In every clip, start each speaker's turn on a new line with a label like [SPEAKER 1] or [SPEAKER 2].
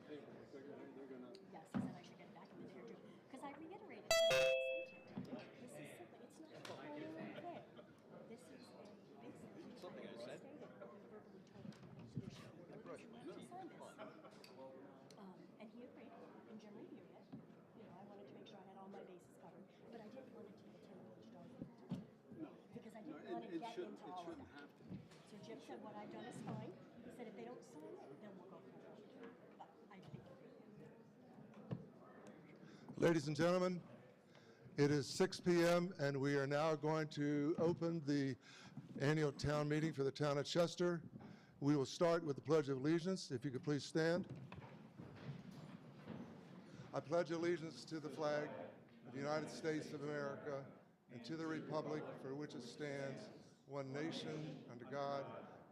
[SPEAKER 1] Yes, he said I should get back in the chair too. Because I reiterated, this is simply, it's not a photo thing. This is basically something I said. Stated, verbally told me. So there's no words and let me sign this. And he agreed in general period. You know, I wanted to make sure I had all my bases covered, but I didn't want it to be a 10-page document. No. Because I didn't want to get into all of that. So Jim said what I've done is fine. He said if they don't sign it, then we'll go forward. But I think.
[SPEAKER 2] Ladies and gentlemen, it is 6 p.m. and we are now going to open the annual town meeting for the town of Chester. We will start with the Pledge of Allegiance. If you could please stand. I pledge allegiance to the flag of the United States of America and to the republic for which it stands, one nation, under God,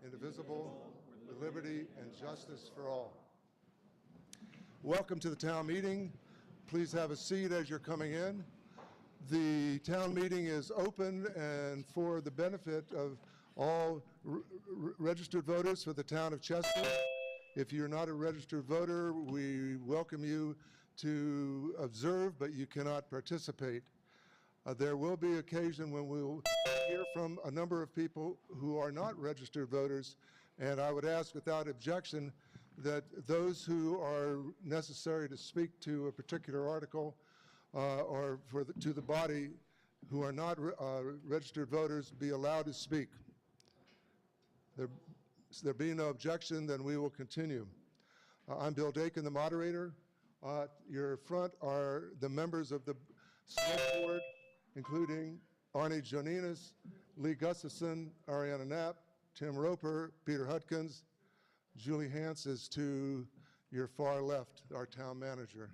[SPEAKER 2] indivisible, with liberty and justice for all. Welcome to the town meeting. Please have a seat as you're coming in. The town meeting is open and for the benefit of all registered voters for the town of Chester. If you're not a registered voter, we welcome you to observe, but you cannot participate. There will be occasion when we'll hear from a number of people who are not registered voters, and I would ask without objection that those who are necessary to speak to a particular article or to the body who are not registered voters be allowed to speak. There being no objection, then we will continue. I'm Bill Dakin, the moderator. Your front are the members of the select board, including Arnie Joninas, Lee Gustafson, Ariana Knapp, Tim Roper, Peter Hutkins. Julie Hance is to your far left, our town manager.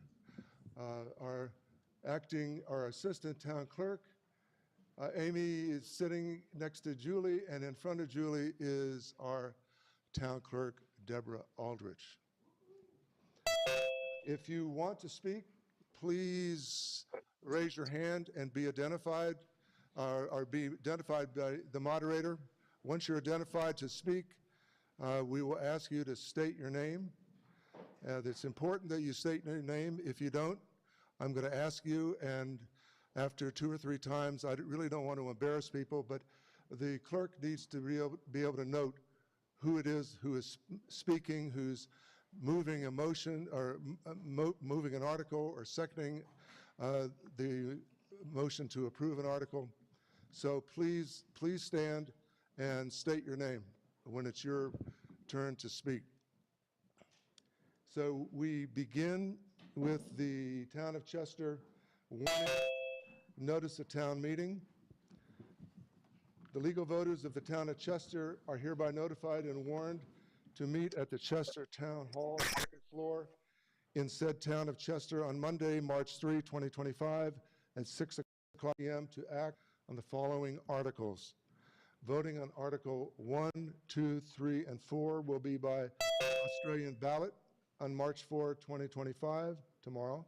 [SPEAKER 2] Our assistant town clerk, Amy is sitting next to Julie, and in front of Julie is our town clerk, Deborah Aldrich. If you want to speak, please raise your hand and be identified, or be identified by the moderator. Once you're identified to speak, we will ask you to state your name. It's important that you state your name. If you don't, I'm going to ask you, and after 2 or 3 times, I really don't want to embarrass people, but the clerk needs to be able to note who it is who is speaking, who's moving a motion or moving an article or seconding the motion to approve an article. So please stand and state your name when it's your turn to speak. So we begin with the Town of Chester warning notice of town meeting. The legal voters of the Town of Chester are hereby notified and warned to meet at the Chester Town Hall, 2nd floor, in said Town of Chester on Monday, March 3, 2025, at 6 o'clock p.m. to act on the following articles. Voting on Article 1, 2, 3, and 4 will be by Australian ballot on March 4, 2025, tomorrow,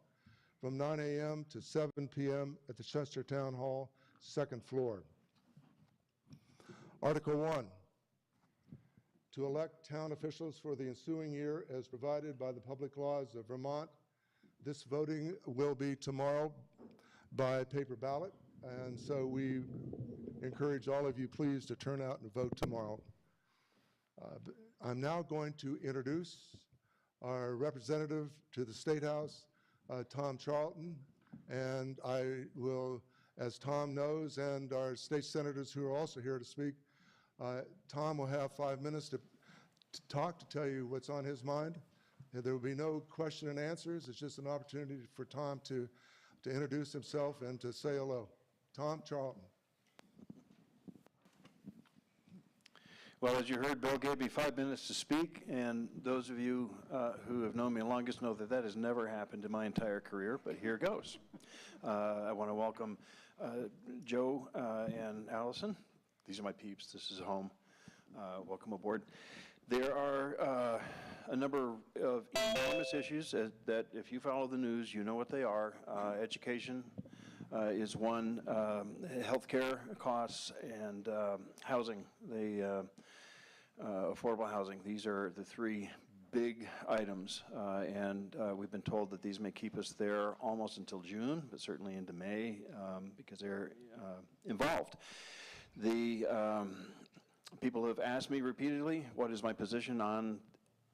[SPEAKER 2] from 9 a.m. to 7 p.m. at the Chester Town Hall, 2nd floor. Article 1, to elect town officials for the ensuing year as provided by the public laws of Vermont. This voting will be tomorrow by paper ballot, and so we encourage all of you please to turn out and vote tomorrow. I'm now going to introduce our representative to the State House, Tom Charlton, and I will, as Tom knows, and our state senators who are also here to speak, Tom will have 5 minutes to talk, to tell you what's on his mind. There will be no question and answers. It's just an opportunity for Tom to introduce himself and to say hello. Tom Charlton.
[SPEAKER 3] Well, as you heard, Bill gave me 5 minutes to speak, and those of you who have known me longest know that that has never happened in my entire career, but here goes. I want to welcome Joe and Allison. These are my peeps. This is home. Welcome aboard. There are a number of enormous issues that, if you follow the news, you know what they are. Education is one, healthcare costs, and housing, affordable housing. These are the 3 big items, and we've been told that these may keep us there almost until June, but certainly into May, because they're involved. The people have asked me repeatedly, what is my position on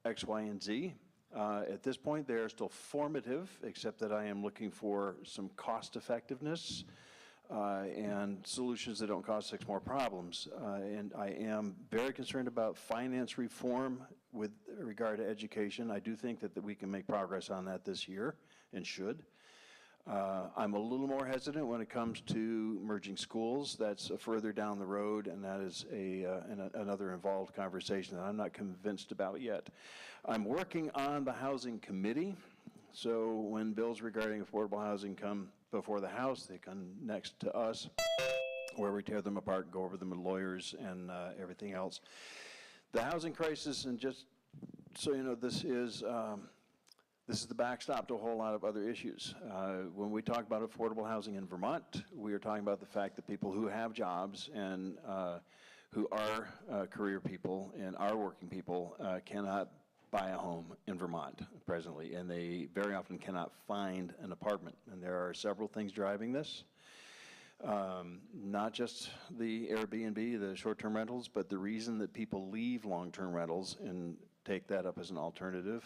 [SPEAKER 3] X, Y, and Z? At this point, they are still formative, except that I am looking for some cost effectiveness and solutions that don't cause 6 more problems. And I am very concerned about finance reform with regard to education. I do think that we can make progress on that this year, and should. I'm a little more hesitant when it comes to merging schools. That's further down the road, and that is another involved conversation that I'm not convinced about yet. I'm working on the Housing Committee, so when bills regarding affordable housing come before the House, they come next to us, where we tear them apart and go over them with lawyers and everything else. The housing crisis, and just so you know, this is the backstop to a whole lot of other issues. When we talk about affordable housing in Vermont, we are talking about the fact that people who have jobs and who are career people and are working people cannot buy a home in Vermont presently, and they very often cannot find an apartment. And there are several things driving this. Not just the Airbnb, the short-term rentals, but the reason that people leave long-term rentals and take that up as an alternative.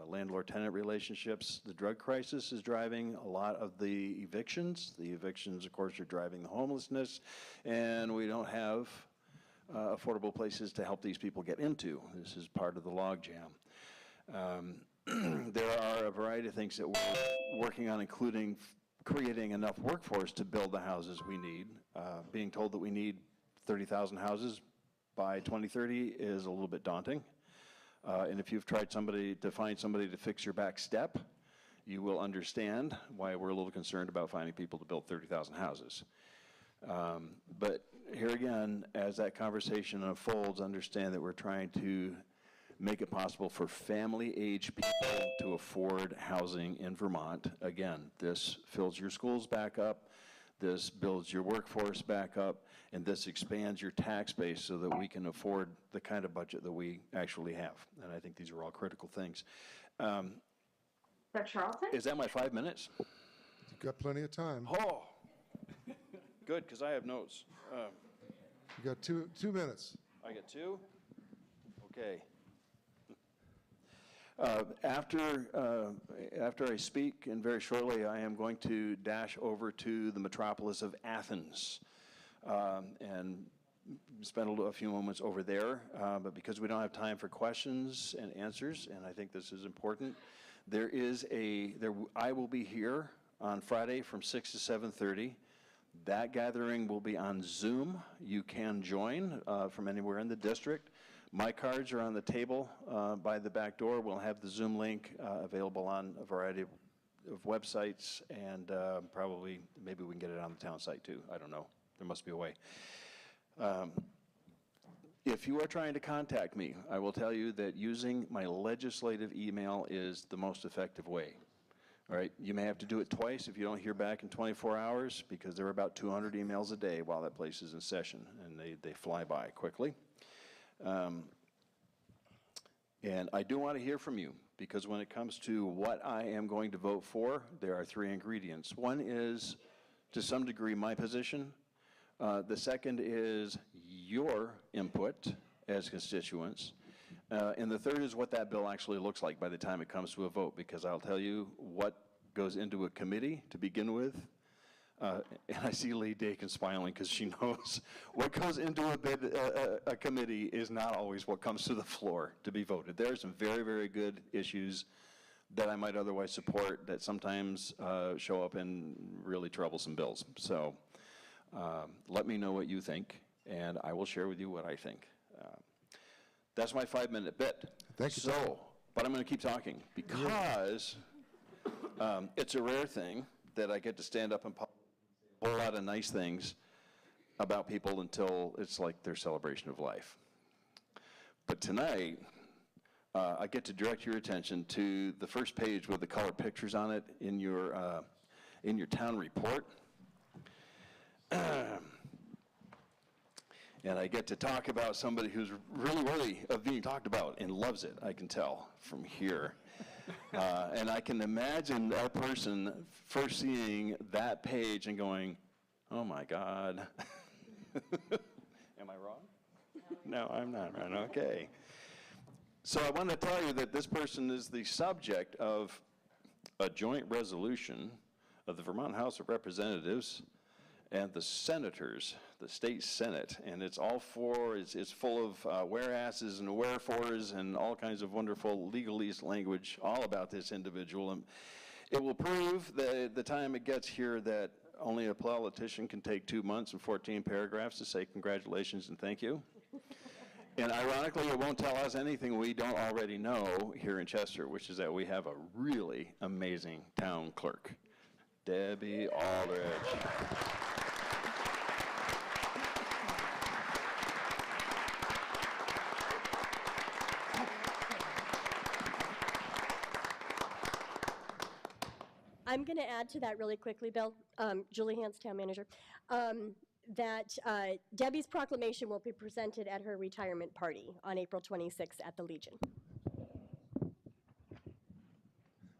[SPEAKER 3] Landlord-tenant relationships. The drug crisis is driving a lot of the evictions. The evictions, of course, are driving the homelessness, and we don't have affordable places to help these people get into. This is part of the logjam. There are a variety of things that we're working on, including creating enough workforce to build the houses we need. Being told that we need 30,000 houses by 2030 is a little bit daunting. And if you've tried to find somebody to fix your back step, you will understand why we're a little concerned about finding people to build 30,000 houses. But here again, as that conversation unfolds, understand that we're trying to make it possible for family-age people to afford housing in Vermont. Again, this fills your schools back up, this builds your workforce back up, and this expands your tax base so that we can afford the kind of budget that we actually have. And I think these are all critical things.
[SPEAKER 4] Dr. Charlton?
[SPEAKER 3] Is that my 5 minutes?
[SPEAKER 2] You've got plenty of time.
[SPEAKER 3] Oh, good, because I have notes.
[SPEAKER 2] You've got two minutes.
[SPEAKER 3] I get 2? Okay. After I speak, and very shortly, I am going to dash over to the metropolis of Athens and spend a few moments over there. But because we don't have time for questions and answers, and I think this is important, I will be here on Friday from 6 to 7:30. That gathering will be on Zoom. You can join from anywhere in the district. My cards are on the table by the back door. We'll have the Zoom link available on a variety of websites, and maybe we can get it on the town site too. I don't know. There must be a way. If you are trying to contact me, I will tell you that using my legislative email is the most effective way. All right, you may have to do it twice if you don't hear back in 24 hours, because there are about 200 emails a day while that place is in session, and they fly by quickly. And I do want to hear from you, because when it comes to what I am going to vote for, there are 3 ingredients. One is, to some degree, my position. The second is your input as constituents. And the third is what that bill actually looks like by the time it comes to a vote, because I'll tell you what goes into a committee to begin with. And I see Lee Dakin smiling because she knows what goes into a committee is not always what comes to the floor to be voted. There are some very, very good issues that I might otherwise support that sometimes show up in really troublesome bills. So let me know what you think, and I will share with you what I think. That's my 5-minute bit.
[SPEAKER 2] Thank you.
[SPEAKER 3] But I'm going to keep talking because it's a rare thing that I get to stand up and a whole lot of nice things about people until it's like their celebration of life. But tonight, I get to direct your attention to the first page with the colored pictures on it in your town report. And I get to talk about somebody who's really worthy of being talked about and loves it, I can tell from here. And I can imagine that person first seeing that page and going, oh my God. Am I wrong? No, I'm not wrong. Okay. So I want to tell you that this person is the subject of a joint resolution of the Vermont House of Representatives and the senators, the state senate, and it's all it's full of whereases and wherefores and all kinds of wonderful legalese language all about this individual. And it will prove that the time it gets here that only a politician can take 2 months and 14 paragraphs to say congratulations and thank you. And ironically, it won't tell us anything we don't already know here in Chester, which is that we have a really amazing town clerk, Debbie Aldrich.
[SPEAKER 1] I'm going to add to that really quickly, Bill, Julie Hans, town manager, that Debbie's proclamation will be presented at her retirement party on April 26th at the Legion.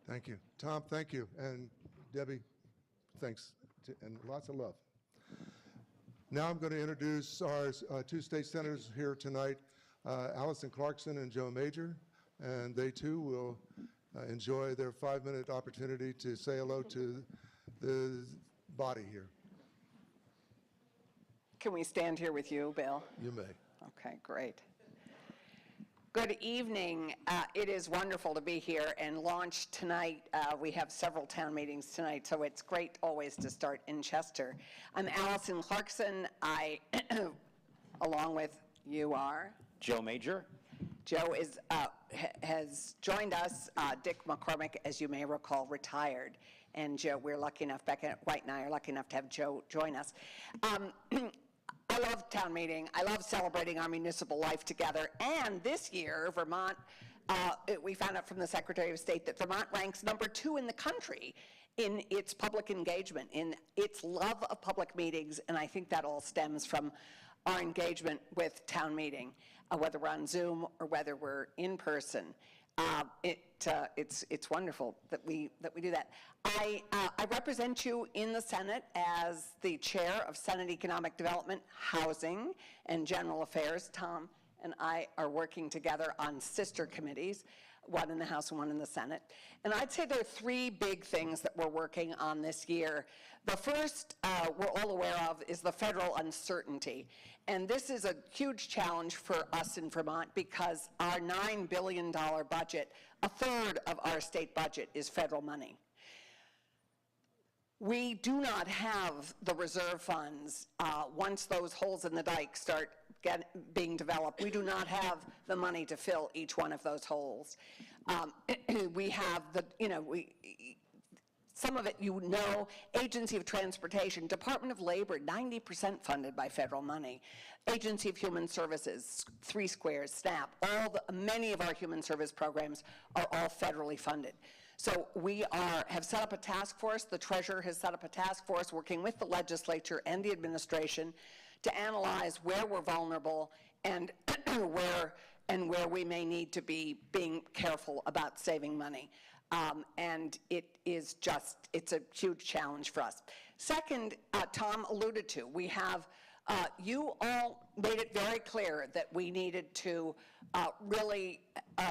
[SPEAKER 2] Thank you. Tom, thank you. And Debbie, thanks, and lots of love. Now I'm going to introduce our two state senators here tonight, Allison Clarkson and Joe Major, and they too will enjoy their 5-minute opportunity to say hello to the body here.
[SPEAKER 5] Can we stand here with you, Bill?
[SPEAKER 2] You may.
[SPEAKER 5] Okay, great. Good evening. It is wonderful to be here and launch tonight. We have several town meetings tonight, so it's great always to start in Chester. I'm Allison Clarkson. I, along with you are?
[SPEAKER 6] Joe Major.
[SPEAKER 5] Joe has joined us. Dick McCormick, as you may recall, retired. And Joe, we're lucky enough, Becca White and I are lucky enough to have Joe join us. I love town meeting. I love celebrating our municipal life together. And this year, Vermont, we found out from the Secretary of State that Vermont ranks #2 in the country in its public engagement, in its love of public meetings. And I think that all stems from our engagement with town meeting, whether we're on Zoom or whether we're in person. It's wonderful that we do that. I represent you in the Senate as the chair of Senate Economic Development, Housing, and General Affairs. Tom and I are working together on sister committees, one in the House and one in the Senate. And I'd say there are 3 big things that we're working on this year. The first we're all aware of is the federal uncertainty. And this is a huge challenge for us in Vermont because our $9 billion budget, 1/3 of our state budget is federal money. We do not have the reserve funds once those holes in the dike start being developed. We do not have the money to fill each one of those holes. We have some of it, Agency of Transportation, Department of Labor, 90% funded by federal money. Agency of Human Services, 3 Squares, SNAP, many of our human service programs are all federally funded. So we have set up a task force. The Treasurer has set up a task force working with the legislature and the administration to analyze where we're vulnerable and where we may need to be being careful about saving money. And it's a huge challenge for us. Second, Tom alluded to, we have, you all made it very clear that we needed to really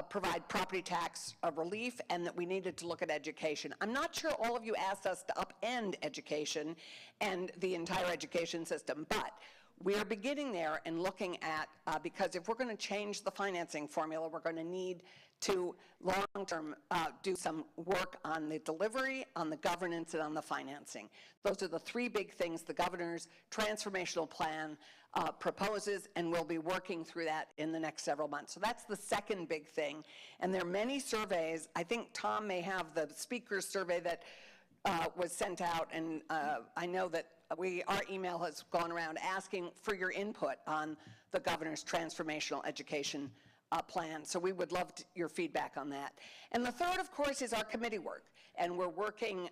[SPEAKER 5] provide property tax relief and that we needed to look at education. I'm not sure all of you asked us to upend education and the entire education system, but we are beginning there and looking at, because if we're going to change the financing formula, we're going to need to long-term do some work on the delivery, on the governance, and on the financing. Those are the 3 big things the governor's transformational plan proposes, and we'll be working through that in the next several months. So that's the second big thing. And there are many surveys. I think Tom may have the speaker's survey that was sent out, and I know that our email has gone around asking for your input on the governor's transformational education plan. So we would love your feedback on that. And the third, of course, is our committee work. And we're working,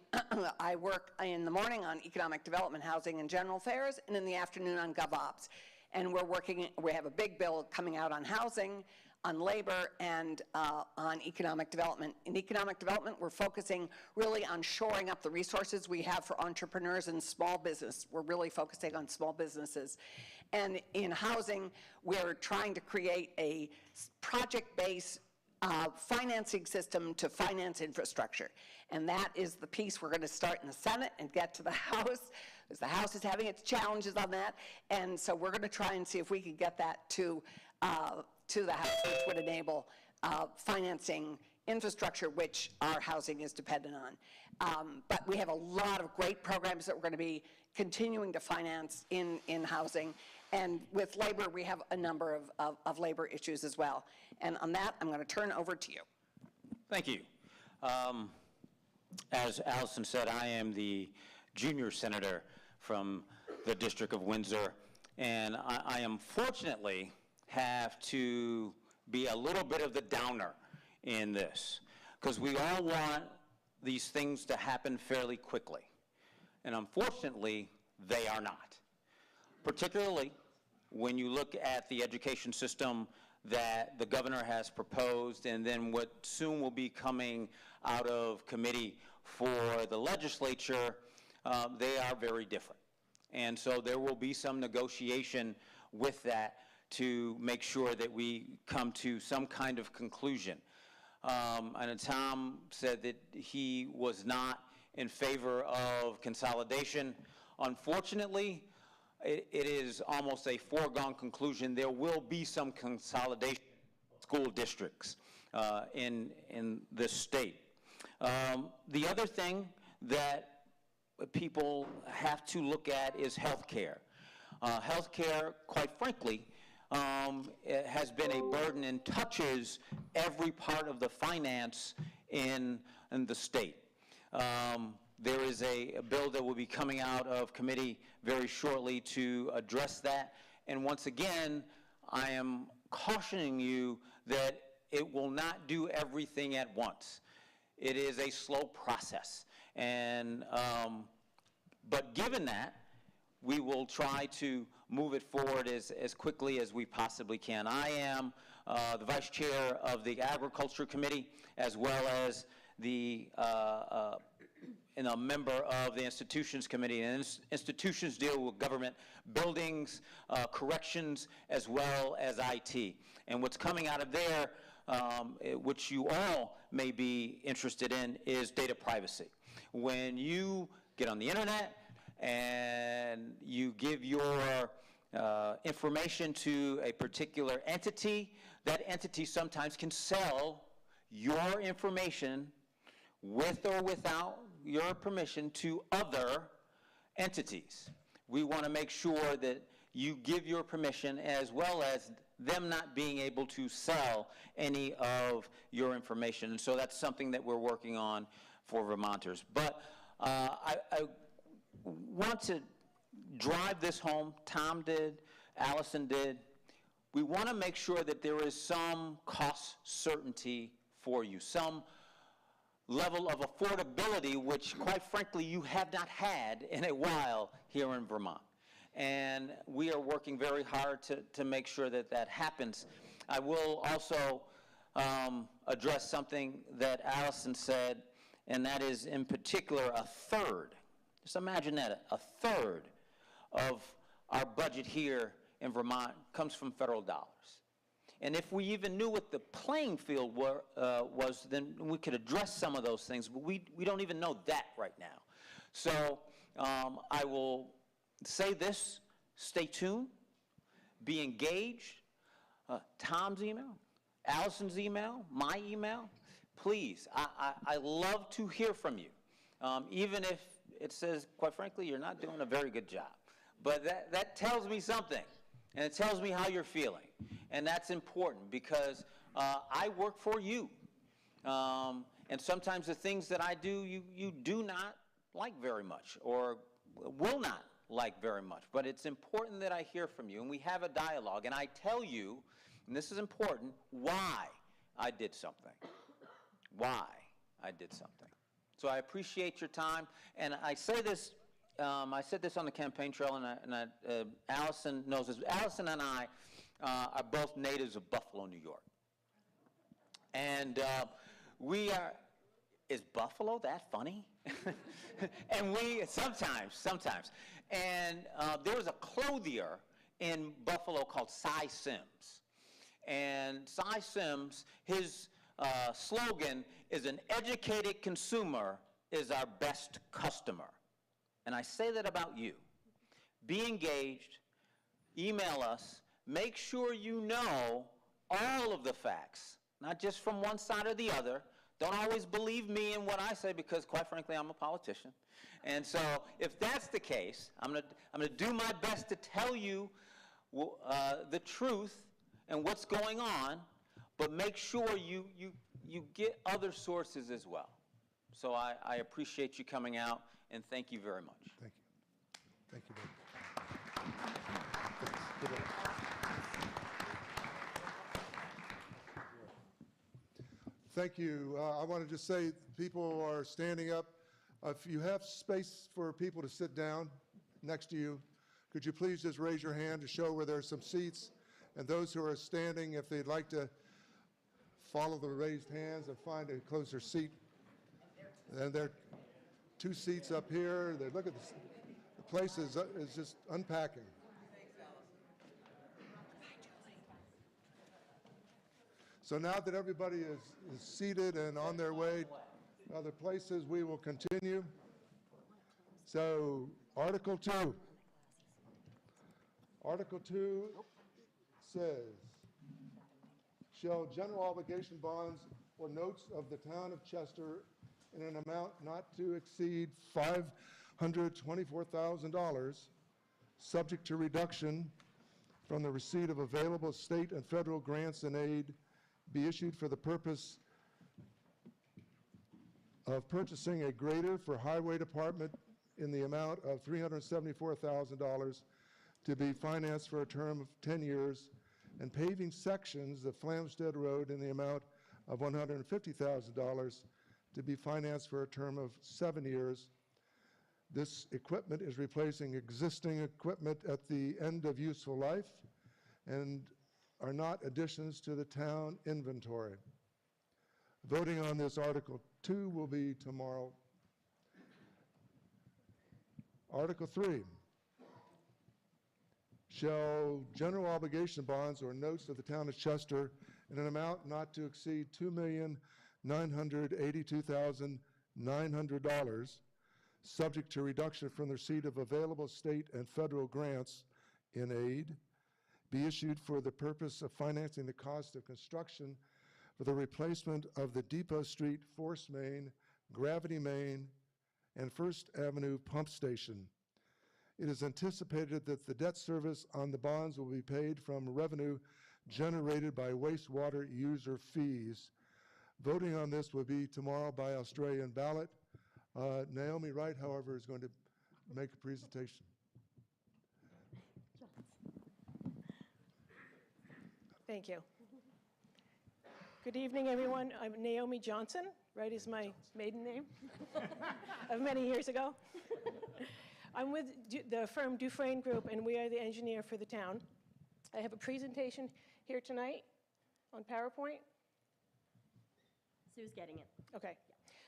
[SPEAKER 5] I work in the morning on economic development, housing, and general affairs, and in the afternoon on GovOps. And we have a big bill coming out on housing, on labor, and on economic development. In economic development, we're focusing really on shoring up the resources we have for entrepreneurs and small business. We're really focusing on small businesses. And in housing, we're trying to create a project-based financing system to finance infrastructure. And that is the piece we're going to start in the Senate and get to the House, because the House is having its challenges on that. And so we're going to try and see if we can get that to the House, which would enable financing infrastructure, which our housing is dependent on. But we have a lot of great programs that we're going to be continuing to finance in housing. And with labor, we have a number of labor issues as well. And on that, I'm going to turn over to you.
[SPEAKER 6] Thank you. As Allison said, I am the junior senator from the District of Windsor, and I unfortunately have to be a little bit of the downer in this, because we all want these things to happen fairly quickly. And unfortunately, they are not. Particularly when you look at the education system that the governor has proposed, and then what soon will be coming out of committee for the legislature, they are very different. And so there will be some negotiation with that to make sure that we come to some kind of conclusion. And Tom said that he was not in favor of consolidation. Unfortunately, it is almost a foregone conclusion. There will be some consolidation of school districts in this state. The other thing that people have to look at is health care. Health care, quite frankly, has been a burden and touches every part of the finance in the state. There is a bill that will be coming out of committee very shortly to address that. And once again, I am cautioning you that it will not do everything at once. It is a slow process. And, but given that, we will try to move it forward as quickly as we possibly can. I am the vice chair of the Agriculture Committee, as well as and a member of the Institutions Committee. And institutions deal with government buildings, corrections, as well as IT. And what's coming out of there, which you all may be interested in, is data privacy. When you get on the internet and you give your information to a particular entity, that entity sometimes can sell your information with or without your permission to other entities. We want to make sure that you give your permission, as well as them not being able to sell any of your information. And so that's something that we're working on for Vermonters. But I want to drive this home. Tom did, Allison did. We want to make sure that there is some cost certainty for you, some level of affordability, which, quite frankly, you have not had in a while here in Vermont. And we are working very hard to make sure that that happens. I will also address something that Allison said, and that is, in particular, a third. Just imagine that, a third of our budget here in Vermont comes from federal dollars. And if we even knew what the playing field was, then we could address some of those things, but we don't even know that right now. So I will say this: stay tuned, be engaged. Tom's email, Allison's email, my email, please, I love to hear from you, even if it says, quite frankly, you're not doing a very good job. But that tells me something, and it tells me how you're feeling. And that's important, because I work for you. And sometimes the things that I do, you do not like very much, or will not like very much. But it's important that I hear from you, and we have a dialogue, and I tell you, and this is important, why I did something. Why I did something. So I appreciate your time, and I say this I said this on the campaign trail, and Allison knows this. Allison and I are both natives of Buffalo, New York. And we are, is Buffalo that funny? And we, sometimes. And there was a clothier in Buffalo called Cy Sims. And Cy Sims, his slogan is, "An educated consumer is our best customer." And I say that about you. Be engaged, email us, make sure you know all of the facts, not just from one side or the other. Don't always believe me in what I say because, quite frankly, I'm a politician. And so if that's the case, I'm gonna do my best to tell you the truth and what's going on, but make sure you get other sources as well. So I appreciate you coming out, and thank you very much.
[SPEAKER 2] Thank you. Thank you, David. Thanks. Good luck. Thank you. I want to just say people are standing up. If you have space for people to sit down next to you, could you please just raise your hand to show where there's some seats? And those who are standing, if they'd like to follow the raised hands and find a closer seat. And there are 2 seats up here. Look at this. The place is just unpacking. So now that everybody is seated and on their way to other places, we will continue. So Article 2. Article 2 says, shall general obligation bonds or notes of the town of Chester in an amount not to exceed $524,000, subject to reduction from the receipt of available state and federal grants and aid, be issued for the purpose of purchasing a grader for Highway Department in the amount of $374,000 to be financed for a term of 10 years, and paving sections of Flamstead Road in the amount of $150,000 to be financed for a term of 7 years. This equipment is replacing existing equipment at the end of useful life and are not additions to the town inventory. Voting on this Article 2 will be tomorrow. Article 3. Shall general obligation bonds or notes of the town of Chester in an amount not to exceed $2,982,900, subject to reduction from the receipt of available state and federal grants in aid, be issued for the purpose of financing the cost of construction for the replacement of the Depot Street Force Main, Gravity Main, and First Avenue Pump Station. It is anticipated that the debt service on the bonds will be paid from revenue generated by wastewater user fees. Voting on this will be tomorrow by Australian ballot. Naomi Wright, however, is going to make a presentation.
[SPEAKER 7] Thank you. Good evening, everyone. I'm Naomi Johnson. Wright is my maiden name of many years ago. I'm with the firm Dufresne Group, and we are the engineer for the town. I have a presentation here tonight on PowerPoint.
[SPEAKER 1] Sue's getting it.
[SPEAKER 7] Okay.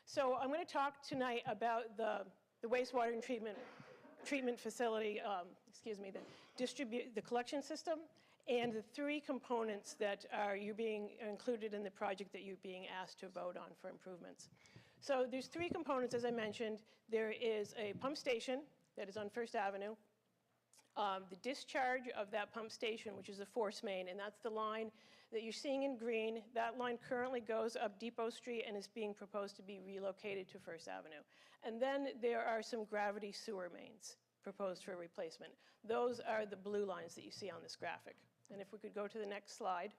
[SPEAKER 7] So I'm going to talk tonight about the wastewater and treatment facility, the collection system, and the 3 components that are being included in the project that you're being asked to vote on for improvements. So there's 3 components, as I mentioned. There is a pump station that is on First Avenue. The discharge of that pump station, which is the force main, and that's the line that you're seeing in green. That line currently goes up Depot Street and is being proposed to be relocated to First Avenue. And then there are some gravity sewer mains proposed for replacement. Those are the blue lines that you see on this graphic. And if we could go to the next slide.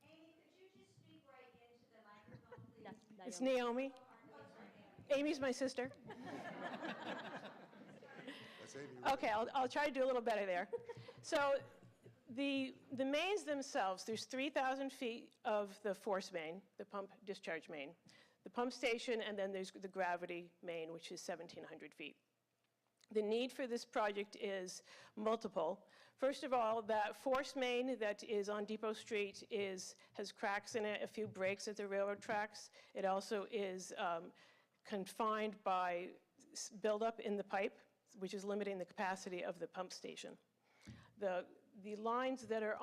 [SPEAKER 8] Amy, could you just speak right into the microphone, please?
[SPEAKER 7] It's Naomi. Amy's my sister. Okay, I'll try to do a little better there. So the mains themselves, there's 3,000 feet of the force main, the pump discharge main, the pump station, and then there's the gravity main, which is 1,700 feet. The need for this project is multiple. First of all, that force main that is on Depot Street has cracks in it, a few breaks at the railroad tracks. It also is confined by buildup in the pipe, which is limiting the capacity of the pump station. The lines that are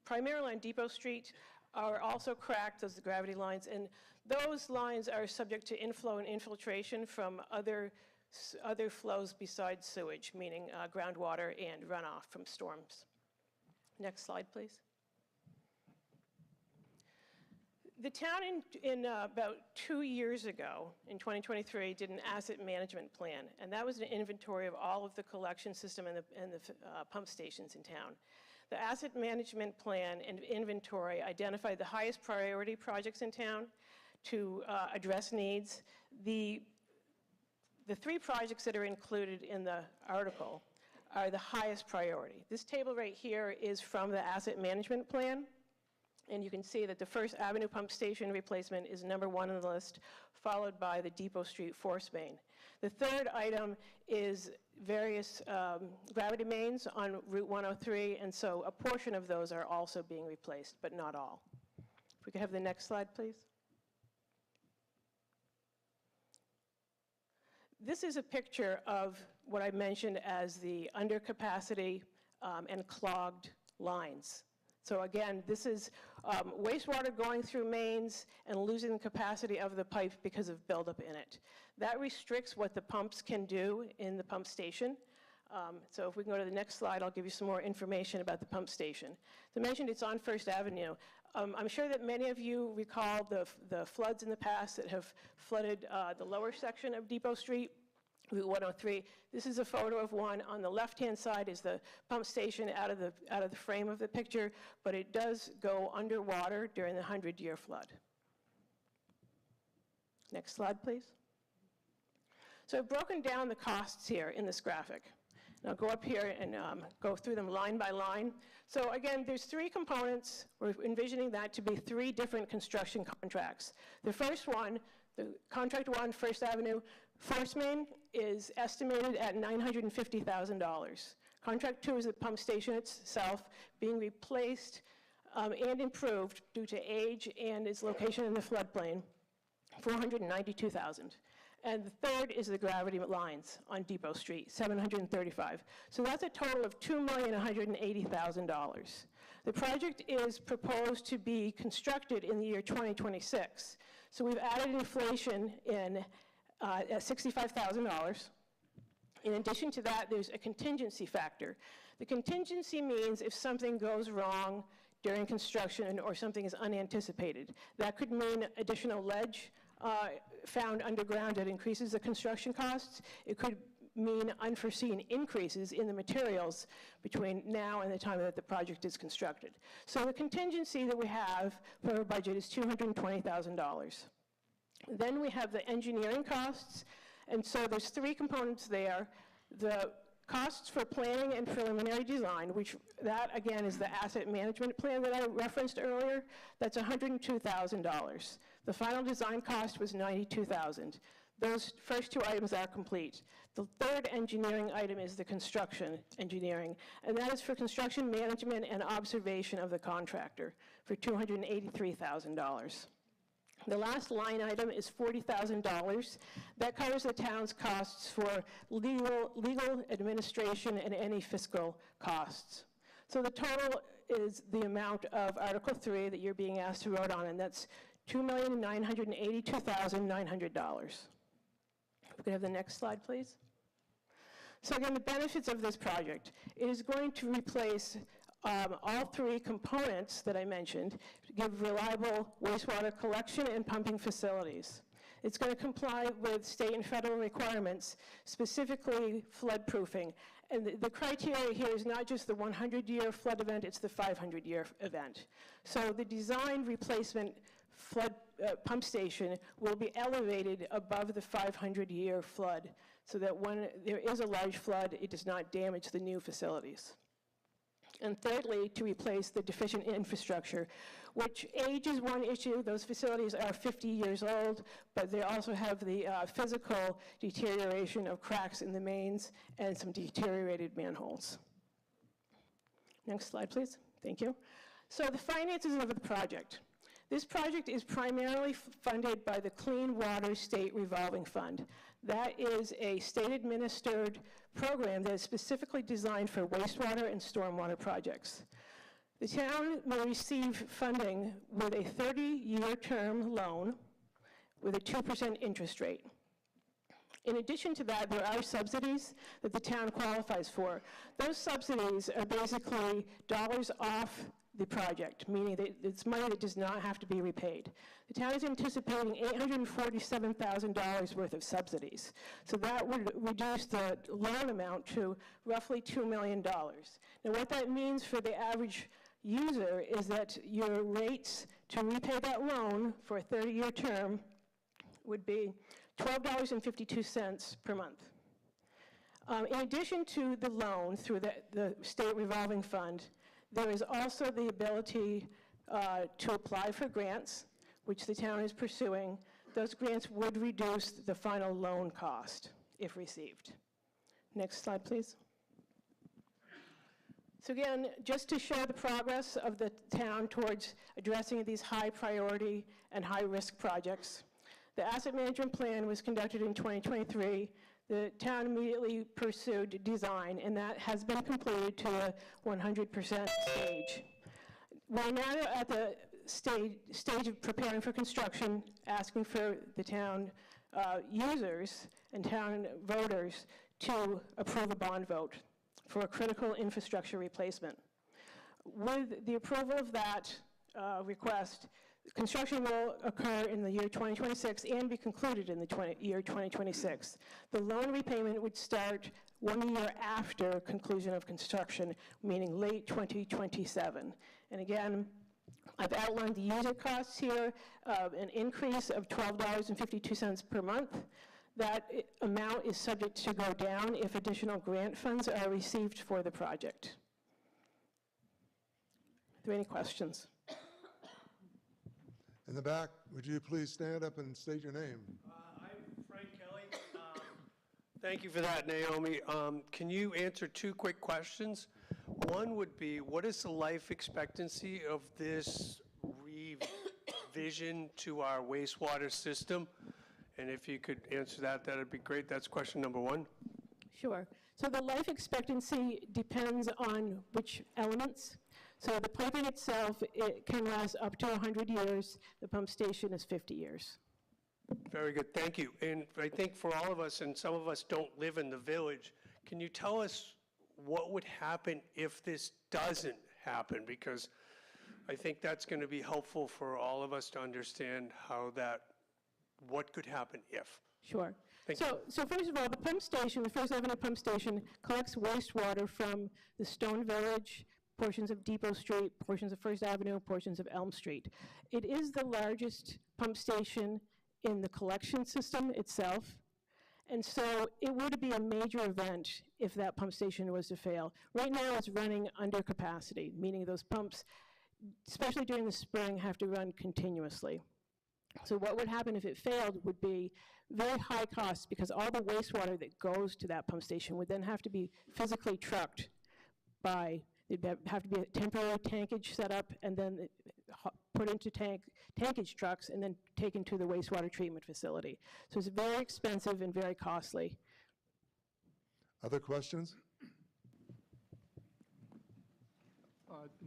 [SPEAKER 7] primarily on Depot Street are also cracked, those are the gravity lines, and those lines are subject to inflow and infiltration from other flows besides sewage, meaning groundwater and runoff from storms. Next slide, please. The town about 2 years ago, in 2023, did an asset management plan, and that was an inventory of all of the collection system and the pump stations in town. The asset management plan and inventory identified the highest priority projects in town to address needs. The 3 projects that are included in the article are the highest priority. This table right here is from the asset management plan. And you can see that the First Avenue pump station replacement is number 1 on the list, followed by the Depot Street force main. The third item is various gravity mains on Route 103, and so a portion of those are also being replaced, but not all. If we could have the next slide, please. This is a picture of what I mentioned as the undercapacity and clogged lines. So again, this is wastewater going through mains and losing the capacity of the pipe because of buildup in it. That restricts what the pumps can do in the pump station. So if we can go to the next slide, I'll give you some more information about the pump station. As I mentioned, it's on First Avenue. I'm sure that many of you recall the floods in the past that have flooded the lower section of Depot Street, Route 103. This is a photo of one. On the left-hand side is the pump station out of the frame of the picture, but it does go underwater during the 100-year flood. Next slide, please. So I've broken down the costs here in this graphic. And I'll go up here and go through them line by line. So again, there's 3 components. We're envisioning that to be 3 different construction contracts. The first one, the contract 1, First Avenue force main, is estimated at $950,000. Contract 2 is the pump station itself being replaced and improved due to age and its location in the floodplain, $492,000. And the third is the gravity lines on Depot Street, $735,000. So that's a total of $2,180,000. The project is proposed to be constructed in the year 2026. So we've added inflation in at $65,000. In addition to that, there's a contingency factor. The contingency means if something goes wrong during construction or something is unanticipated. That could mean additional ledge found underground that increases the construction costs. It could mean unforeseen increases in the materials between now and the time that the project is constructed. So the contingency that we have for our budget is $220,000. Then we have the engineering costs, and so there's 3 components there. The costs for planning and preliminary design, which that again is the asset management plan that I referenced earlier, that's $102,000. The final design cost was $92,000. Those first 2 items are complete. The third engineering item is the construction engineering, and that is for construction management and observation of the contractor for $283,000. The last line item is $40,000. That covers the town's costs for legal administration and any fiscal costs. So the total is the amount of Article 3 that you're being asked to vote on, and that's $2,982,900. We could have the next slide, please. So again, the benefits of this project. It is going to replace all 3 components that I mentioned to give reliable wastewater collection and pumping facilities. It's going to comply with state and federal requirements, specifically flood proofing. And the criteria here is not just the 100-year flood event, it's the 500-year event. So the design replacement flood pump station will be elevated above the 500-year flood so that when there is a large flood, it does not damage the new facilities. And thirdly, to replace the deficient infrastructure. which age is one issue. Those facilities are 50 years old, but they also have the physical deterioration of cracks in the mains and some deteriorated manholes. Next slide, please. Thank you. So the finances of the project. This project is primarily funded by the Clean Water State Revolving Fund. That is a state-administered program that is specifically designed for wastewater and stormwater projects. The town will receive funding with a 30-year term loan with a 2% interest rate. In addition to that, there are subsidies that the town qualifies for. Those subsidies are basically dollars off the project, meaning that it's money that does not have to be repaid. The town is anticipating $847,000 worth of subsidies. So that would reduce the loan amount to roughly $2 million. Now what that means for the average user is that your rates to repay that loan for a 30-year term would be $12.52 per month. In addition to the loan through the state revolving fund, there is also the ability to apply for grants, which the town is pursuing. Those grants would reduce the final loan cost if received. Next slide, please. So again, just to show the progress of the town towards addressing these high priority and high risk projects. The asset management plan was conducted in 2023. The town immediately pursued design, and that has been completed to a 100% stage. We're now at the stage of preparing for construction, asking for the town users and town voters to approve a bond vote for a critical infrastructure replacement. With the approval of that request, construction will occur in the year 2026 and be concluded in the year 2026. The loan repayment would start 1 year after conclusion of construction, meaning late 2027. And again, I've outlined the user costs here, an increase of $12.52 per month. That amount is subject to go down if additional grant funds are received for the project. Are there any questions?
[SPEAKER 2] In the back, would you please stand up and state your name?
[SPEAKER 9] I'm Frank Kelly. Thank you for that, Naomi. Can you answer two quick questions? One would be, what is the life expectancy of this revision to our wastewater system? And if you could answer that, that would be great. That's question number one.
[SPEAKER 7] Sure. So the life expectancy depends on which elements. So the piping itself, it can last up to 100 years. The pump station is 50 years.
[SPEAKER 9] Very good, thank you. And I think for all of us, and some of us don't live in the village, can you tell us what would happen if this doesn't happen? Because I think that's going to be helpful for all of us to understand how that, what could happen if.
[SPEAKER 7] Sure.
[SPEAKER 9] Thank you.
[SPEAKER 7] So first of all, the pump station, the First Avenue pump station, collects wastewater from the Stone Village, portions of Depot Street, portions of First Avenue, portions of Elm Street. It is the largest pump station in the collection system itself, and so it would be a major event if that pump station was to fail. Right now it's running under capacity, meaning those pumps, especially during the spring, have to run continuously. So what would happen if it failed would be very high costs, because all the wastewater that goes to that pump station would then have to be physically trucked by, there'd have to be a temporary tankage set up and then put into tankage trucks and then taken to the wastewater treatment facility. So it's very expensive and very costly.
[SPEAKER 2] Other questions?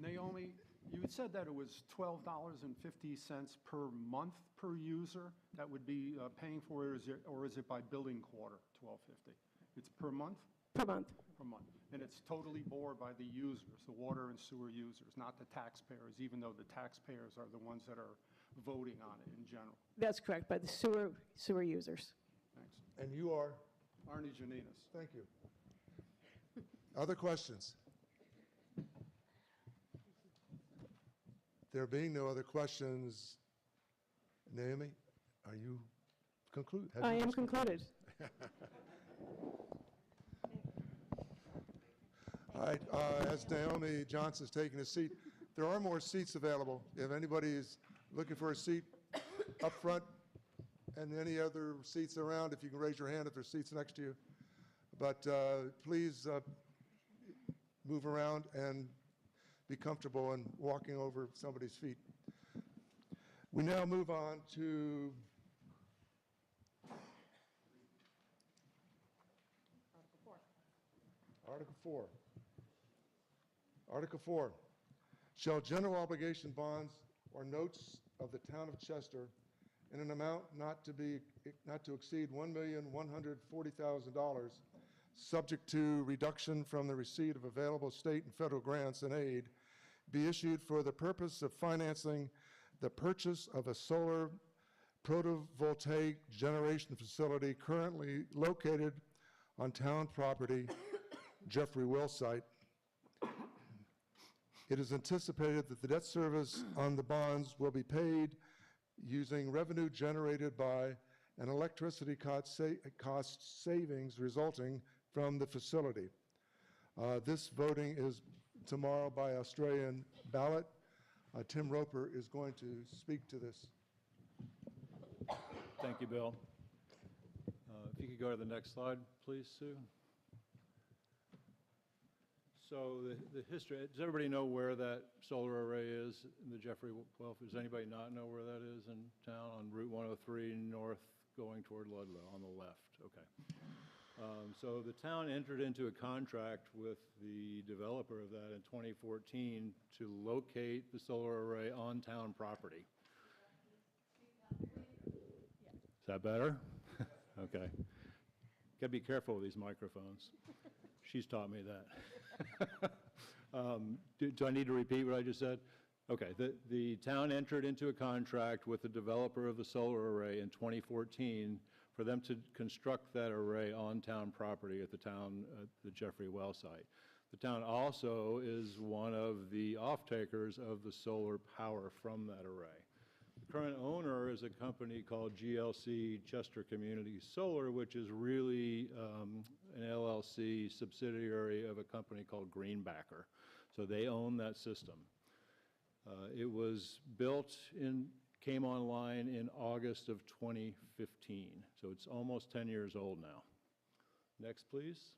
[SPEAKER 10] Naomi, you had said that it was $12.50 per month per user that would be paying for it, or is it by billing quarter, $12.50? It's per month?
[SPEAKER 7] Per month.
[SPEAKER 10] Per month. And it's totally borne by the users, the water and sewer users, not the taxpayers, even though the taxpayers are the ones that are voting on it in general.
[SPEAKER 7] That's correct, by the sewer users.
[SPEAKER 10] Thanks.
[SPEAKER 2] And you are?
[SPEAKER 10] Arnie Janinas.
[SPEAKER 2] Thank you. Other questions? There being no other questions, Naomi, are you concluded?
[SPEAKER 7] I am concluded.
[SPEAKER 2] All right, as Naomi Johnson's taking a seat, There are more seats available. If anybody is looking for a seat up front and any other seats around, if you can raise your hand if there's seats next to you. But please move around and be comfortable in walking over somebody's feet. We now move on to Article 4. Article 4. Shall general obligation bonds or notes of the town of Chester in an amount not to exceed $1,140,000, subject to reduction from the receipt of available state and federal grants and aid, be issued for the purpose of financing the purchase of a solar photovoltaic generation facility currently located on town property, Jeffrey Will site. It is anticipated that the debt service on the bonds will be paid using revenue generated by an electricity cost savings resulting from the facility. This voting is tomorrow by Australian ballot. Tim Roper is going to speak to this.
[SPEAKER 11] Thank you, Bill. If you could go to the next slide, please, Sue. So the history, does everybody know where that solar array is in the Jeffrey Well? Does anybody not know where that is in town on Route 103 north going toward Ludlow on the left? Okay. So the town entered into a contract with the developer of that in 2014 to locate the solar array on town property. Is that better? Okay. Got to be careful with these microphones. She's taught me that. Do I need to repeat what I just said? Okay, the town entered into a contract with the developer of the solar array in 2014 for them to construct that array on town property at the Jeffrey Well site. The town also is one of the off-takers of the solar power from that array. The current owner is a company called GLC Chester Community Solar, which is really an LLC subsidiary of a company called Greenbacker. So they own that system. It was built came online in August of 2015. So it's almost 10 years old now. Next, please.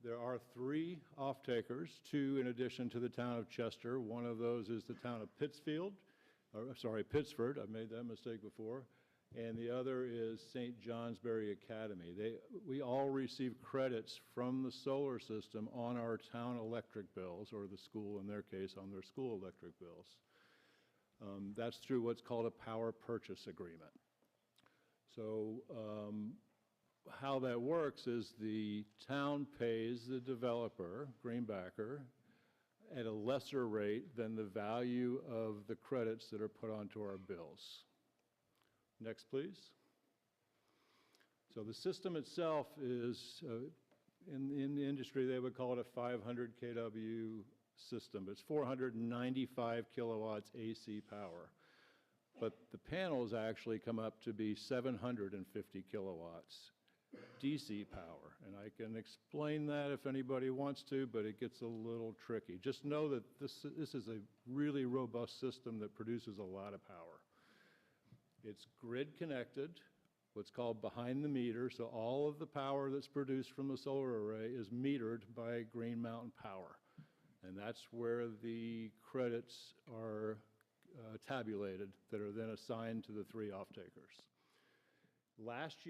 [SPEAKER 11] There are 3 off-takers, 2 in addition to the town of Chester. One of those is the town of Pittsford. I've made that mistake before. And the other is St. Johnsbury Academy. We all receive credits from the solar system on our town electric bills, or the school, in their case, on their school electric bills. That's through what's called a power purchase agreement. So how that works is the town pays the developer, Greenbacker, at a lesser rate than the value of the credits that are put onto our bills. Next, please. So the system itself is, in the industry, they would call it a 500 kW system. It's 495 kilowatts AC power. But the panels actually come up to be 750 kilowatts DC power. And I can explain that if anybody wants to, but it gets a little tricky. Just know that this is a really robust system that produces a lot of power. It's grid connected, what's called behind the meter, so all of the power that's produced from the solar array is metered by Green Mountain Power. And that's where the credits are tabulated that are then assigned to the 3 off-takers. Last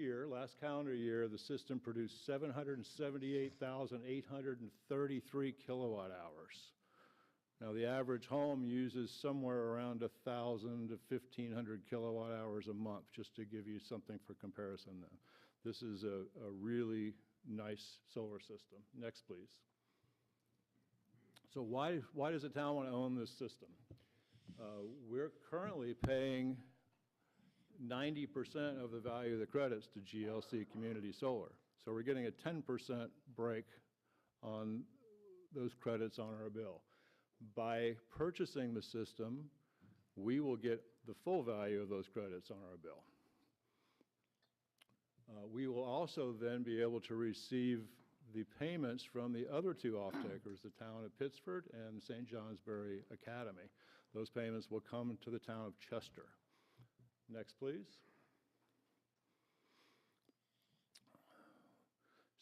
[SPEAKER 11] calendar year, the system produced 778,833 kilowatt hours. Now, the average home uses somewhere around 1,000 to 1,500 kilowatt hours a month, just to give you something for comparison then. This is a really nice solar system. Next, please. So why does the town want to own this system? We're currently paying 90% of the value of the credits to GLC Community Solar. So we're getting a 10% break on those credits on our bill. By purchasing the system, we will get the full value of those credits on our bill. We will also then be able to receive the payments from the other two off-takers, the town of Pittsford and St. Johnsbury Academy. Those payments will come to the town of Chester. Next, please.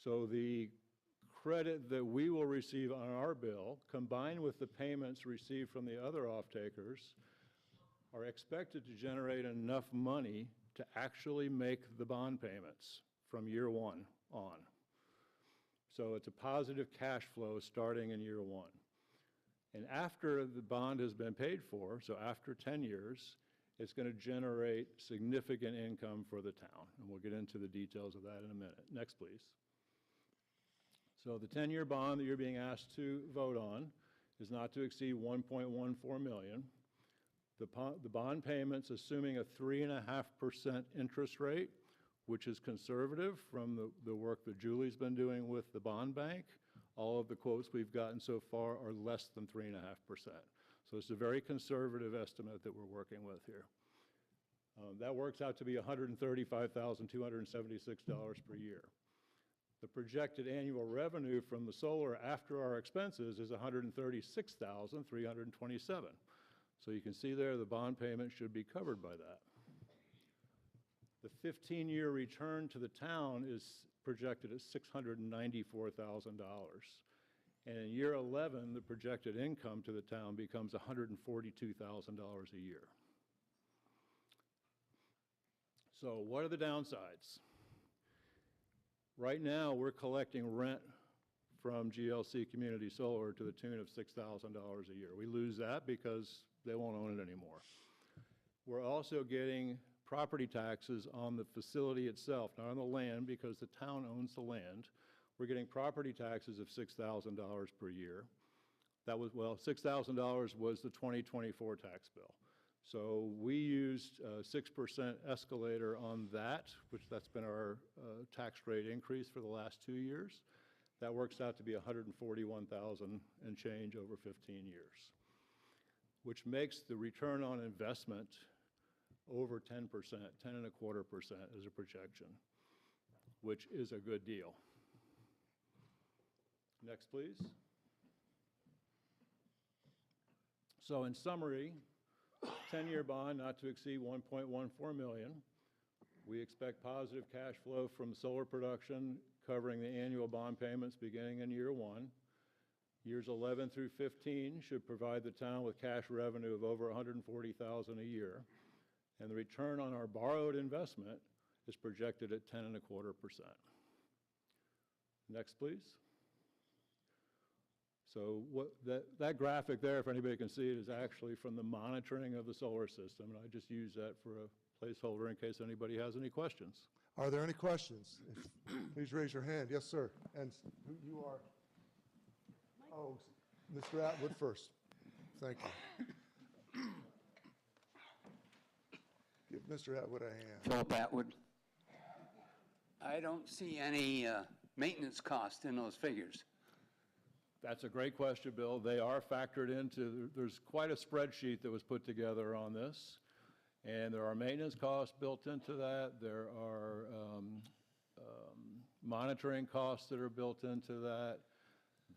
[SPEAKER 11] So the credit that we will receive on our bill, combined with the payments received from the other off-takers, are expected to generate enough money to actually make the bond payments from year one on. So it's a positive cash flow starting in year one. And after the bond has been paid for, so after 10 years, it's going to generate significant income for the town. And we'll get into the details of that in a minute. Next, please. So the 10-year bond that you're being asked to vote on is not to exceed $1.14 million. The bond payments, assuming a 3.5% interest rate, which is conservative from the work that Julie's been doing with the bond bank. All of the quotes we've gotten so far are less than 3.5%. So it's a very conservative estimate that we're working with here. That works out to be $135,276 per year. The projected annual revenue from the solar after our expenses is $136,327. So you can see there the bond payment should be covered by that. The 15-year return to the town is projected at $694,000. And in year 11, the projected income to the town becomes $142,000 a year. So what are the downsides? Right now, we're collecting rent from GLC Community Solar to the tune of $6,000 a year. We lose that because they won't own it anymore. We're also getting property taxes on the facility itself, not on the land, because the town owns the land. We're getting property taxes of $6,000 per year. That was, well, $6,000 was the 2024 tax bill. So we used a 6% escalator on that, which that's been our tax rate increase for the last 2 years. That works out to be $141,000 and change over 15 years, which makes the return on investment over 10%, 10.25% as a projection, which is a good deal. Next, please. So in summary, 10-year bond not to exceed $1.14 million. We expect positive cash flow from solar production covering the annual bond payments beginning in year one. Years 11 through 15 should provide the town with cash revenue of over $140,000 a year. And the return on our borrowed investment is projected at 10.25%. Next, please. So that graphic there, if anybody can see it, is actually from the monitoring of the solar system. And I just use that for a placeholder in case anybody has any questions.
[SPEAKER 2] Are there any questions? Please raise your hand. Yes, sir. And you are? Oh, Mr. Atwood first. Thank you. Give Mr. Atwood a hand.
[SPEAKER 12] Philip Atwood. I don't see any maintenance cost in those figures.
[SPEAKER 11] That's a great question, Bill. They are factored into, there's quite a spreadsheet that was put together on this, and there are maintenance costs built into that. There are monitoring costs that are built into that.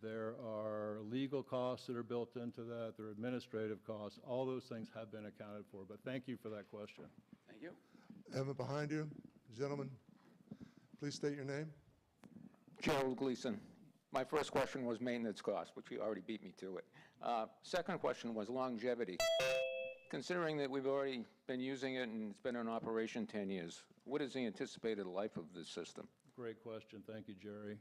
[SPEAKER 11] There are legal costs that are built into that. There are administrative costs. All those things have been accounted for, but thank you for that question.
[SPEAKER 12] Thank you.
[SPEAKER 2] Evan, behind you. Gentlemen, please state your name.
[SPEAKER 13] Gerald Gleason. My first question was maintenance cost, which you already beat me to it. Second question was longevity. Considering that we've already been using it and it's been in operation 10 years, what is the anticipated life of this system?
[SPEAKER 11] Great question. Thank you, Jerry.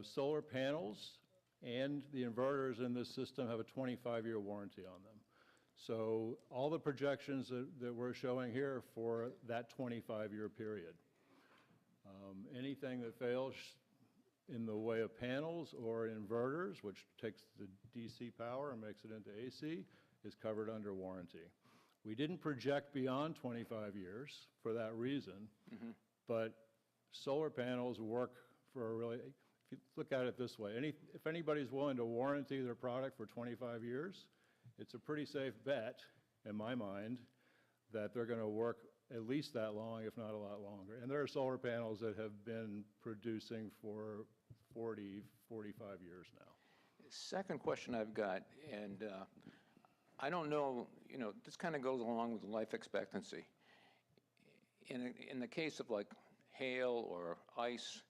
[SPEAKER 11] Solar panels and the inverters in this system have a 25-year warranty on them. So all the projections that we're showing here for that 25-year period. Anything that fails in the way of panels or inverters, which takes the DC power and makes it into AC, is covered under warranty. We didn't project beyond 25 years for that reason, but solar panels work for a really, if you look at it this way, if anybody's willing to warranty their product for 25 years, it's a pretty safe bet, in my mind, that they're going to work at least that long, if not a lot longer. And there are solar panels that have been producing for 40, 45 years now.
[SPEAKER 13] Second question I've got, and I don't know, this kind of goes along with life expectancy. In the case of like hail or ice,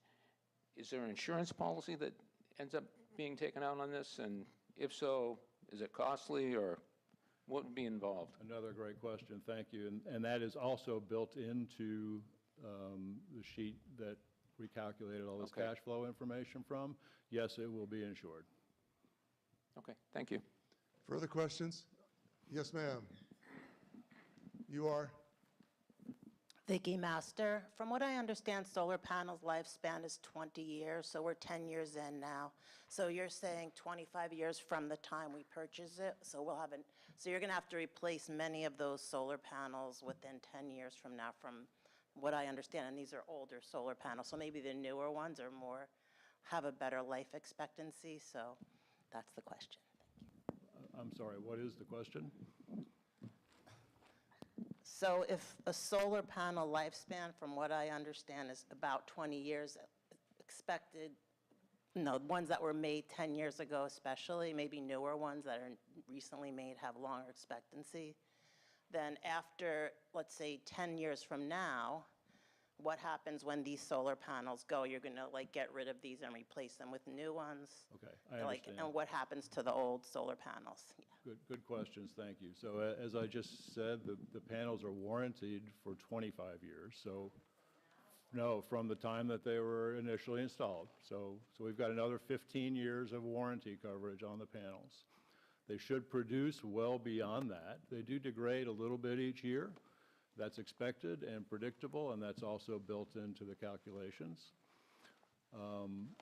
[SPEAKER 13] is there an insurance policy that ends up being taken out on this? And if so, is it costly, or what would be involved?
[SPEAKER 11] Another great question, thank you. And that is also built into the sheet that we calculated all this cash flow information from. Yes, it will be insured.
[SPEAKER 13] Okay, thank you.
[SPEAKER 2] Further questions? Yes, ma'am. You are?
[SPEAKER 14] Vicki Master. From what I understand, solar panels' lifespan is 20 years, so we're 10 years in now. So you're saying 25 years from the time we purchase it, so so you're gonna have to replace many of those solar panels within 10 years from now, from what I understand, and these are older solar panels, so maybe the newer ones have a better life expectancy, so that's the question.
[SPEAKER 11] I'm sorry, what is the question?
[SPEAKER 14] So if a solar panel lifespan, from what I understand, is about 20 years expected, ones that were made 10 years ago especially, maybe newer ones that are recently made have longer expectancy, then after, let's say, 10 years from now, what happens when these solar panels go? You're gonna get rid of these and replace them with new ones?
[SPEAKER 11] Okay, I understand.
[SPEAKER 14] And what happens to the old solar panels? Yeah.
[SPEAKER 11] Good questions, thank you. So as I just said, the panels are warranted for 25 years. So no, from the time that they were initially installed. So we've got another 15 years of warranty coverage on the panels. They should produce well beyond that. They do degrade a little bit each year. That's expected and predictable, and that's also built into the calculations. I'm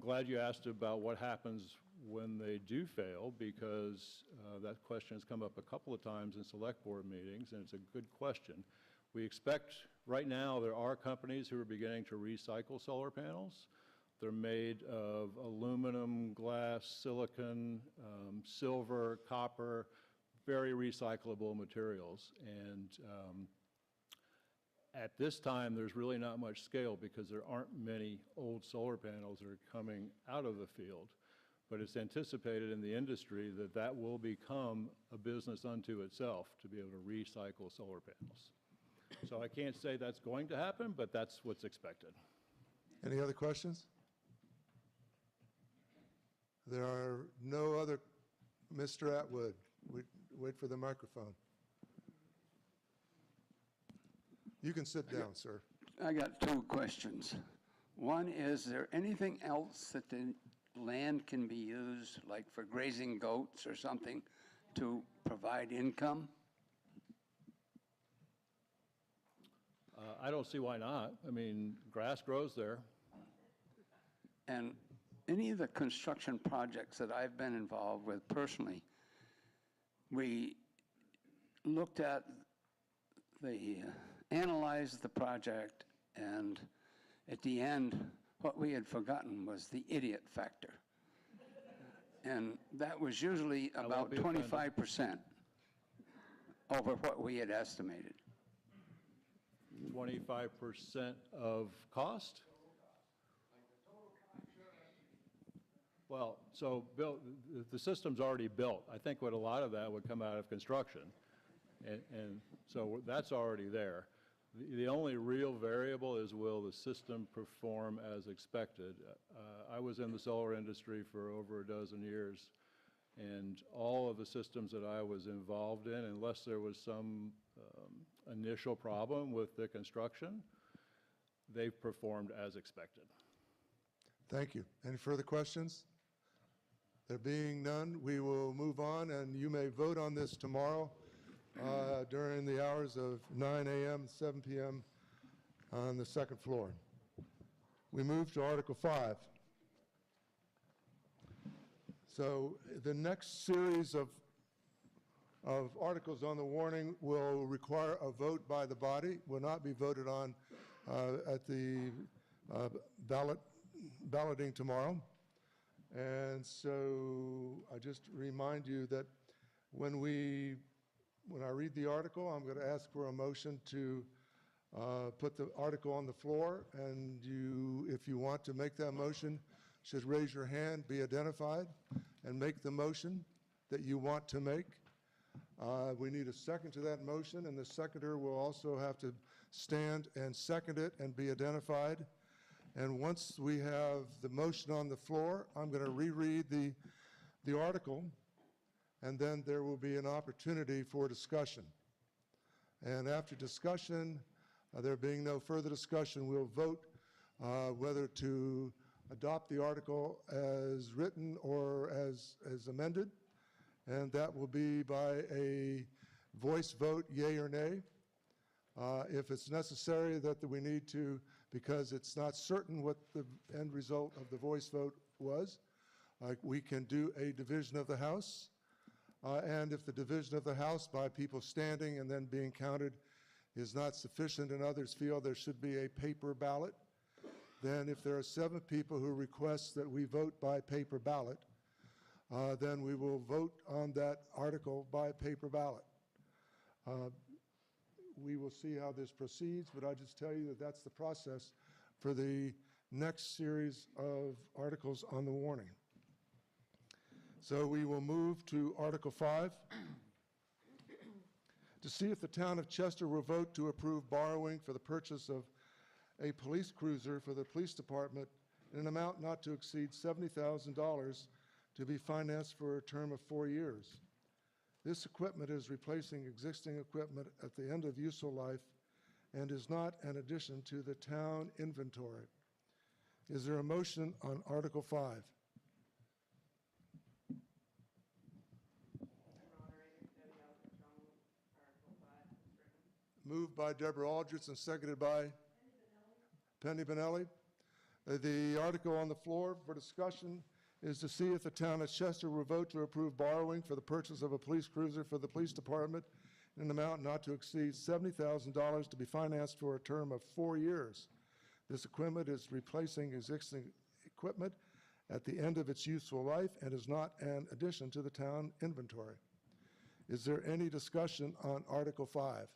[SPEAKER 11] glad you asked about what happens when they do fail, because that question has come up a couple of times in select board meetings, and it's a good question. We expect, right now, there are companies who are beginning to recycle solar panels. They're made of aluminum, glass, silicon, silver, copper, very recyclable materials. And at this time, there's really not much scale because there aren't many old solar panels that are coming out of the field. But it's anticipated in the industry that that will become a business unto itself, to be able to recycle solar panels. So I can't say that's going to happen, but that's what's expected.
[SPEAKER 2] Any other questions? There are no other. Mr. Atwood, wait for the microphone. You can sit down, sir.
[SPEAKER 12] I got two questions. One, is there anything else that the land can be used, like for grazing goats or something, to provide income?
[SPEAKER 11] I don't see why not. I mean, grass grows there.
[SPEAKER 12] And any of the construction projects that I've been involved with personally, we looked at analyzed the project, and at the end, what we had forgotten was the idiot factor. And that was usually about 25% over what we had estimated.
[SPEAKER 11] 25% of cost? Well, so Bill, the system's already built. I think what a lot of that would come out of construction. And so that's already there. The only real variable is, will the system perform as expected? I was in the solar industry for over a dozen years, and all of the systems that I was involved in, unless there was some initial problem with the construction, they've performed as expected.
[SPEAKER 2] Thank you. Any further questions? There being none, we will move on, and you may vote on this tomorrow during the hours of 9 a.m. and 7 p.m. on the second floor. We move to Article 5. So the next series of articles on the warning will require a vote by the body, will not be voted on at the balloting tomorrow. And so I just remind you that when I read the article, I'm going to ask for a motion to put the article on the floor, and you, if you want to make that motion, should raise your hand, be identified, and make the motion that you want to make. We need a second to that motion, and the seconder will also have to stand and second it and be identified. And once we have the motion on the floor, I'm going to reread the article, and then there will be an opportunity for discussion. And after discussion, there being no further discussion, we'll vote whether to adopt the article as written or as amended. And that will be by a voice vote, yea or nay. If it's necessary that we need to, because it's not certain what the end result of the voice vote was, we can do a division of the House. And if the division of the House by people standing and then being counted is not sufficient and others feel there should be a paper ballot, then if there are 7 people who request that we vote by paper ballot, then we will vote on that article by paper ballot. We will see how this proceeds, but I just tell you that that's the process for the next series of articles on the warning. So we will move to Article 5. To see if the town of Chester will vote to approve borrowing for the purchase of a police cruiser for the police department in an amount not to exceed $70,000 to be financed for a term of 4 years. This equipment is replacing existing equipment at the end of useful life and is not an addition to the town inventory. Is there a motion on Article 5? Moved by Deborah Aldrich and seconded by Penny Benelli. The article on the floor for discussion is to see if the town of Chester will vote to approve borrowing for the purchase of a police cruiser for the police department in an amount not to exceed $70,000 to be financed for a term of 4 years. This equipment is replacing existing equipment at the end of its useful life and is not an addition to the town inventory. Is there any discussion on Article 5?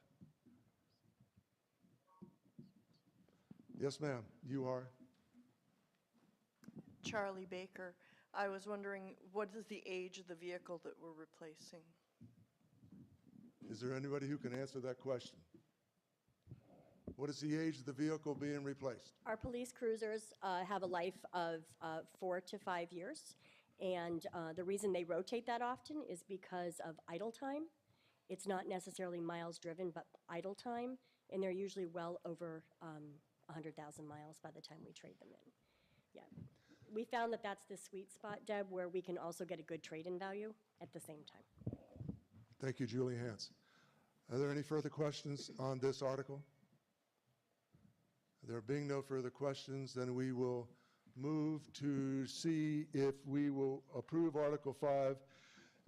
[SPEAKER 2] Yes, ma'am, you are.
[SPEAKER 15] Charlie Baker. I was wondering, what is the age of the vehicle that we're replacing?
[SPEAKER 2] Is there anybody who can answer that question? What is the age of the vehicle being replaced?
[SPEAKER 1] Our police cruisers have a life of 4 to 5 years, and the reason they rotate that often is because of idle time. It's not necessarily miles driven, but idle time, and they're usually well over 100,000 miles by the time we trade them in. Yeah. We found that that's the sweet spot, Deb, where we can also get a good trade-in value at the same time.
[SPEAKER 2] Thank you, Julie Hance. Are there any further questions on this article? There being no further questions, then we will move to see if we will approve Article 5,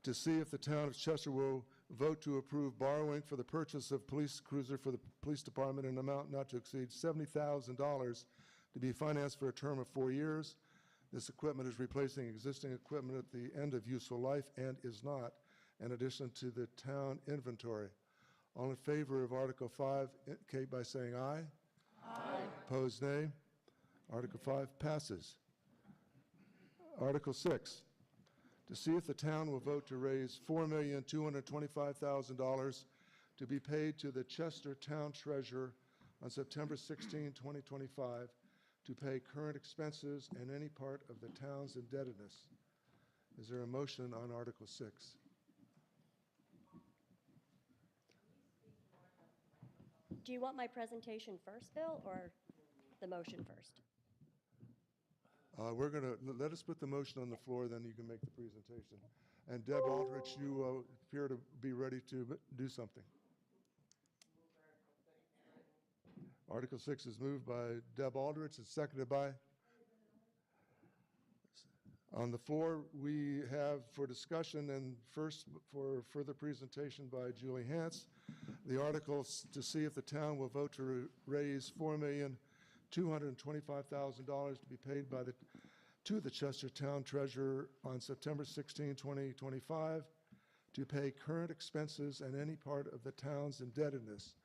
[SPEAKER 2] to see if the town of Chester will vote to approve borrowing for the purchase of police cruiser for the police department in an amount not to exceed $70,000 to be financed for a term of 4 years. This equipment is replacing existing equipment at the end of useful life and is not an addition to the town inventory. All in favor of Article 5, indicate by saying aye. Aye. Opposed, nay. Article 5 passes. Article 6, to see if the town will vote to raise $4,225,000 to be paid to the Chester Town Treasurer on September 16, 2025, to pay current expenses and any part of the town's indebtedness. Is there a motion on Article 6?
[SPEAKER 1] Do you want my presentation first, Bill, or the motion first?
[SPEAKER 2] We're going to, let us put the motion on the floor, then you can make the presentation. And Deb Aldrich, you appear to be ready to do something. Article 6 is moved by Deb Aldrich and seconded by? On the floor, we have for discussion and first for further presentation by Julie Hance, the article to see if the town will vote to raise $4,225,000 to be paid to the Chester Town Treasurer on September 16, 2025, to pay current expenses and any part of the town's indebtedness.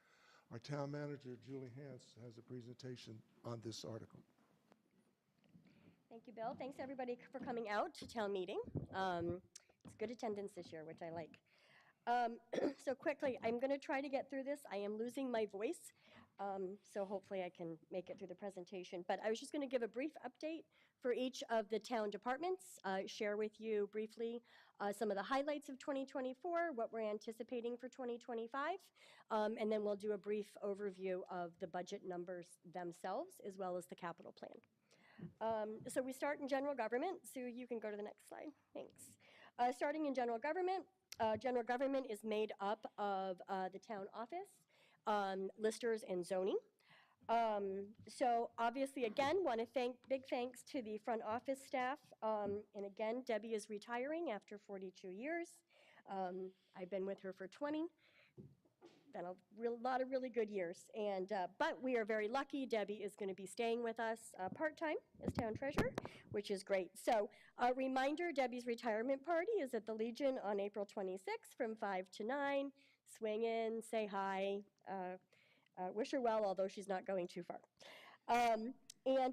[SPEAKER 2] Our town manager, Julie Hance, has a presentation on this article.
[SPEAKER 16] Thank you, Bill. Thanks, everybody, for coming out to town meeting. It's good attendance this year, which I like. So quickly, I'm going to try to get through this. I am losing my voice, so hopefully I can make it through the presentation. But I was just going to give a brief update for each of the town departments, share with you briefly some of the highlights of 2024, what we're anticipating for 2025, and then we'll do a brief overview of the budget numbers themselves, as well as the capital plan. So we start in general government. Sue, you can go to the next slide. Thanks. Starting in general government is made up of the town office, listers, and zoning. So obviously, again, want to thank, big thanks to the front office staff. And again, Debbie is retiring after 42 years. I've been with her for 20. Been a lot of really good years. And, but we are very lucky. Debbie is going to be staying with us part-time as town treasurer, which is great. So a reminder, Debbie's retirement party is at the Legion on April 26th from 5 to 9. Swing in, say hi, wish her well, although she's not going too far. And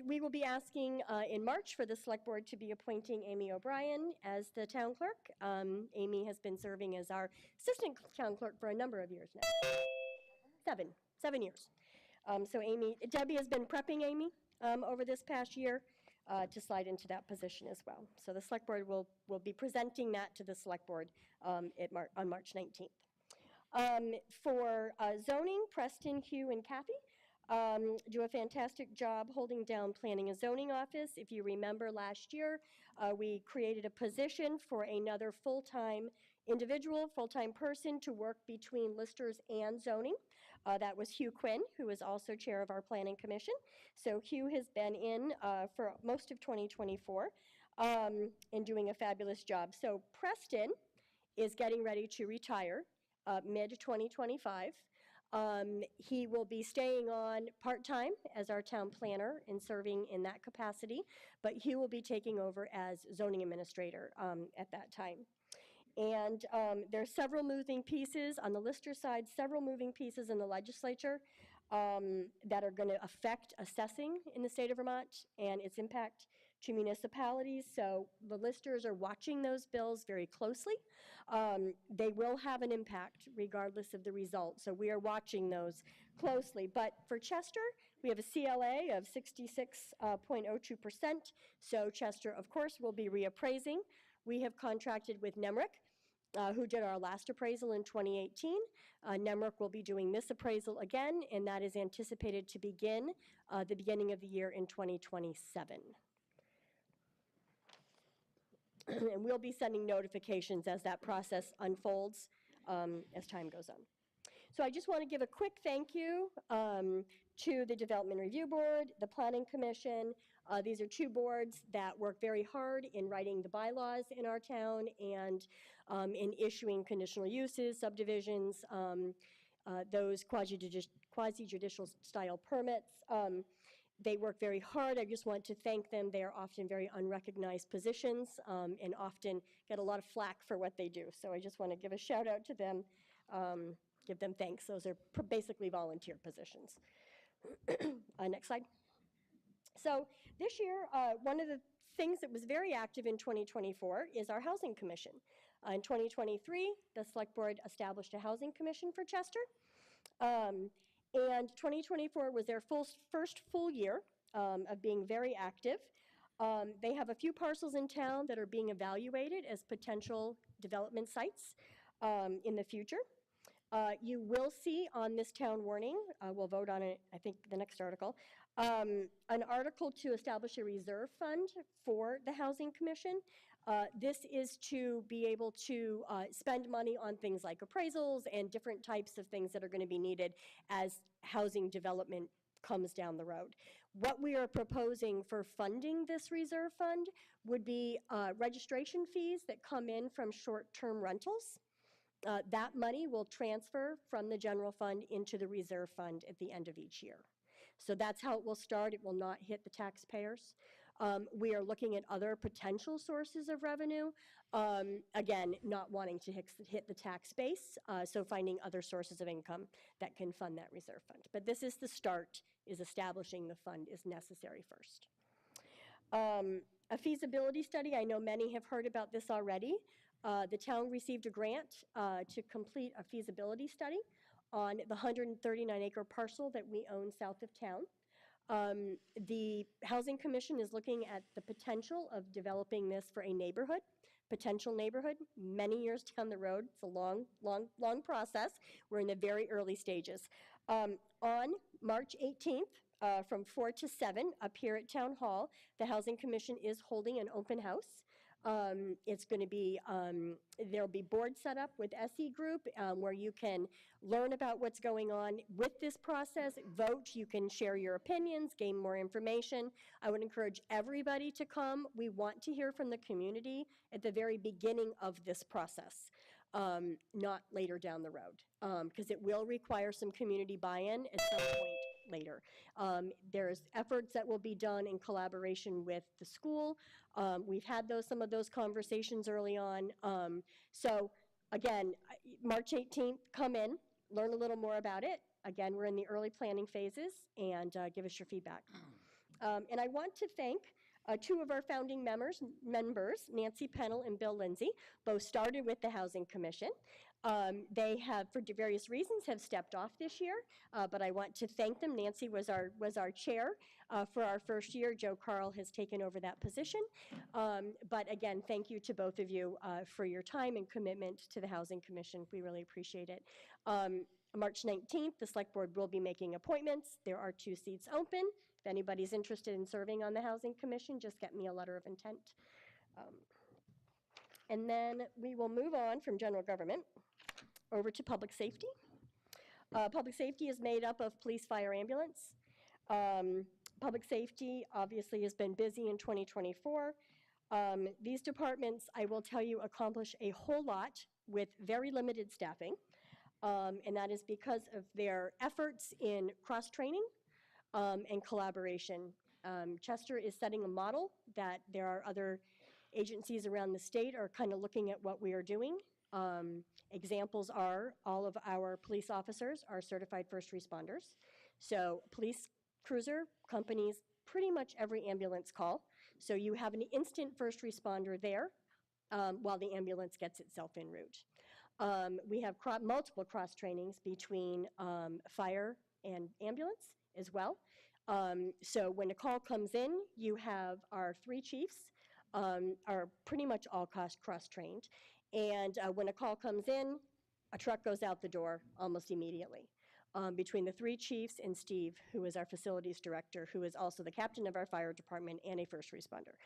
[SPEAKER 16] we will be asking in March for the select board to be appointing Amy O'Brien as the town clerk. Amy has been serving as our assistant town clerk for a number of years now. Seven years. So Debbie has been prepping Amy over this past year to slide into that position as well. So the select board will be presenting that to the select board on March 19th. For zoning, Preston, Hugh, and Kathy do a fantastic job holding down planning and zoning office. If you remember last year, we created a position for another full-time individual, full-time person to work between listers and zoning. That was Hugh Quinn, who is also chair of our planning commission. So Hugh has been in for most of 2024 and doing a fabulous job. So Preston is getting ready to retire mid-2025. He will be staying on part-time as our town planner and serving in that capacity, but he will be taking over as zoning administrator at that time. And there are several moving pieces on the lister side, several moving pieces in the legislature that are going to affect assessing in the state of Vermont and its impact to municipalities. So the listers are watching those bills very closely. They will have an impact regardless of the result. So we are watching those closely. But for Chester, we have a CLA of 66.02%. So Chester, of course, will be reappraising. We have contracted with Nemrick, who did our last appraisal in 2018. Nemrick will be doing this appraisal again, and that is anticipated to begin the beginning of the year in 2027. And we'll be sending notifications as that process unfolds as time goes on. So I just want to give a quick thank you to the Development Review Board, the Planning Commission. These are two boards that work very hard in writing the bylaws in our town and in issuing conditional uses, subdivisions, those quasi-judicial style permits. They work very hard. I just want to thank them. They are often very unrecognized positions and often get a lot of flack for what they do. So I just want to give a shout out to them, give them thanks. Those are basically volunteer positions. Next slide. So this year, one of the things that was very active in 2024 is our Housing Commission. In 2023, the Select Board established a Housing Commission for Chester. And 2024 was their first full year of being very active. They have a few parcels in town that are being evaluated as potential development sites in the future. You will see on this town warning, we'll vote on it, I think, the next article, an article to establish a reserve fund for the Housing Commission. This is to be able to spend money on things like appraisals and different types of things that are going to be needed as housing development comes down the road. What we are proposing for funding this reserve fund would be registration fees that come in from short-term rentals. That money will transfer from the general fund into the reserve fund at the end of each year. So that's how it will start. It will not hit the taxpayers. We are looking at other potential sources of revenue. Again, not wanting to hit the tax base, so finding other sources of income that can fund that reserve fund. But this is the start, is establishing the fund is necessary first. A feasibility study, I know many have heard about this already. The town received a grant to complete a feasibility study on the 139-acre parcel that we own south of town. The Housing Commission is looking at the potential of developing this for a neighborhood, potential neighborhood, many years down the road. It's a long, long, long process. We're in the very early stages. On March 18th, from 4 to 7, up here at Town Hall, the Housing Commission is holding an open house. It's going to be, there'll be boards set up with SE Group where you can learn about what's going on with this process, vote, you can share your opinions, gain more information. I would encourage everybody to come. We want to hear from the community at the very beginning of this process, not later down the road, because it will require some community buy-in at some point later. There's efforts that will be done in collaboration with the school. We've had some of those conversations early on. So again, March 18th, come in, learn a little more about it. Again, we're in the early planning phases, and give us your feedback. And I want to thank two of our founding members, Nancy Pennell and Bill Lindsay, both started with the Housing Commission. They have, for various reasons, have stepped off this year, but I want to thank them. Nancy was our chair for our first year. Joe Carl has taken over that position. But again, thank you to both of you for your time and commitment to the Housing Commission. We really appreciate it. March 19th, the Select Board will be making appointments. There are 2 seats open. If anybody's interested in serving on the Housing Commission, just get me a letter of intent. And then we will move on from general government over to public safety. Public safety is made up of police, fire, ambulance. Public safety obviously has been busy in 2024. These departments, I will tell you, accomplish a whole lot with very limited staffing, and that is because of their efforts in cross-training and collaboration. Chester is setting a model that there are other agencies around the state are kind of looking at what we are doing. Examples are all of our police officers are certified first responders. So police cruiser companies, pretty much every ambulance call. So you have an instant first responder there while the ambulance gets itself en route. We have multiple cross trainings between fire and ambulance as well. So when a call comes in, you have our 3 chiefs are pretty much all cross-trained. And when a call comes in, a truck goes out the door almost immediately. Between the 3 chiefs and Steve, who is our facilities director, who is also the captain of our fire department and a first responder.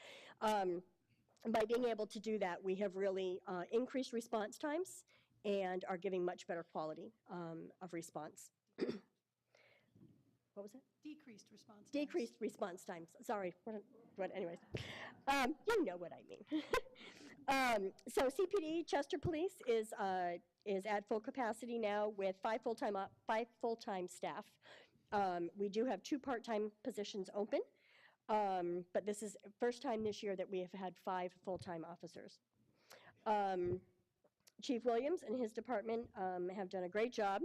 [SPEAKER 16] By being able to do that, we have really increased response times and are giving much better quality of response. What was it?
[SPEAKER 1] Decreased response times.
[SPEAKER 16] Decreased response times. Sorry. But anyways, you know what I mean. So CPD, Chester Police is at full capacity now with 5 full-time staff. We do have 2 part-time positions open, but this is first time this year that we have had 5 full-time officers. Chief Williams and his department have done a great job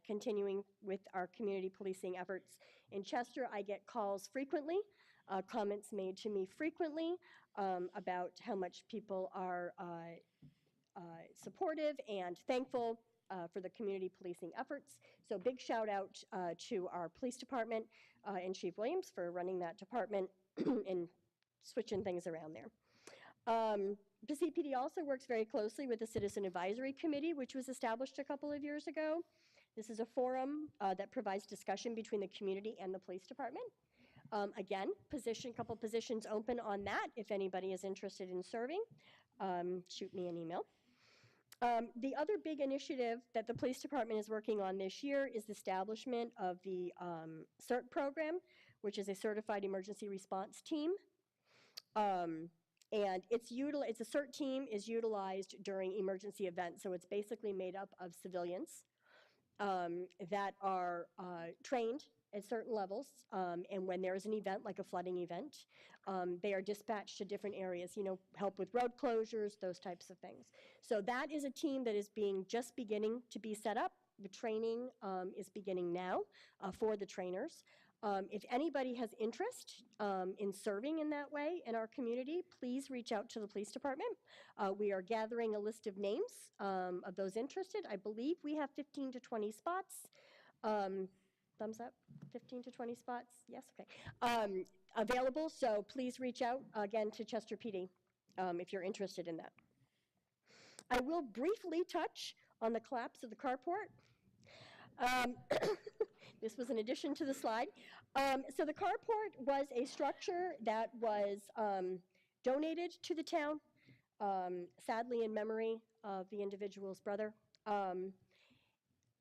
[SPEAKER 16] continuing with our community policing efforts in Chester. I get calls frequently, comments made to me frequently about how much people are supportive and thankful for the community policing efforts. So big shout out to our police department and Chief Williams for running that department and switching things around there. The CPD also works very closely with the Citizen Advisory Committee, which was established a couple of years ago. This is a forum that provides discussion between the community and the police department. Again, couple positions open on that. If anybody is interested in serving, shoot me an email. The other big initiative that the police department is working on this year is the establishment of the CERT program, which is a Certified Emergency Response Team. And it's a CERT team is utilized during emergency events, so it's basically made up of civilians that are trained at certain levels, and when there's an event, like a flooding event, they are dispatched to different areas, help with road closures, those types of things. So that is a team that is just beginning to be set up. The training is beginning now for the trainers. If anybody has interest in serving in that way in our community, please reach out to the police department. We are gathering a list of names of those interested. I believe we have 15 to 20 spots. Thumbs up, 15 to 20 spots? Yes, okay. Available, so please reach out again to Chester PD if you're interested in that. I will briefly touch on the collapse of the carport. This was an addition to the slide. So the carport was a structure that was donated to the town, sadly in memory of the individual's brother.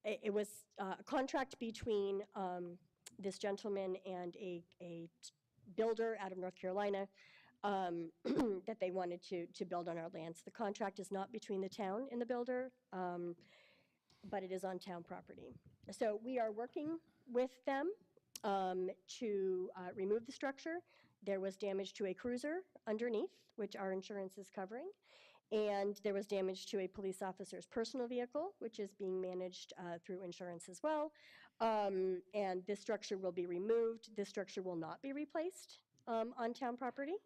[SPEAKER 16] It was a contract between this gentleman and a builder out of North Carolina that they wanted to build on our lands. The contract is not between the town and the builder, but it is on town property. So we are working with them to remove the structure. There was damage to a cruiser underneath, which our insurance is covering. And there was damage to a police officer's personal vehicle, which is being managed through insurance as well. And this structure will be removed. This structure will not be replaced on town property.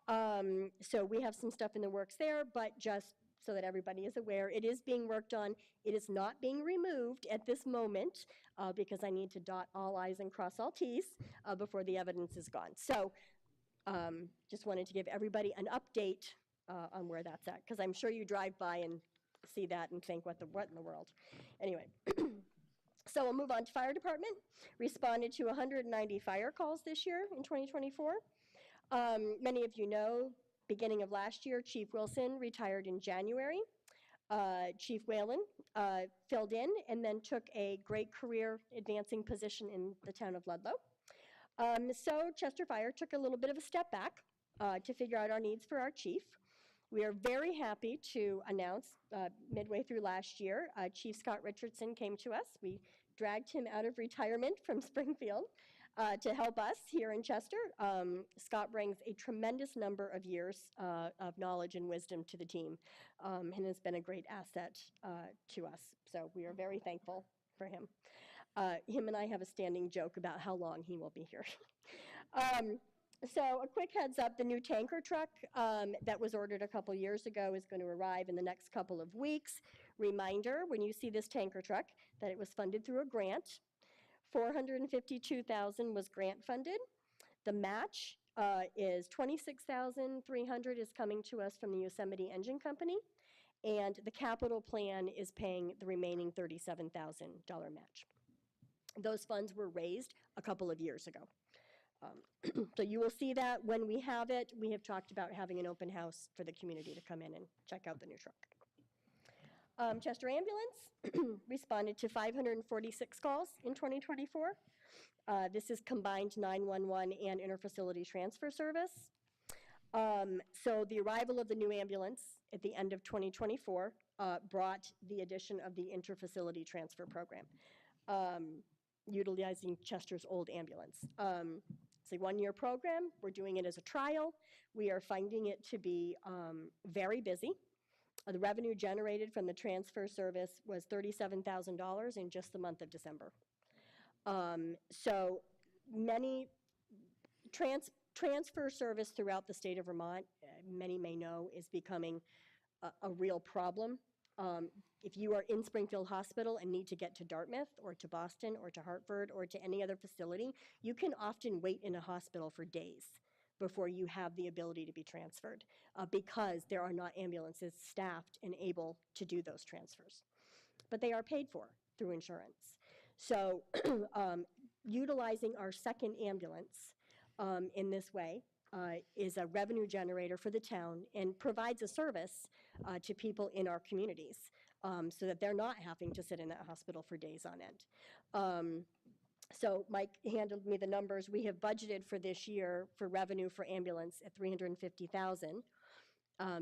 [SPEAKER 16] So we have some stuff in the works there, but just so that everybody is aware, it is being worked on. It is not being removed at this moment because I need to dot all I's and cross all T's before the evidence is gone. So just wanted to give everybody an update on where that's at, because I'm sure you drive by and see that and think, what in the world? Anyway, so we'll move on to fire department. Responded to 190 fire calls this year in 2024. Many of you know, beginning of last year, Chief Wilson retired in January. Chief Whalen filled in and then took a great career advancing position in the town of Ludlow. So Chester Fire took a little bit of a step back to figure out our needs for our chief. We are very happy to announce midway through last year, Chief Scott Richardson came to us. We dragged him out of retirement from Springfield to help us here in Chester. Scott brings a tremendous number of years of knowledge and wisdom to the team and has been a great asset to us. So we are very thankful for him. Him and I have a standing joke about how long he will be here. So a quick heads up, the new tanker truck that was ordered a couple years ago is going to arrive in the next couple of weeks. Reminder, when you see this tanker truck, that it was funded through a grant. $452,000 was grant funded. The match is $26,300 is coming to us from the Yosemite Engine Company, and the capital plan is paying the remaining $37,000 match. Those funds were raised a couple of years ago. So you will see that when we have it. We have talked about having an open house for the community to come in and check out the new truck. Chester Ambulance responded to 546 calls in 2024. This is combined 911 and interfacility transfer service. So the arrival of the new ambulance at the end of 2024 brought the addition of the interfacility transfer program, utilizing Chester's old ambulance. It's a one-year program. We're doing it as a trial. We are finding it to be very busy. The revenue generated from the transfer service was $37,000 in just the month of December. So many transfer service throughout the state of Vermont, many may know, is becoming a real problem. If you are in Springfield Hospital and need to get to Dartmouth or to Boston or to Hartford or to any other facility, you can often wait in a hospital for days before you have the ability to be transferred because there are not ambulances staffed and able to do those transfers. But they are paid for through insurance. So utilizing our second ambulance in this way is a revenue generator for the town and provides a service to people in our communities so that they're not having to sit in that hospital for days on end. So Mike handed me the numbers. We have budgeted for this year for revenue for ambulance at $350,000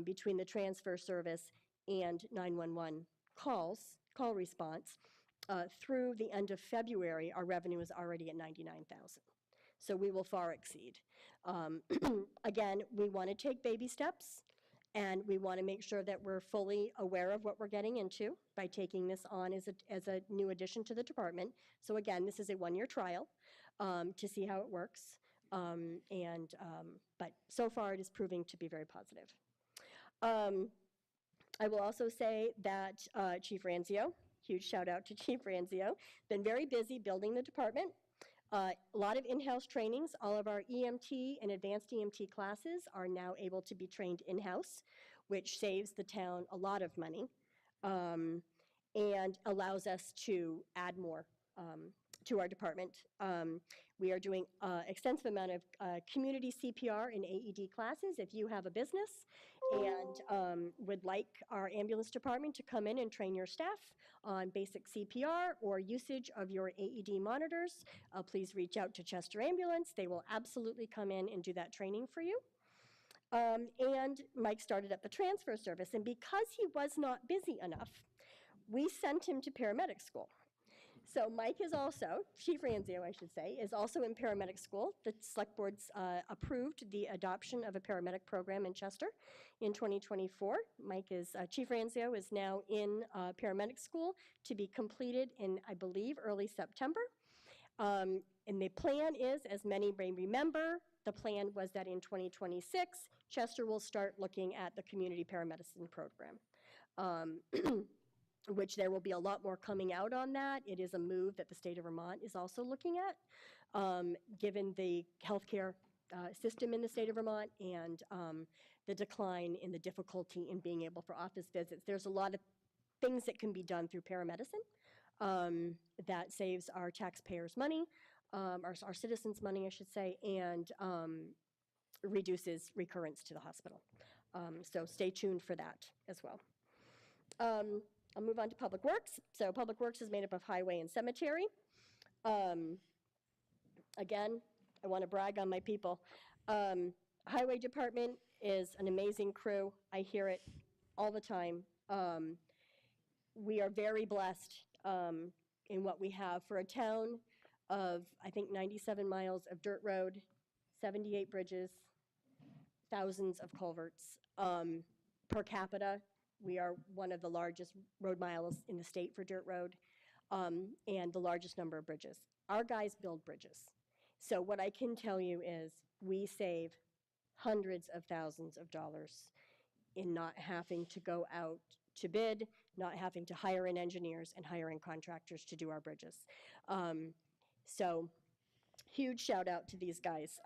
[SPEAKER 16] between the transfer service and 911 call response. through the end of February, our revenue is already at 99,000. So we will far exceed. Again, we want to take baby steps, and we want to make sure that we're fully aware of what we're getting into by taking this on as a new addition to the department. So again, this is a one-year trial to see how it works. But so far, it is proving to be very positive. I will also say that Chief Ranzio, huge shout out to Chief Ranzio, been very busy building the department. A lot of in-house trainings. All of our EMT and advanced EMT classes are now able to be trained in-house, which saves the town a lot of money and allows us to add more to our department. We are doing extensive amount of community CPR and AED classes. If you have a business and would like our ambulance department to come in and train your staff on basic CPR or usage of your AED monitors, please reach out to Chester Ambulance. They will absolutely come in and do that training for you. And Mike started at the transfer service, and because he was not busy enough, we sent him to paramedic school. So Mike is also, Chief Ranzio, I should say, is also in paramedic school. The select board's approved the adoption of a paramedic program in Chester in 2024. Mike is, Chief Ranzio is now in paramedic school to be completed in, I believe, early September. And the plan is, as many may remember, the plan was that in 2026, Chester will start looking at the community paramedicine program. Which there will be a lot more coming out on that. It is a move that the state of Vermont is also looking at, given the healthcare system in the state of Vermont and the decline in the difficulty in being able for office visits. There's a lot of things that can be done through paramedicine that saves our taxpayers money, our citizens money, I should say, and reduces recurrence to the hospital. So stay tuned for that as well. I'll move on to Public Works. So Public Works is made up of highway and cemetery. Again, I want to brag on my people. Highway department is an amazing crew. I hear it all the time. We are very blessed in what we have for a town of, I think, 97 miles of dirt road, 78 bridges, thousands of culverts. Per capita, we are one of the largest road miles in the state for dirt road, and the largest number of bridges. Our guys build bridges. So what I can tell you is we save hundreds of thousands of dollars in not having to go out to bid, not having to hire in engineers and hiring contractors to do our bridges. So huge shout out to these guys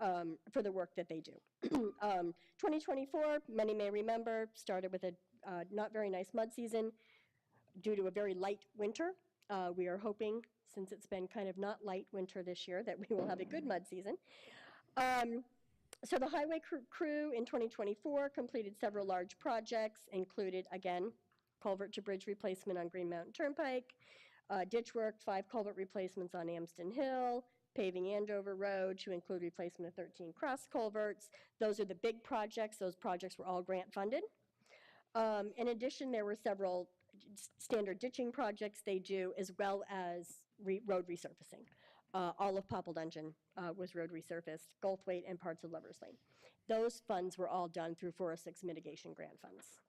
[SPEAKER 16] for the work that they do. 2024, many may remember, started with a not very nice mud season due to a very light winter. We are hoping, since it's been kind of not light winter this year, that we will have a good mud season. So the highway crew in 2024 completed several large projects, included, again, culvert to bridge replacement on Green Mountain Turnpike, ditch work, 5 culvert replacements on Amsden Hill, paving Andover Road to include replacement of 13 cross culverts. Those are the big projects. Those projects were all grant funded. In addition, there were several standard ditching projects they do, as well as road resurfacing. All of Popple Dungeon was road resurfaced, Goldthwaite and parts of Lover's Lane. Those funds were all done through 406 mitigation grant funds.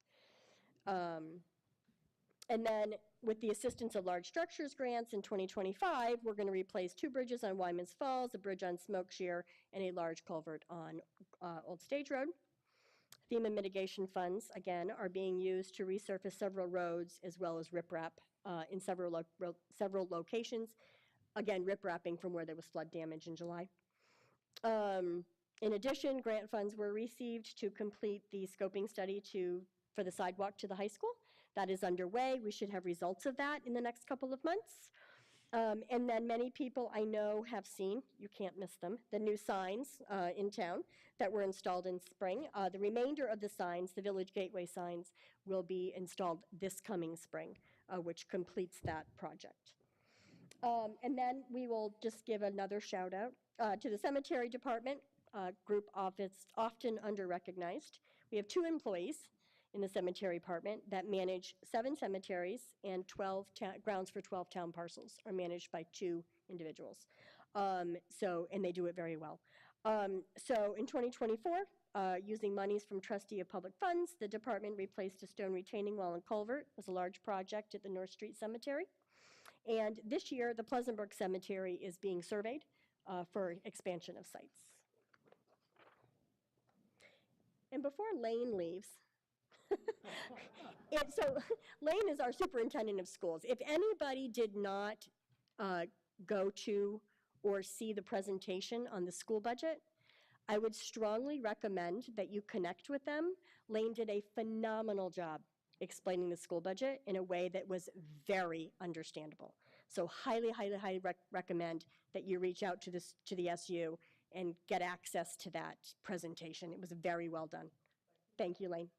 [SPEAKER 16] And then with the assistance of large structures grants in 2025, we're going to replace 2 bridges on Wyman's Falls, a bridge on Smokeshear, and a large culvert on Old Stage Road. FEMA mitigation funds, again, are being used to resurface several roads as well as riprap in several locations. Again, riprapping from where there was flood damage in July. In addition, grant funds were received to complete the scoping study for the sidewalk to the high school. That is underway. We should have results of that in the next couple of months. And then many people I know have seen, you can't miss them, the new signs in town that were installed in spring. The remainder of the signs, the Village Gateway signs, will be installed this coming spring, which completes that project. And then we will just give another shout out to the cemetery department, group office often under-recognized. We have 2 employees in the cemetery department that manage 7 cemeteries and 12 grounds for 12 town parcels are managed by 2 individuals. And they do it very well. So in 2024, using monies from trustee of public funds, the department replaced a stone retaining wall and culvert. It was a large project at the North Street Cemetery. And this year, the Pleasant Brook Cemetery is being surveyed for expansion of sites. And before Lane leaves, so Lane is our superintendent of schools. If anybody did not go to or see the presentation on the school budget, I would strongly recommend that you connect with them. Lane did a phenomenal job explaining the school budget in a way that was very understandable. So highly, highly, highly recommend that you reach out to the SU and get access to that presentation. It was very well done. Thank you, Lane.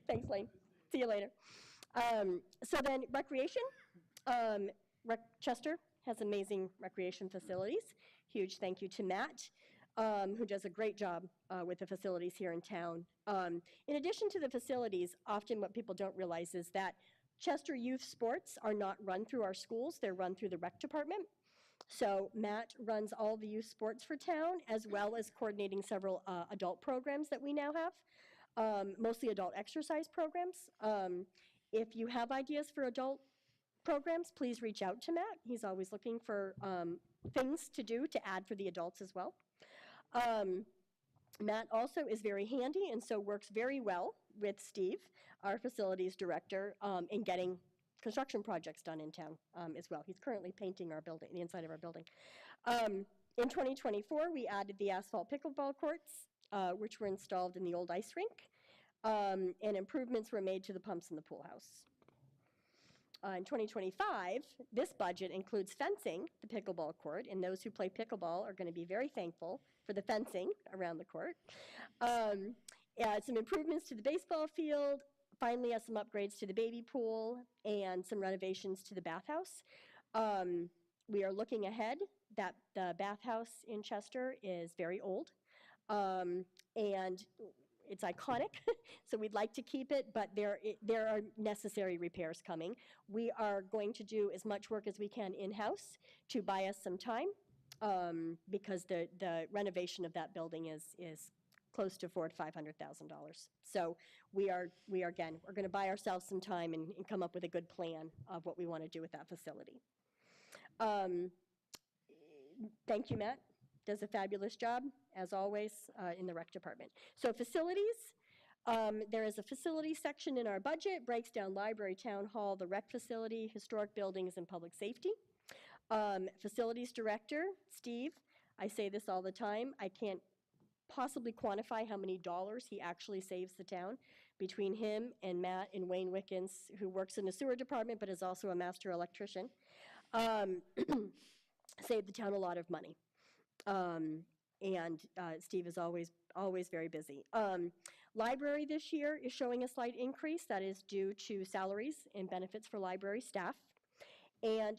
[SPEAKER 16] Thanks, Lane. See you later. So then recreation. Chester has amazing recreation facilities. Huge thank you to Matt, who does a great job with the facilities here in town. In addition to the facilities, often what people don't realize is that Chester youth sports are not run through our schools, they're run through the rec department. So Matt runs all the youth sports for town, as well as coordinating several adult programs that we now have, mostly adult exercise programs. If you have ideas for adult programs, please reach out to Matt. He's always looking for things to do to add for the adults as well. Matt also is very handy and so works very well with Steve, our facilities director, in getting construction projects done in town as well. He's currently painting our building, the inside of our building. In 2024, we added the asphalt pickleball courts, which were installed in the old ice rink, and improvements were made to the pumps in the pool house. In 2025, this budget includes fencing the pickleball court, and those who play pickleball are going to be very thankful for the fencing around the court. Some improvements to the baseball field, finally some upgrades to the baby pool, and some renovations to the bathhouse. We are looking ahead that the bathhouse in Chester is very old, and it's iconic, so we'd like to keep it, but there are necessary repairs coming. We are going to do as much work as we can in-house to buy us some time, because the renovation of that building is close to $400,000 to $500,000. So we're going to buy ourselves some time and come up with a good plan of what we want to do with that facility. Thank you, Matt. Does a fabulous job, as always, in the rec department. So facilities, there is a facility section in our budget, breaks down library, town hall, the rec facility, historic buildings, and public safety. Facilities director, Steve, I say this all the time, I can't possibly quantify how many dollars he actually saves the town. Between him and Matt and Wayne Wickens, who works in the sewer department but is also a master electrician, saved the town a lot of money. Steve is always very busy. Library this year is showing a slight increase. That is due to salaries and benefits for library staff. And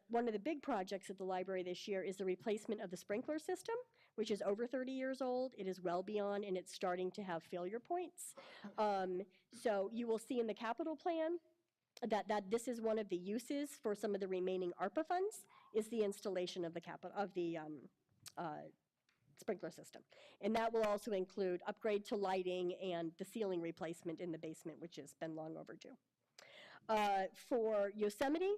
[SPEAKER 16] one of the big projects at the library this year is the replacement of the sprinkler system, which is over 30 years old. It is well beyond, and it's starting to have failure points. So you will see in the capital plan that this is one of the uses for some of the remaining ARPA funds, is the installation of the sprinkler system. And that will also include upgrade to lighting and the ceiling replacement in the basement, which has been long overdue. For Yosemite,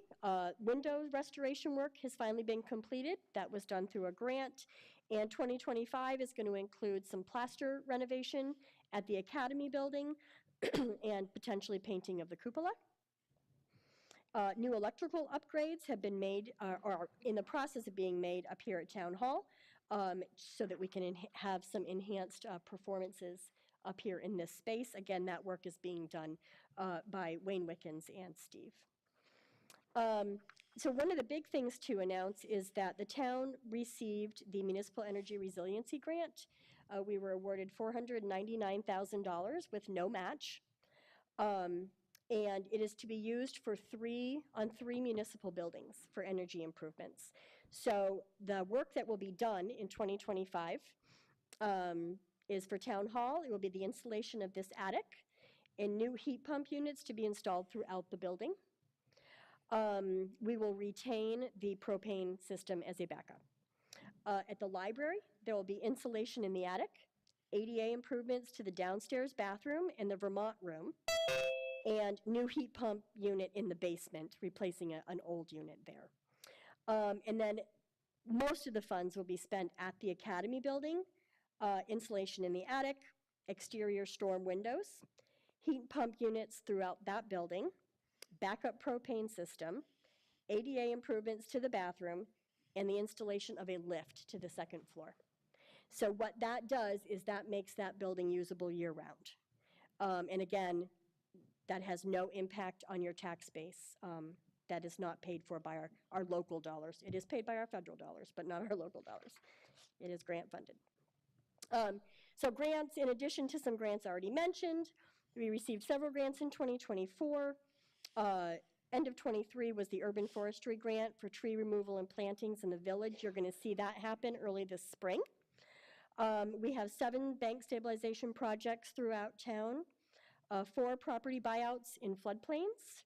[SPEAKER 16] window restoration work has finally been completed. That was done through a grant. And 2025 is going to include some plaster renovation at the Academy building and potentially painting of the cupola. New electrical upgrades have been made, or are in the process of being made up here at Town Hall, so that we can have some enhanced performances up here in this space. Again, that work is being done by Wayne Wickens and Steve. So one of the big things to announce is that the town received the Municipal Energy Resiliency Grant. We were awarded $499,000 with no match. And it is to be used for on three municipal buildings for energy improvements. So the work that will be done in 2025 is for Town Hall. It will be the installation of this attic and new heat pump units to be installed throughout the building. We will retain the propane system as a backup. At the library, there will be insulation in the attic, ADA improvements to the downstairs bathroom and the Vermont room, and new heat pump unit in the basement, replacing an old unit there. And then most of the funds will be spent at the Academy building, insulation in the attic, exterior storm windows, heat pump units throughout that building, backup propane system, ADA improvements to the bathroom, and the installation of a lift to the second floor. So what that does is that makes that building usable year-round. And again, that has no impact on your tax base. That is not paid for by our local dollars. It is paid by our federal dollars, but not our local dollars. It is grant funded. So grants, in addition to some grants already mentioned, we received several grants in 2024. End of 23 was the urban forestry grant for tree removal and plantings in the village. You're going to see that happen early this spring. We have 7 bank stabilization projects throughout town, 4 property buyouts in floodplains,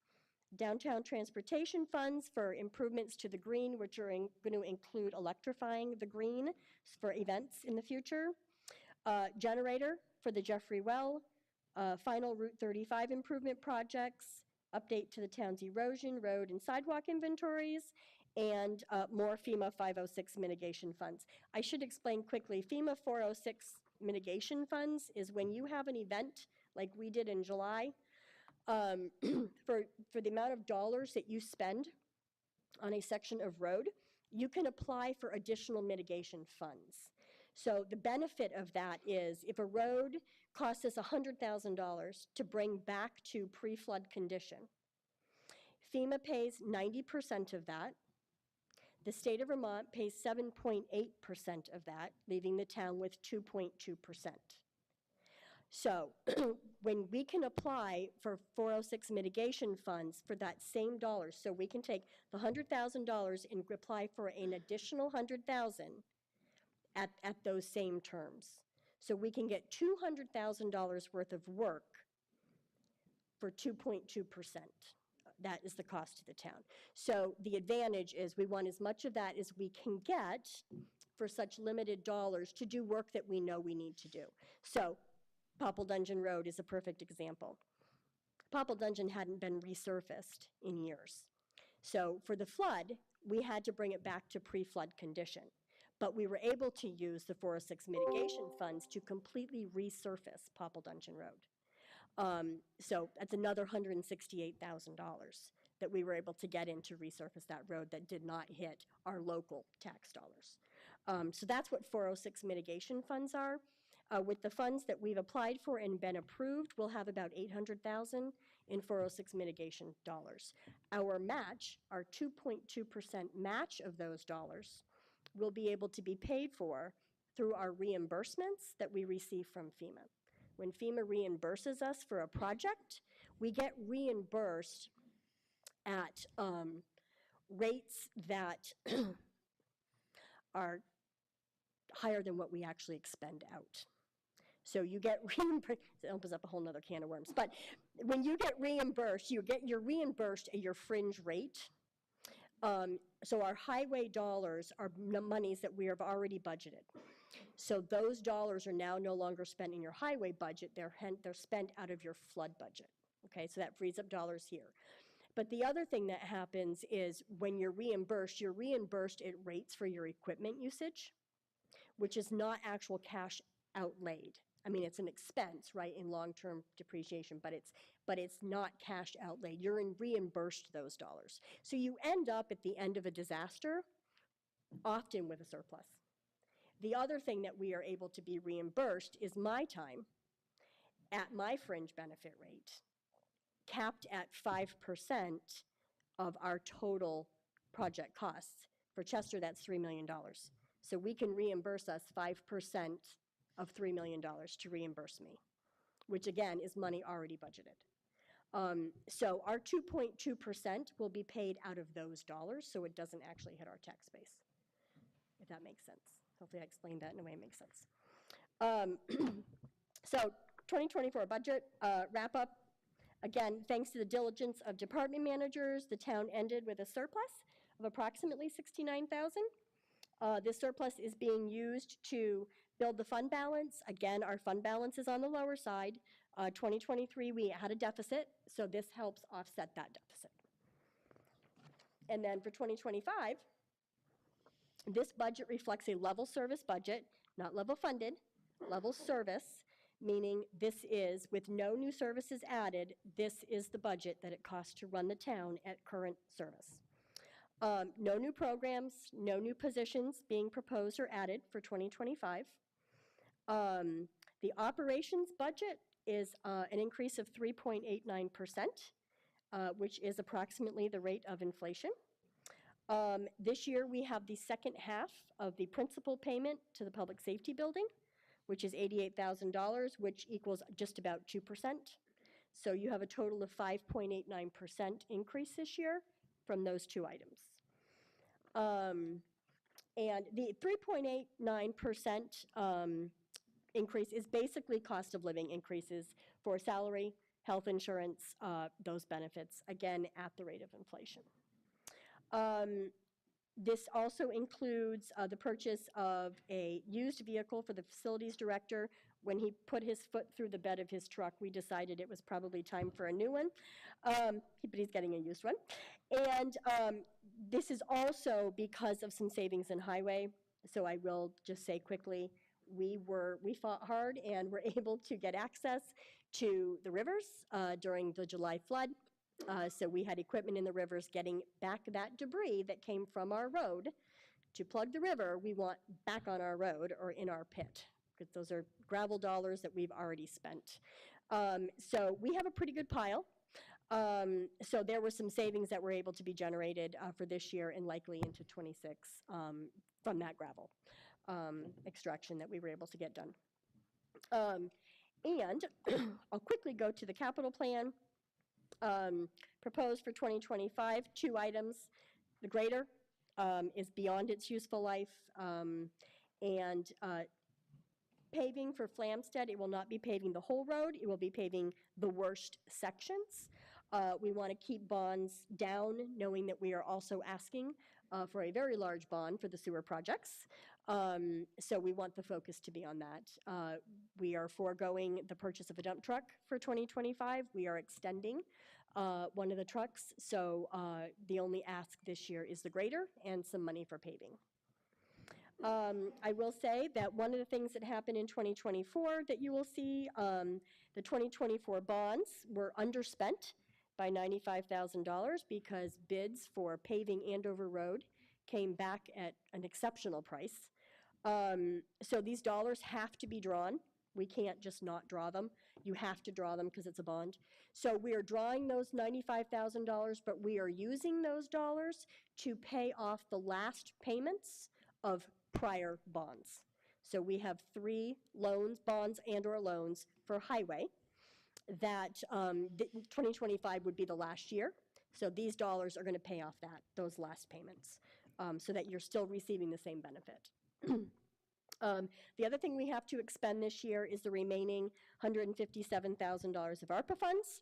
[SPEAKER 16] downtown transportation funds for improvements to the green, which are going to include electrifying the green for events in the future, generator for the Jeffrey Well, final Route 35 improvement projects, update to the town's erosion, road, and sidewalk inventories, and more FEMA 506 mitigation funds. I should explain quickly, FEMA 406 mitigation funds is when you have an event like we did in July, for the amount of dollars that you spend on a section of road, you can apply for additional mitigation funds. So the benefit of that is if a road costs us $100,000 to bring back to pre-flood condition, FEMA pays 90% of that. The state of Vermont pays 7.8% of that, leaving the town with 2.2%. So when we can apply for 406 mitigation funds for that same dollar, so we can take the $100,000 and apply for an additional $100,000 at those same terms. So we can get $200,000 worth of work for 2.2%. That is the cost to the town. So the advantage is we want as much of that as we can get for such limited dollars to do work that we know we need to do. So Popple Dungeon Road is a perfect example. Popple Dungeon hadn't been resurfaced in years. So for the flood, we had to bring it back to pre-flood condition. But we were able to use the 406 mitigation funds to completely resurface Popple Dungeon Road. So that's another $168,000 that we were able to get in to resurface that road that did not hit our local tax dollars. So that's what 406 mitigation funds are. With the funds that we've applied for and been approved, we'll have about $800,000 in 406 mitigation dollars. Our match, our 2.2% match of those dollars, will be able to be paid for through our reimbursements that we receive from FEMA. When FEMA reimburses us for a project, we get reimbursed at rates that are higher than what we actually expend out. So you get reimbursed, it opens up a whole nother can of worms, but when you get reimbursed, you're reimbursed at your fringe rate. So our highway dollars are monies that we have already budgeted. So those dollars are now no longer spent in your highway budget, they're spent out of your flood budget. Okay, so that frees up dollars here. But the other thing that happens is when you're reimbursed at rates for your equipment usage, which is not actual cash outlaid. I mean, it's an expense, right, in long-term depreciation, but it's not cash outlay. You're reimbursed those dollars. So you end up at the end of a disaster, often with a surplus. The other thing that we are able to be reimbursed is my time at my fringe benefit rate, capped at 5% of our total project costs. For Chester, that's $3 million. So we can reimburse us 5% of $3 million to reimburse me, which again is money already budgeted. So our 2.2% will be paid out of those dollars, so it doesn't actually hit our tax base, if that makes sense. Hopefully I explained that in a way that makes sense. So 2024 budget wrap-up. Again, thanks to the diligence of department managers, the town ended with a surplus of approximately $69,000. This surplus is being used to build the fund balance. Again, our fund balance is on the lower side. 2023, we had a deficit, so this helps offset that deficit. And then for 2025, this budget reflects a level service budget, not level funded, level service, meaning this is, with no new services added, this is the budget that it costs to run the town at current service. No new programs, no new positions being proposed or added for 2025. The operations budget is an increase of 3.89%, which is approximately the rate of inflation. This year, we have the second half of the principal payment to the public safety building, which is $88,000, which equals just about 2%. So you have a total of 5.89% increase this year from those two items. And the 3.89% increase is basically cost of living increases for salary, health insurance, those benefits, again, at the rate of inflation. This also includes the purchase of a used vehicle for the facilities director. When he put his foot through the bed of his truck, we decided it was probably time for a new one, but he's getting a used one. And this is also because of some savings in highway. So I will just say quickly, we fought hard and were able to get access to the rivers during the July flood. So we had equipment in the rivers getting back that debris that came from our road to plug the river. We want back on our road or in our pit, because those are gravel dollars that we've already spent. So we have a pretty good pile. So there were some savings that were able to be generated for this year and likely into 26 from that gravel extraction that we were able to get done. And I'll quickly go to the capital plan. Proposed for 2025, 2 items. The grader is beyond its useful life, and paving for Flamstead, it will not be paving the whole road, it will be paving the worst sections. We want to keep bonds down, knowing that we are also asking for a very large bond for the sewer projects. So we want the focus to be on that. We are foregoing the purchase of a dump truck for 2025. We are extending one of the trucks, so the only ask this year is the grader and some money for paving. I will say that one of the things that happened in 2024 that you will see, the 2024 bonds were underspent by $95,000 because bids for paving Andover Road came back at an exceptional price. So these dollars have to be drawn. We can't just not draw them. You have to draw them because it's a bond. So we are drawing those $95,000, but we are using those dollars to pay off the last payments of prior bonds. So we have 3 loans, bonds and/or loans for highway that 2025 would be the last year. So these dollars are going to pay off those last payments so that you're still receiving the same benefit. The other thing we have to expend this year is the remaining $157,000 of ARPA funds.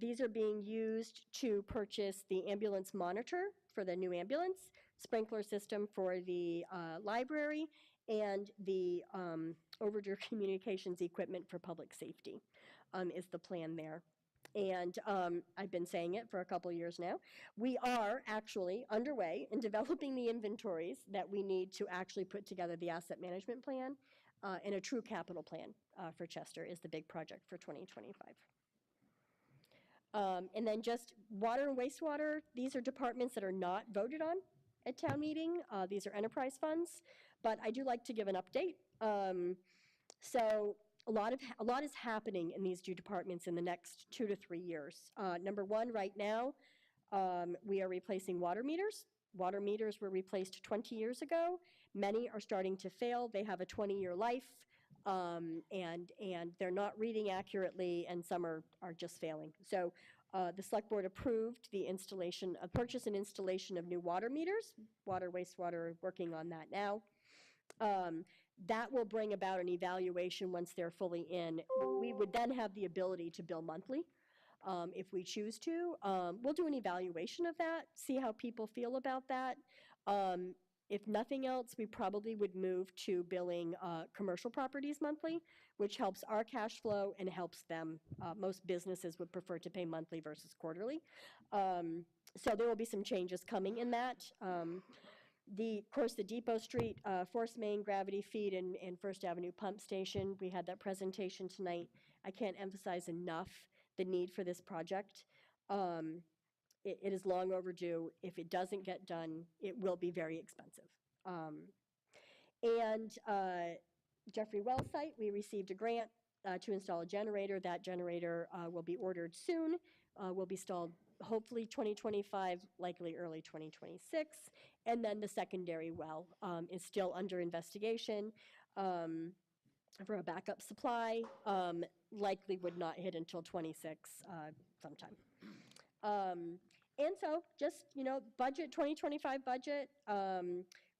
[SPEAKER 16] These are being used to purchase the ambulance monitor for the new ambulance, sprinkler system for the library, and the overdue communications equipment for public safety is the plan there. And I've been saying it for a couple years now. We are actually underway in developing the inventories that we need to actually put together the asset management plan, and a true capital plan for Chester is the big project for 2025. And then just water and wastewater, these are departments that are not voted on at town meeting. These are enterprise funds, but I do like to give an update. So a lot is happening in these 2 departments in the next 2 to 3 years. Number 1, right now, we are replacing water meters. Water meters were replaced 20 years ago. Many are starting to fail. They have a 20-year life, and they're not reading accurately, and some are just failing. So the select board approved the purchase and installation of new water meters. Water, wastewater, working on that now. That will bring about an evaluation once they're fully in. We would then have the ability to bill monthly if we choose to. We'll do an evaluation of that, see how people feel about that. If nothing else, we probably would move to billing commercial properties monthly, which helps our cash flow and helps them. Most businesses would prefer to pay monthly versus quarterly. So there will be some changes coming in that. Of course, the Depot Street Force Main Gravity Feed and First Avenue Pump Station, we had that presentation tonight. I can't emphasize enough the need for this project. It is long overdue. If it doesn't get done, it will be very expensive. Jeffrey Wells site, we received a grant to install a generator. That generator will be ordered soon, will be installed hopefully 2025, likely early 2026. And then the secondary well is still under investigation for a backup supply, likely would not hit until 26 sometime. And so just, budget, 2025 budget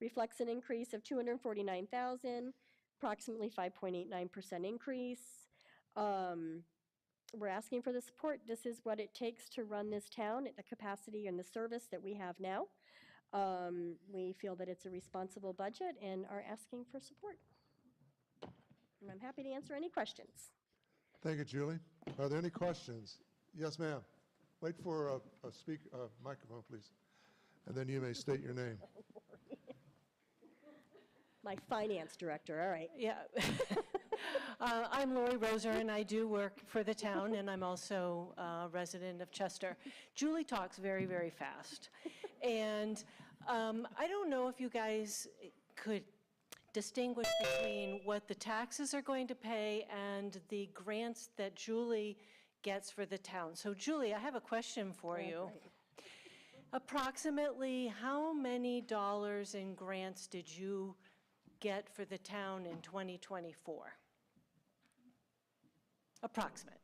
[SPEAKER 16] reflects an increase of $249,000, approximately 5.89% increase. We're asking for the support. This is what it takes to run this town at the capacity and the service that we have now. We feel that it's a responsible budget and are asking for support. And I'm happy to answer any questions.
[SPEAKER 2] Thank you, Julie. Are there any questions? Yes, ma'am. Wait for a microphone, please. And then you may state your name.
[SPEAKER 16] My finance director, all right.
[SPEAKER 17] Yeah. I'm Lori Roser, and I do work for the town, and I'm also a resident of Chester. Julie talks very, very fast. And I don't know if you guys could distinguish between what the taxes are going to pay and the grants that Julie gets for the town. So Julie, I have a question for you.
[SPEAKER 16] Right.
[SPEAKER 17] Approximately how many dollars in grants did you get for the town in 2024? Approximate.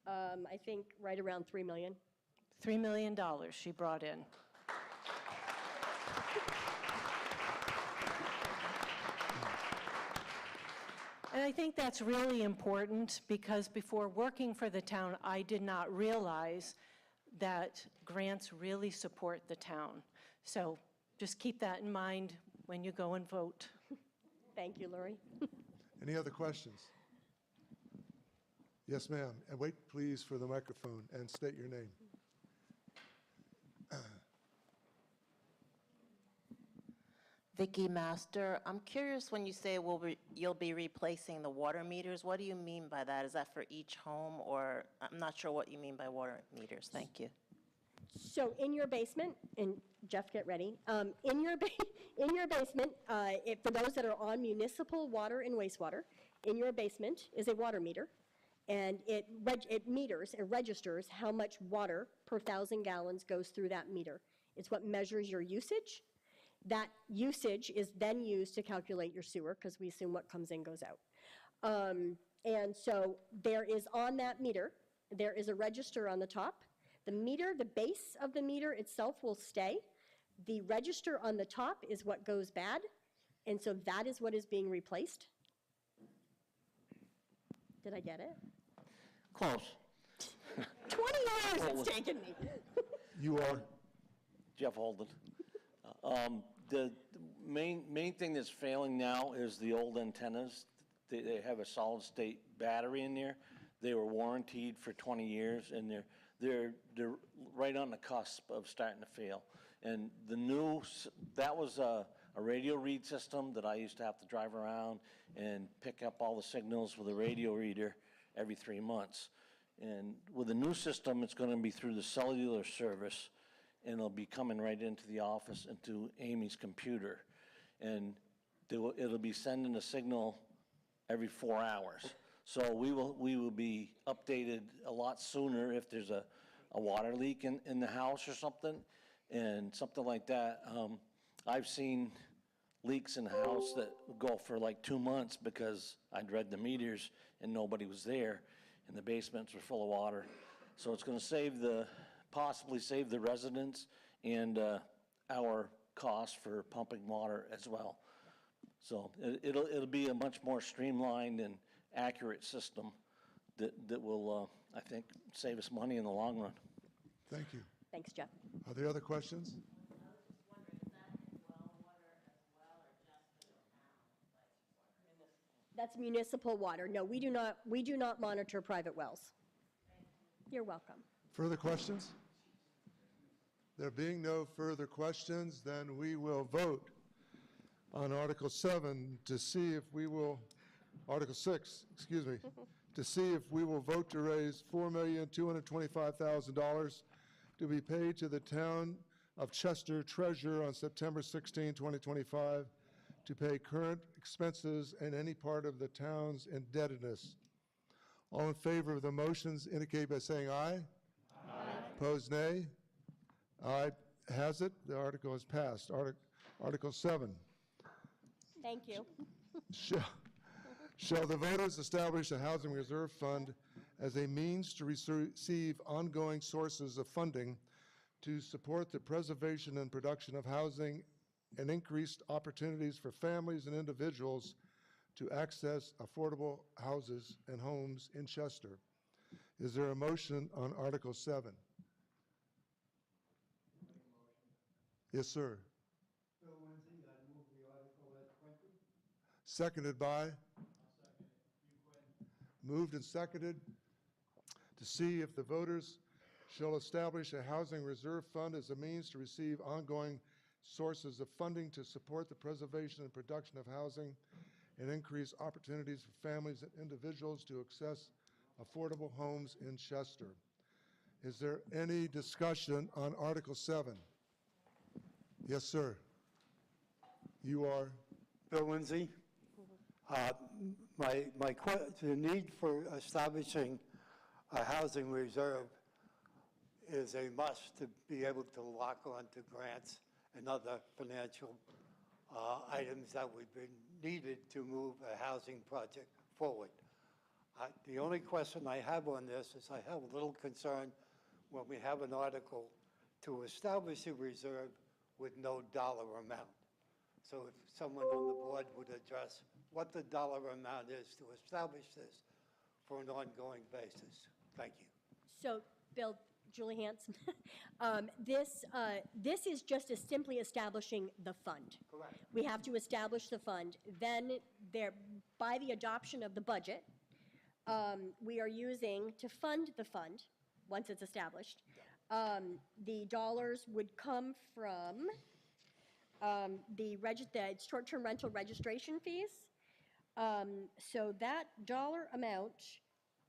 [SPEAKER 16] I think right around $3 million.
[SPEAKER 17] $3 million she brought in. And I think that's really important because before working for the town, I did not realize that grants really support the town. So just keep that in mind when you go and vote.
[SPEAKER 16] Thank you, Lori.
[SPEAKER 2] Any other questions? Yes, ma'am. And wait, please, for the microphone and state your name.
[SPEAKER 14] Vicki Master, I'm curious when you say you'll be replacing the water meters, what do you mean by that? Is that for each home, or I'm not sure what you mean by water meters. Thank you.
[SPEAKER 16] So in your basement, and Jeff, get ready. In your basement, for those that are on municipal water and wastewater, in your basement is a water meter, and it registers how much water per 1,000 gallons goes through that meter. It's what measures your usage. That usage is then used to calculate your sewer, because we assume what comes in goes out. And so there is on that meter, there is a register on the top. The meter, the base of the meter itself will stay. The register on the top is what goes bad, and so that is what is being replaced. Did I get it?
[SPEAKER 18] Close.
[SPEAKER 16] 20 years it's taken me.
[SPEAKER 2] You are?
[SPEAKER 18] Jeff Holden. The main thing that's failing now is the old antennas. They have a solid state battery in there. They were warranted for 20 years, and they're right on the cusp of starting to fail. And that was a radio read system that I used to have to drive around and pick up all the signals with a radio reader every 3 months. And with the new system, it's going to be through the cellular service, and it'll be coming right into the office, into Amy's computer. And it'll be sending a signal every 4 hours. So we will be updated a lot sooner if there's a water leak in the house or something, and something like that. I've seen leaks in the house that go for like 2 months because I'd read the meters and nobody was there, and the basements were full of water. So it's going to possibly save the residents and our cost for pumping water as well. So it'll be a much more streamlined and accurate system that will, I think, save us money in the long run.
[SPEAKER 2] Thank you.
[SPEAKER 16] Thanks, Jeff.
[SPEAKER 2] Are there other questions?
[SPEAKER 16] That's municipal water. No, we do not monitor private wells. You're welcome.
[SPEAKER 2] Further questions? There being no further questions, then we will vote on Article 7 to see if we will, Article 6, excuse me, to see if we will vote to raise $4,225,000 to be paid to the town of Chester treasurer on September 16, 2025, to pay current expenses and any part of the town's indebtedness. All in favor of the motions indicate by saying aye. Aye. Opposed, nay. Aye has it. The article is passed. Article 7.
[SPEAKER 16] Thank you.
[SPEAKER 2] Shall the voters establish a housing reserve fund as a means to receive ongoing sources of funding to support the preservation and production of housing and increased opportunities for families and individuals to access affordable houses and homes in Chester? Is there a motion on Article 7? Yes, sir.
[SPEAKER 19] Bill Lindsay, I move the article as printed.
[SPEAKER 2] Seconded by?
[SPEAKER 19] I'll second it. You, Quinn.
[SPEAKER 2] Moved and seconded to see if the voters shall establish a housing reserve fund as a means to receive ongoing sources of funding to support the preservation and production of housing and increase opportunities for families and individuals to access affordable homes in Chester. Is there any discussion on Article 7? Yes, sir. You are?
[SPEAKER 19] Bill Lindsay. The need for establishing a housing reserve is a must to be able to lock on to grants and other financial items that would be needed to move a housing project forward. The only question I have on this is I have a little concern when we have an article to establish a reserve with no dollar amount. So if someone on the board would address what the dollar amount is to establish this for an ongoing basis. Thank you.
[SPEAKER 16] So, Bill, Julie Hanson, this is just simply establishing the fund.
[SPEAKER 19] Correct.
[SPEAKER 16] We have to establish the fund. Then by the adoption of the budget, we are using to fund the fund, once it's established. The dollars would come from the short-term rental registration fees. So that dollar amount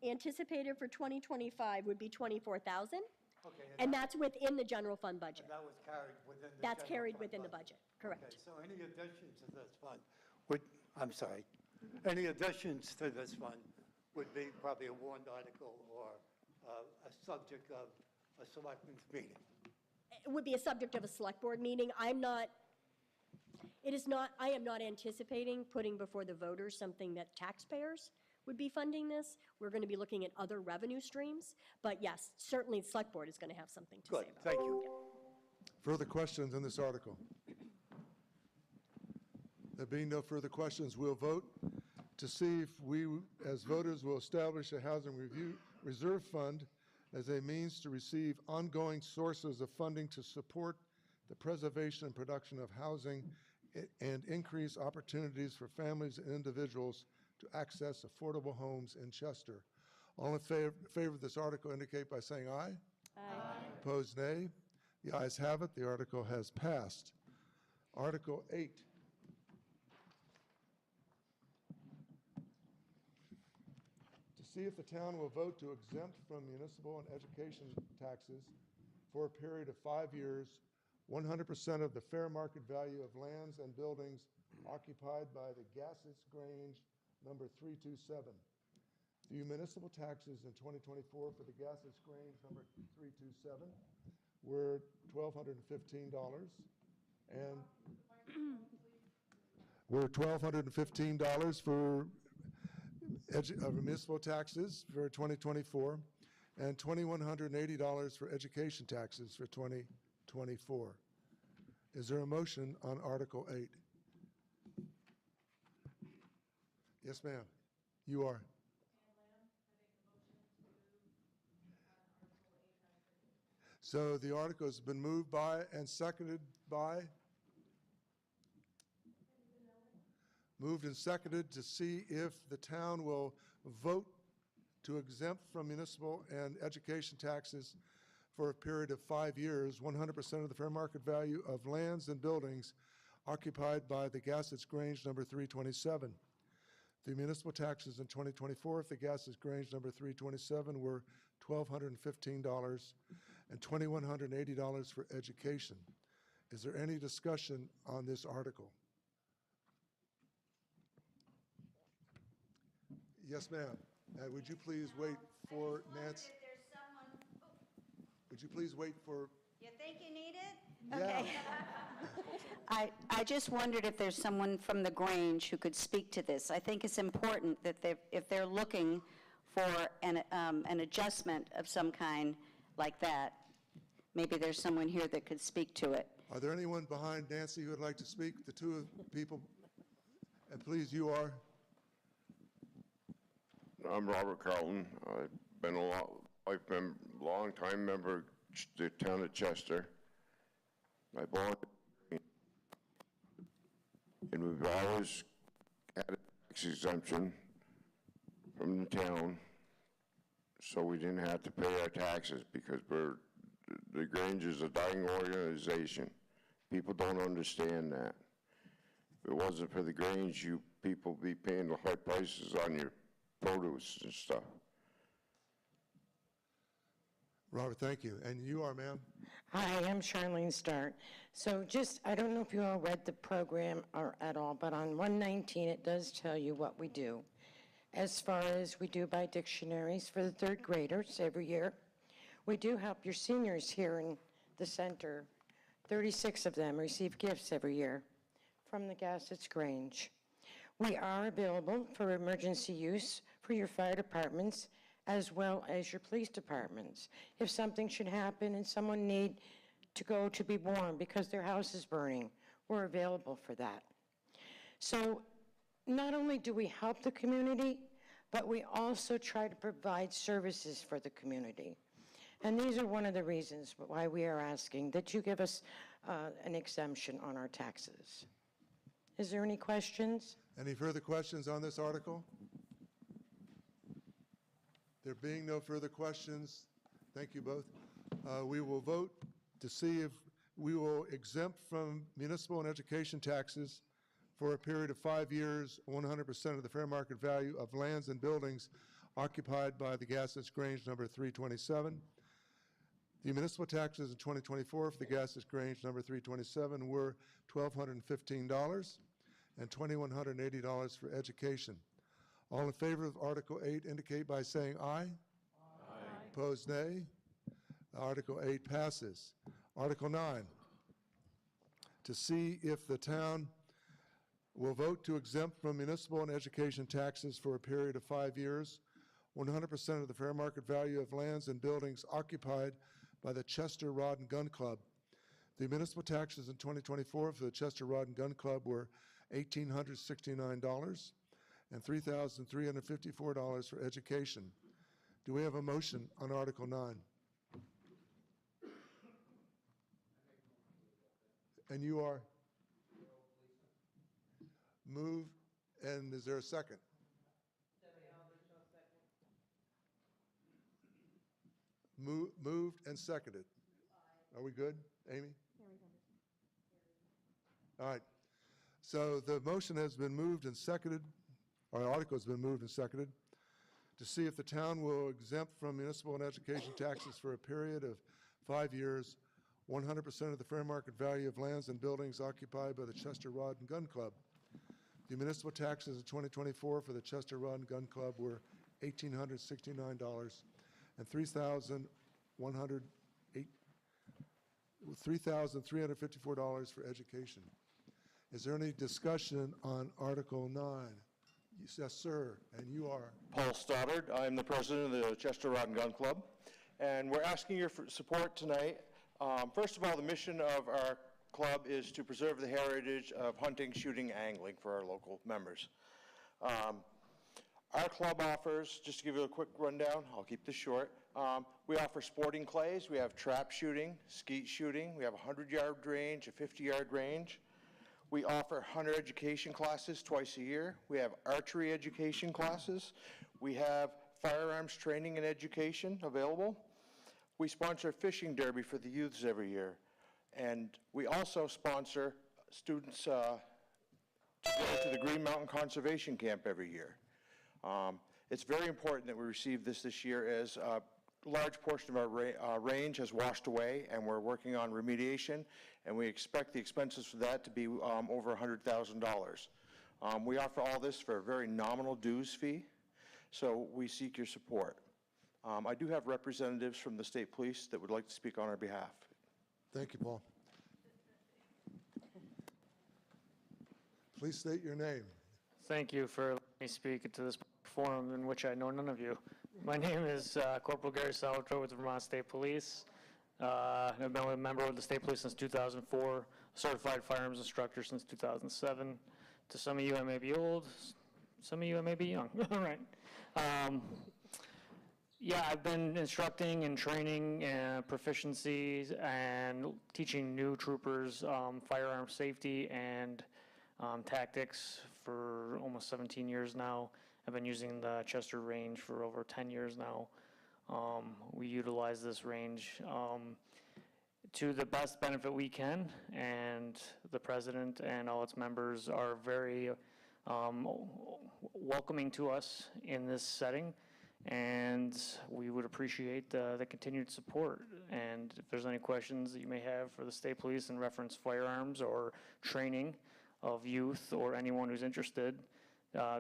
[SPEAKER 16] anticipated for 2025 would be $24,000.
[SPEAKER 19] Okay.
[SPEAKER 16] And that's within the general fund budget.
[SPEAKER 19] And that was carried within the
[SPEAKER 16] That's
[SPEAKER 19] general
[SPEAKER 16] carried
[SPEAKER 19] fund
[SPEAKER 16] within the
[SPEAKER 19] budget.
[SPEAKER 16] budget, correct.
[SPEAKER 19] Okay, so any additions to this fund any additions to this fund would be probably a warrant article or a subject of a selectmen's meeting.
[SPEAKER 16] It would be a subject of a select board meeting. I am not anticipating putting before the voters something that taxpayers would be funding this. We're going to be looking at other revenue streams. But yes, certainly the select board is going to have something to say about it.
[SPEAKER 19] Good, thank you.
[SPEAKER 2] Further questions on this article? There being no further questions, we'll vote to see if we, as voters, will establish a housing reserve fund as a means to receive ongoing sources of funding to support the preservation and production of housing and increase opportunities for families and individuals to access affordable homes in Chester. All in favor of this article indicate by saying aye. Aye. Opposed, nay. The ayes have it. The article has passed. Article 8. To see if the town will vote to exempt from municipal and education taxes for a period of 5 years 100% of the fair market value of lands and buildings occupied by the Gassets Grange number 327. The municipal taxes in 2024 for the Gassets Grange number 327 were $1,215 and were $1,215 for municipal taxes for 2024 and $2,180 for education taxes for 2024. Is there a motion on Article 8? Yes, ma'am. You are. So the article has been moved by and seconded by? Moved and seconded to see if the town will vote to exempt from municipal and education taxes for a period of 5 years, 100% of the fair market value of lands and buildings occupied by the Gassets Grange number 327. The municipal taxes in 2024 if the Gassets Grange number 327 were $1,215 and $2,180 for education. Is there any discussion on this article? Yes, ma'am. Would you please wait for Nancy? Would you please wait for?
[SPEAKER 8] You think you need it?
[SPEAKER 2] Yeah.
[SPEAKER 8] Okay.
[SPEAKER 20] I just wondered if there's someone from the Grange who could speak to this. I think it's important that if they're looking for an adjustment of some kind like that, maybe there's someone here that could speak to it.
[SPEAKER 2] Are there anyone behind Nancy who would like to speak? The two people, and please, you are?
[SPEAKER 21] I'm Robert Carlton. I've been a long-time member of the town of Chester. I bought, and we've always had a tax exemption from the town, so we didn't have to pay our taxes because the Grange is a dying organization. People don't understand that. If it wasn't for the Grange, you people be paying the high prices on your produce and stuff.
[SPEAKER 2] Robert, thank you. And you are, ma'am?
[SPEAKER 22] Hi, I'm Charlene Starr. So I don't know if you all read the program or at all, but on 119 it does tell you what we do. As far as we do buy dictionaries for the third graders every year. We do help your seniors here in the center. 36 of them receive gifts every year from the Gassets Grange. We are available for emergency use for your fire departments as well as your police departments. If something should happen and someone need to go to be warm because their house is burning, we're available for that. So not only do we help the community, but we also try to provide services for the community. And these are one of the reasons why we are asking that you give us an exemption on our taxes. Is there any questions?
[SPEAKER 2] Any further questions on this article? There being no further questions, thank you both. We will vote to see if we will exempt from municipal and education taxes for a period of 5 years, 100% of the fair market value of lands and buildings occupied by the Gassets Grange number 327. The municipal taxes in 2024 for the Gassets Grange number 327 were $1,215 and $2,180 for education. All in favor of Article 8 indicate by saying aye. Aye. Opposed, nay. Article 8 passes. Article 9, to see if the town will vote to exempt from municipal and education taxes for a period of 5 years, 100% of the fair market value of lands and buildings occupied by the Chester Rod and Gun Club. The municipal taxes in 2024 for the Chester Rod and Gun Club were $1,869 and $3,354 for education. Do we have a motion on Article 9? And you are? Move, and is there a second? Moved and seconded. Are we good, Amy? All right. So the motion has been moved and seconded, or the article has been moved and seconded, to see if the town will exempt from municipal and education taxes for a period of 5 years, 100% of the fair market value of lands and buildings occupied by the Chester Rod and Gun Club. The municipal taxes in 2024 for the Chester Rod and Gun Club were $1,869 and $3,354 for education. Is there any discussion on Article 9? Yes, sir, and you are?
[SPEAKER 23] Paul Stoddard. I'm the president of the Chester Rod and Gun Club, and we're asking your support tonight. First of all, the mission of our club is to preserve the heritage of hunting, shooting, angling for our local members. Our club offers, just to give you a quick rundown, I'll keep this short, we offer sporting clays, we have trap shooting, skeet shooting, we have a 100-yard range, a 50-yard range. We offer hunter education classes twice a year. We have archery education classes. We have firearms training and education available. We sponsor a fishing derby for the youths every year. And we also sponsor students to go to the Green Mountain Conservation Camp every year. It's very important that we receive this year, as a large portion of our range has washed away, and we're working on remediation, and we expect the expenses for that to be over $100,000. We offer all this for a very nominal dues fee, so we seek your support. I do have representatives from the state police that would like to speak on our behalf.
[SPEAKER 2] Thank you, Paul. Please state your name.
[SPEAKER 3] Thank you for letting me speak to this forum in which I know none of you. My name is Corporal Gary Salvatore with the Vermont State Police. I've been a member of the State Police since 2004, certified firearms instructor since 2007. To some of you, I may be old. Some of you, I may be young. All right. Yeah, I've been instructing and training proficiencies and teaching new troopers firearm safety and tactics for almost 17 years now. I've been using the Chester range for over 10 years now. We utilize this range to the best benefit we can, and the president and all its members are very welcoming to us in this setting, and we would appreciate the continued support. And if there's any questions that you may have for the state police in reference firearms or training of youth or anyone who's interested,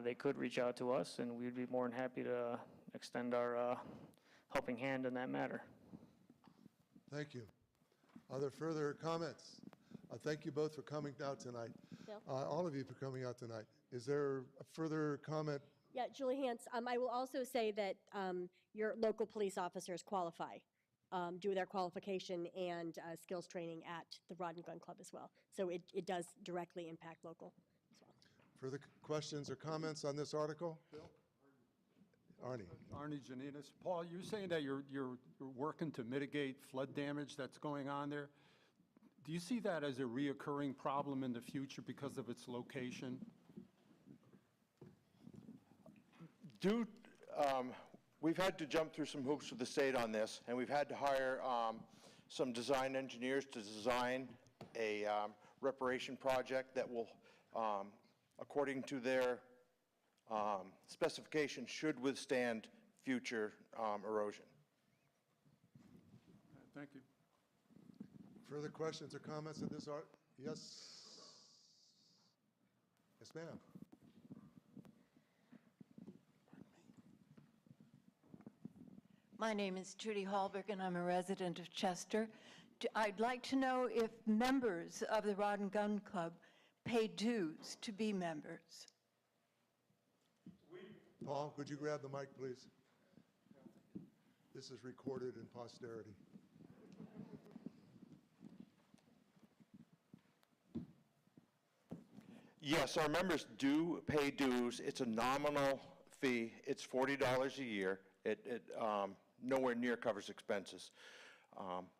[SPEAKER 3] they could reach out to us, and we'd be more than happy to extend our helping hand in that matter.
[SPEAKER 2] Thank you. Are there further comments? Thank you both for coming out tonight.
[SPEAKER 16] Bill?
[SPEAKER 2] All of you for coming out tonight. Is there a further comment?
[SPEAKER 16] Yeah, Julie Hantz. I will also say that your local police officers qualify, do their qualification and skills training at the Rod and Gun Club as well. So it does directly impact local as well.
[SPEAKER 2] Further questions or comments on this article? Bill? Arnie.
[SPEAKER 10] Arnie Janinas. Paul, you're saying that you're working to mitigate flood damage that's going on there. Do you see that as a reoccurring problem in the future because of its location?
[SPEAKER 23] We've had to jump through some hoops with the state on this, and we've had to hire some design engineers to design a reparation project that will, according to their specifications, should withstand future erosion.
[SPEAKER 10] Thank you.
[SPEAKER 2] Further questions or comments on this art? Yes? Yes, ma'am.
[SPEAKER 4] My name is Trudy Hallberg, and I'm a resident of Chester. I'd like to know if members of the Rod and Gun Club pay dues to be members.
[SPEAKER 2] Paul, could you grab the mic, please? This is recorded in posterity.
[SPEAKER 23] Yes, our members do pay dues. It's a nominal fee. It's $40 a year. It nowhere near covers expenses.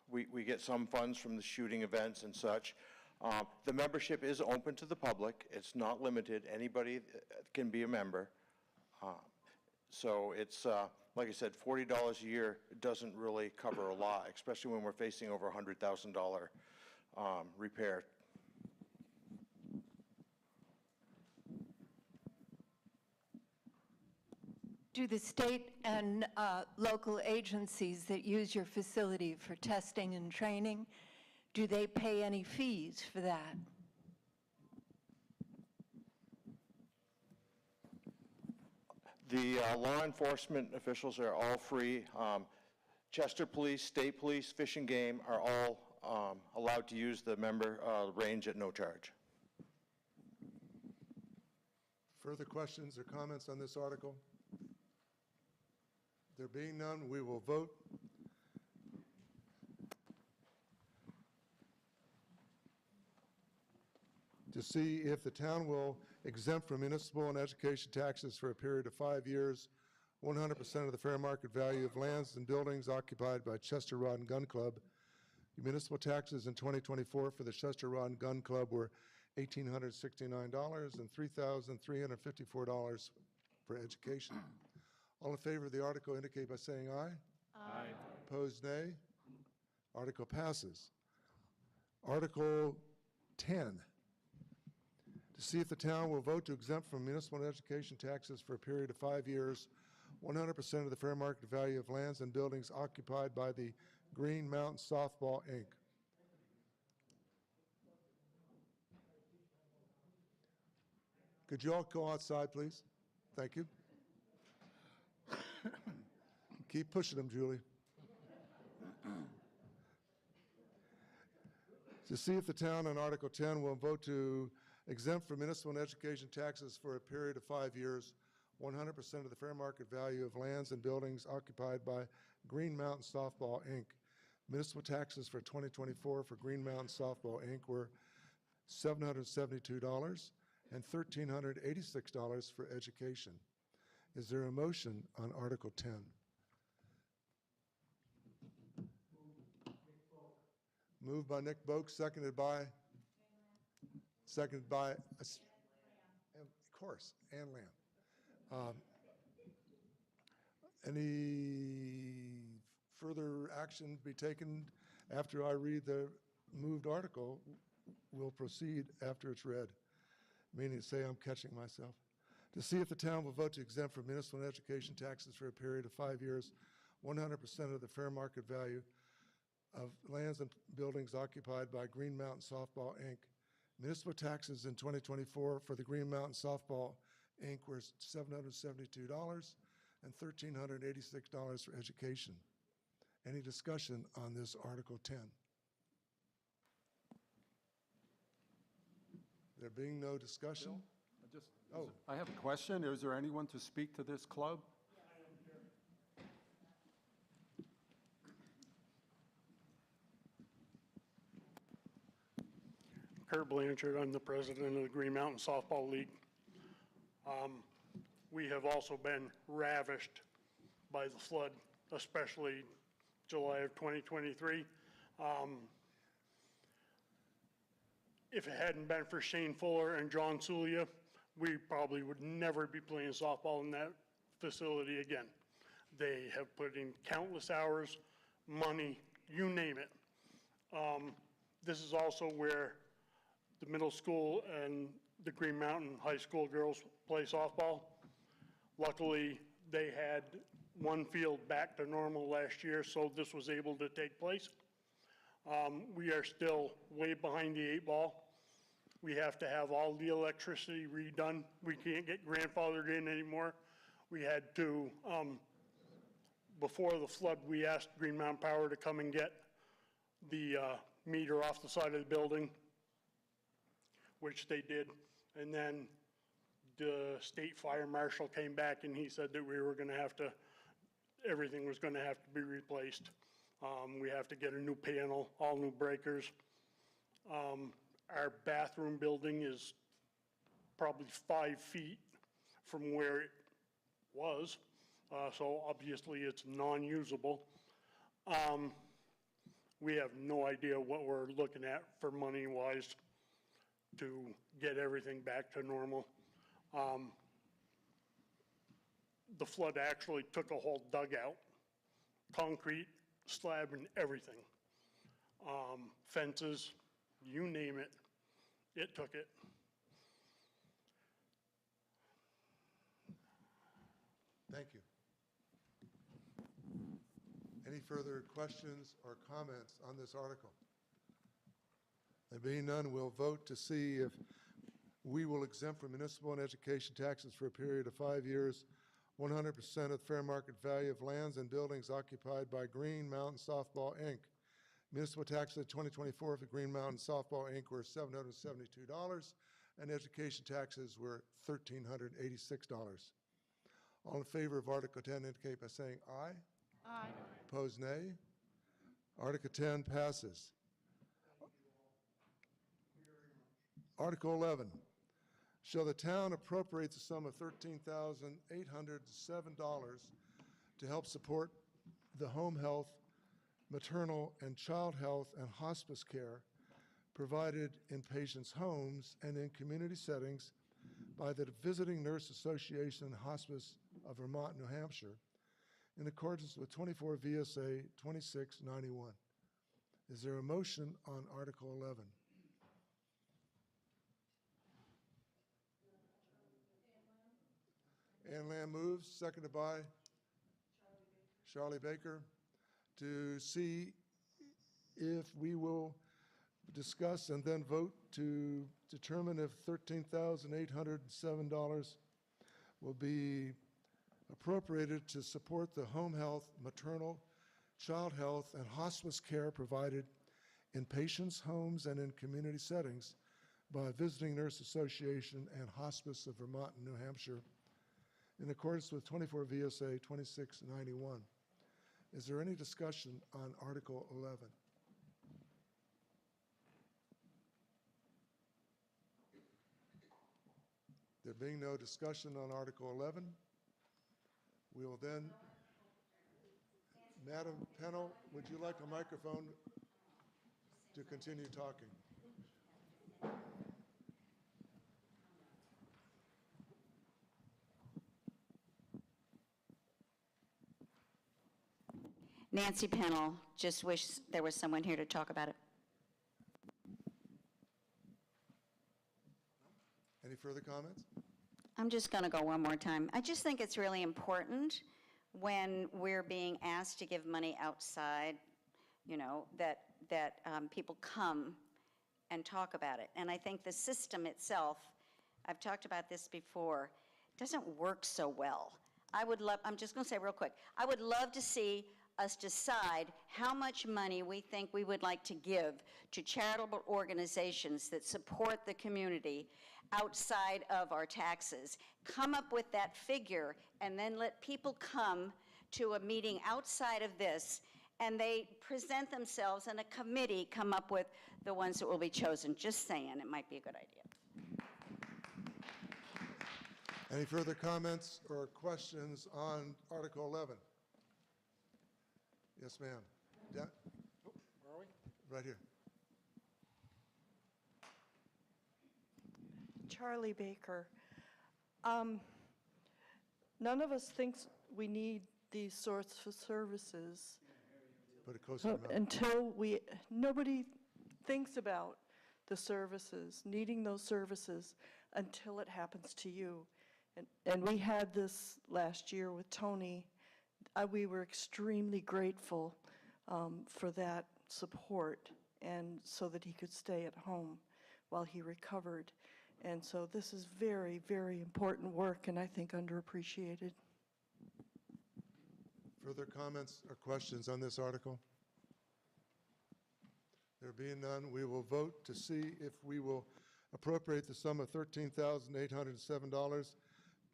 [SPEAKER 23] We get some funds from the shooting events and such. The membership is open to the public. It's not limited. Anybody can be a member. So it's, like I said, $40 a year doesn't really cover a lot, especially when we're facing over $100,000 repair.
[SPEAKER 4] Do the state and local agencies that use your facility for testing and training, do they pay any fees for that?
[SPEAKER 23] The law enforcement officials are all free. Chester Police, State Police, Fish and Game are all allowed to use the member range at no charge.
[SPEAKER 2] Further questions or comments on this article? There being none, we will vote. to see if the town will exempt from municipal and education taxes for a period of 5 years 100% of the fair market value of lands and buildings occupied by Chester Rod and Gun Club. Municipal taxes in 2024 for the Chester Rod and Gun Club were $1,869 and $3,354 for education. All in favor of the article indicate by saying aye.
[SPEAKER 5] Aye.
[SPEAKER 2] Opposed, nay. Article passes. Article 10, to see if the town will vote to exempt from municipal and education taxes for a period of 5 years 100% of the fair market value of lands and buildings occupied by the Green Mountain Softball, Inc. Could you all go outside, please? Thank you. Keep pushing them, Julie. To see if the town on Article 10 will vote to exempt from municipal and education taxes for a period of 5 years 100% of the fair market value of lands and buildings occupied by Green Mountain Softball, Inc. Municipal taxes for 2024 for Green Mountain Softball, Inc. were $772 and $1,386 for education. Is there a motion on Article 10? Moved by Nick Boak, seconded by? Seconded by, of course, Ann Lamb. Any further action to be taken after I read the moved article? We'll proceed after it's read, meaning to say I'm catching myself. To see if the town will vote to exempt from municipal and education taxes for a period of 5 years 100% of the fair market value of lands and buildings occupied by Green Mountain Softball, Inc. Municipal taxes in 2024 for the Green Mountain Softball, Inc. were $772 and $1,386 for education. Any discussion on this Article 10? There being no discussion?
[SPEAKER 10] I have a question. Is there anyone to speak to this club?
[SPEAKER 5] Kurt Blanchard, I'm the president of the Green Mountain Softball League. We have also been ravished by the flood, especially July of 2023. If it hadn't been for Shane Fuller and John Sulia, we probably would never be playing softball in that facility again. They have put in countless hours, money, you name it. This is also where the middle school and the Green Mountain High School girls play softball. Luckily, they had one field back to normal last year, so this was able to take place. We are still way behind the 8 ball. We have to have all the electricity redone. We can't get grandfathered in anymore. We had to, before the flood, we asked Green Mountain Power to come and get the meter off the side of the building, which they did. And then the state fire marshal came back and he said that we were gonna have to, everything was gonna have to be replaced. We have to get a new panel, all new breakers. Our bathroom building is probably 5 feet from where it was. So obviously it's non-usable. We have no idea what we're looking at for money-wise to get everything back to normal. The flood actually took a whole dugout, concrete, slab, and everything. Fences, you name it, it took it.
[SPEAKER 2] Thank you. Any further questions or comments on this article? There being none, we'll vote to see if we will exempt from municipal and education taxes for a period of 5 years 100% of the fair market value of lands and buildings occupied by Green Mountain Softball, Inc. Municipal taxes in 2024 for Green Mountain Softball, Inc. were $772, and education taxes were $1,386. All in favor of Article 10 indicate by saying aye.
[SPEAKER 15] Aye.
[SPEAKER 2] Opposed, nay. Article 10 passes. Article 11, shall the town appropriate the sum of $13,807 to help support the home health, maternal and child health and hospice care provided in patients' homes and in community settings by the Visiting Nurse Association and Hospice of Vermont, New Hampshire, in accordance with 24 VSA 2691. Is there a motion on Article 11? Ann Lamb moves, seconded by Charlie Baker, to see if we will discuss and then vote to determine if $13,807 will be appropriated to support the home health, maternal, child health, and hospice care provided in patients' homes and in community settings by Visiting Nurse Association and Hospice of Vermont and New Hampshire in accordance with 24 VSA 2691. Is there any discussion on Article 11? There being no discussion on Article 11, we will then, Madam Pennell, would you like a microphone to continue talking?
[SPEAKER 20] Nancy Pennell, just wish there was someone here to talk about it.
[SPEAKER 2] Any further comments?
[SPEAKER 20] I'm just going to go one more time. I just think it's really important when we're being asked to give money outside, you know, that people come and talk about it. And I think the system itself, I've talked about this before, doesn't work so well. I'm just going to say real quick, I would love to see us decide how much money we think we would like to give to charitable organizations that support the community outside of our taxes. Come up with that figure and then let people come to a meeting outside of this and they present themselves and a committee come up with the ones that will be chosen. Just saying, it might be a good idea.
[SPEAKER 2] Any further comments or questions on Article 11? Yes, ma'am. Yeah.
[SPEAKER 5] Where are we?
[SPEAKER 2] Right here.
[SPEAKER 15] Charlie Baker. None of us thinks we need these sorts of services
[SPEAKER 2] Put it closer to the mouth.
[SPEAKER 15] until nobody thinks about the services, needing those services until it happens to you. And we had this last year with Tony. We were extremely grateful for that support and so that he could stay at home while he recovered. And so this is very, very important work and I think underappreciated.
[SPEAKER 2] Further comments or questions on this article? There being none, we will vote to see if we will appropriate the sum of $13,807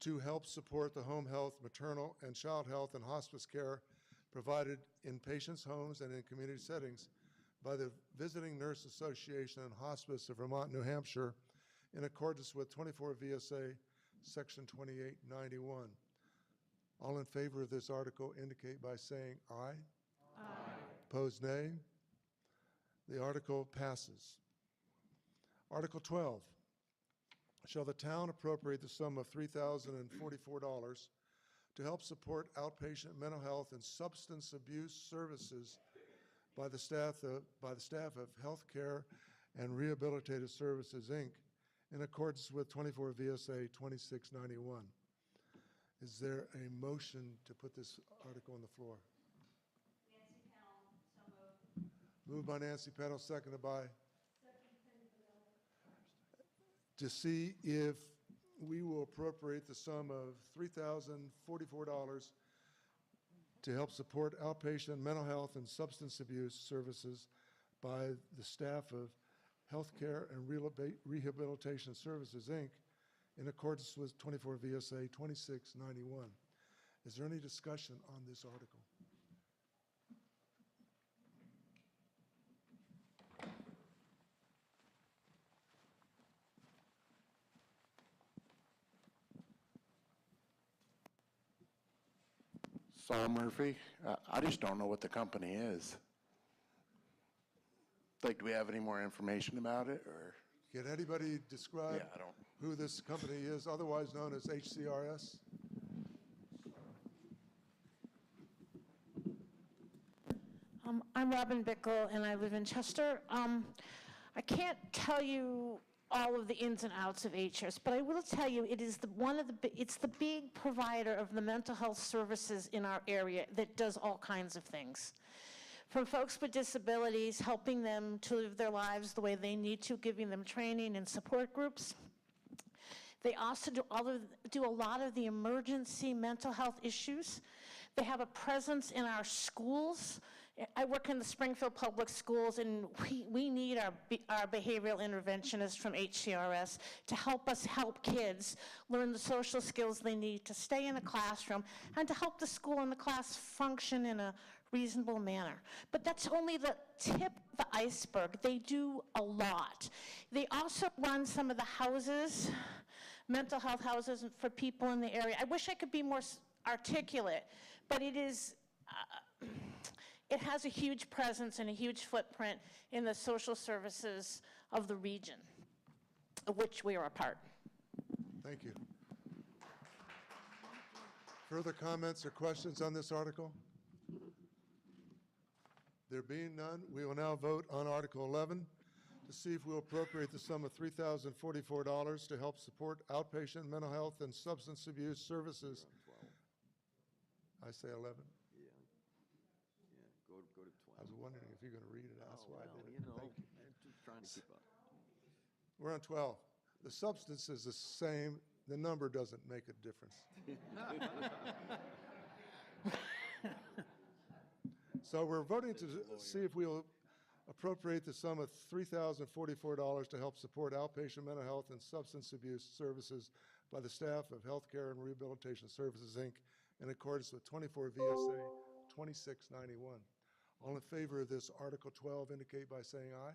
[SPEAKER 2] to help support the home health, maternal and child health and hospice care provided in patients' homes and in community settings by the Visiting Nurse Association and Hospice of Vermont, New Hampshire, in accordance with 24 VSA Section 2891. All in favor of this article indicate by saying aye. Aye. Opposed, nay. The article passes. Article 12. Shall the town appropriate the sum of $3,044 to help support outpatient mental health and substance abuse services by the staff of Healthcare and Rehabilitative Services, Inc., in accordance with 24 VSA 2691. Is there a motion to put this article on the floor?
[SPEAKER 20] Nancy Pennell, so moved.
[SPEAKER 2] Moved by Nancy Pennell, seconded by? To see if we will appropriate the sum of $3,044 to help support outpatient mental health and substance abuse services by the staff of Healthcare and Rehabilitation Services, Inc., in accordance with 24 VSA 2691. Is there any discussion on this article?
[SPEAKER 6] Saul Murphy. I just don't know what the company is. Like, do we have any more information about it, or?
[SPEAKER 2] Can anybody describe
[SPEAKER 6] Yeah, I don't.
[SPEAKER 2] who this company is, otherwise known as HCRS?
[SPEAKER 7] I'm Robin Bickle, and I live in Chester. I can't tell you all of the ins and outs of HRS, but I will tell you it is it's the big provider of the mental health services in our area that does all kinds of things. From folks with disabilities, helping them to live their lives the way they need to, giving them training and support groups. They also do a lot of the emergency mental health issues. They have a presence in our schools. I work in the Springfield Public Schools, and we need our behavioral interventionists from HCRS to help us help kids learn the social skills they need to stay in a classroom and to help the school and the class function in a reasonable manner. But that's only the tip of the iceberg. They do a lot. They also run some of the houses, mental health houses for people in the area. I wish I could be more articulate, but it is, it has a huge presence and a huge footprint in the social services of the region, of which we are a part.
[SPEAKER 2] Thank you. Further comments or questions on this article? There being none, we will now vote on Article 11 to see if we'll appropriate the sum of $3,044 to help support outpatient mental health and substance abuse services. I say 11.
[SPEAKER 9] Go to 12.
[SPEAKER 2] I was wondering if you're going to read it. That's why I did it.
[SPEAKER 9] You know,
[SPEAKER 2] Thank you.
[SPEAKER 9] I'm just trying to keep up.
[SPEAKER 2] We're on 12. The substance is the same. The number doesn't make a difference. So we're voting to see if we'll appropriate the sum of $3,044 to help support outpatient mental health and substance abuse services by the staff of Healthcare and Rehabilitation Services, Inc., in accordance with 24 VSA 2691. All in favor of this Article 12 indicate by saying aye.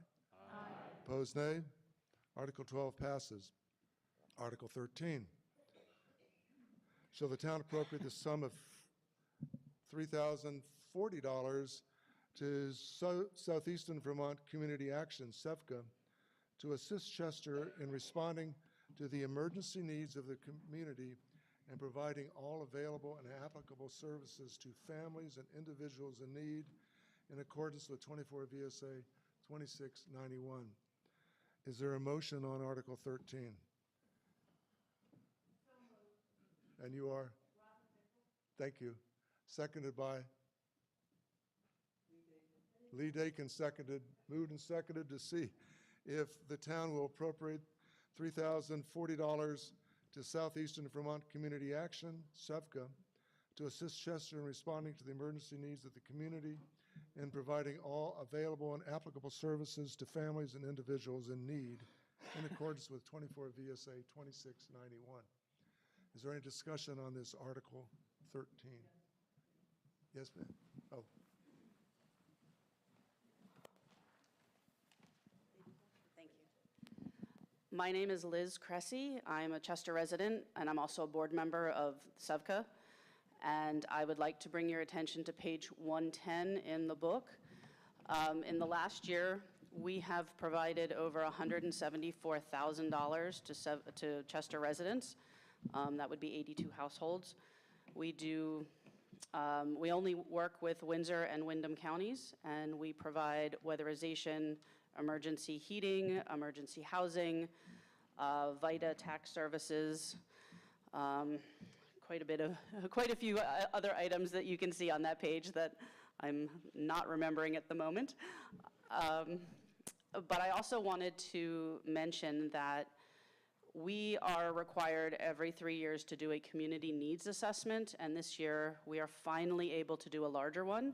[SPEAKER 2] Aye. Opposed, nay. Article 12 passes. Article 13. Shall the town appropriate the sum of $3,040 to Southeastern Vermont Community Action, SEVCA, to assist Chester in responding to the emergency needs of the community and providing all available and applicable services to families and individuals in need in accordance with 24 VSA 2691. Is there a motion on Article 13? And you are? Thank you. Seconded by? Lee Dakin seconded, moved and seconded to see if the town will appropriate $3,040 to Southeastern Vermont Community Action, SEVCA, to assist Chester in responding to the emergency needs of the community and providing all available and applicable services to families and individuals in need in accordance with 24 VSA 2691. Is there any discussion on this Article 13? Yes, ma'am. Oh.
[SPEAKER 24] Thank you. My name is Liz Cressy. I'm a Chester resident, and I'm also a board member of SEVCA. And I would like to bring your attention to page 110 in the book. In the last year, we have provided over $174,000 to Chester residents. That would be 82 households. We only work with Windsor and Windham counties, and we provide weatherization, emergency heating, emergency housing, VITA tax services, quite a few other items that you can see on that page that I'm not remembering at the moment. But I also wanted to mention that we are required every 3 years to do a community needs assessment, and this year we are finally able to do a larger one.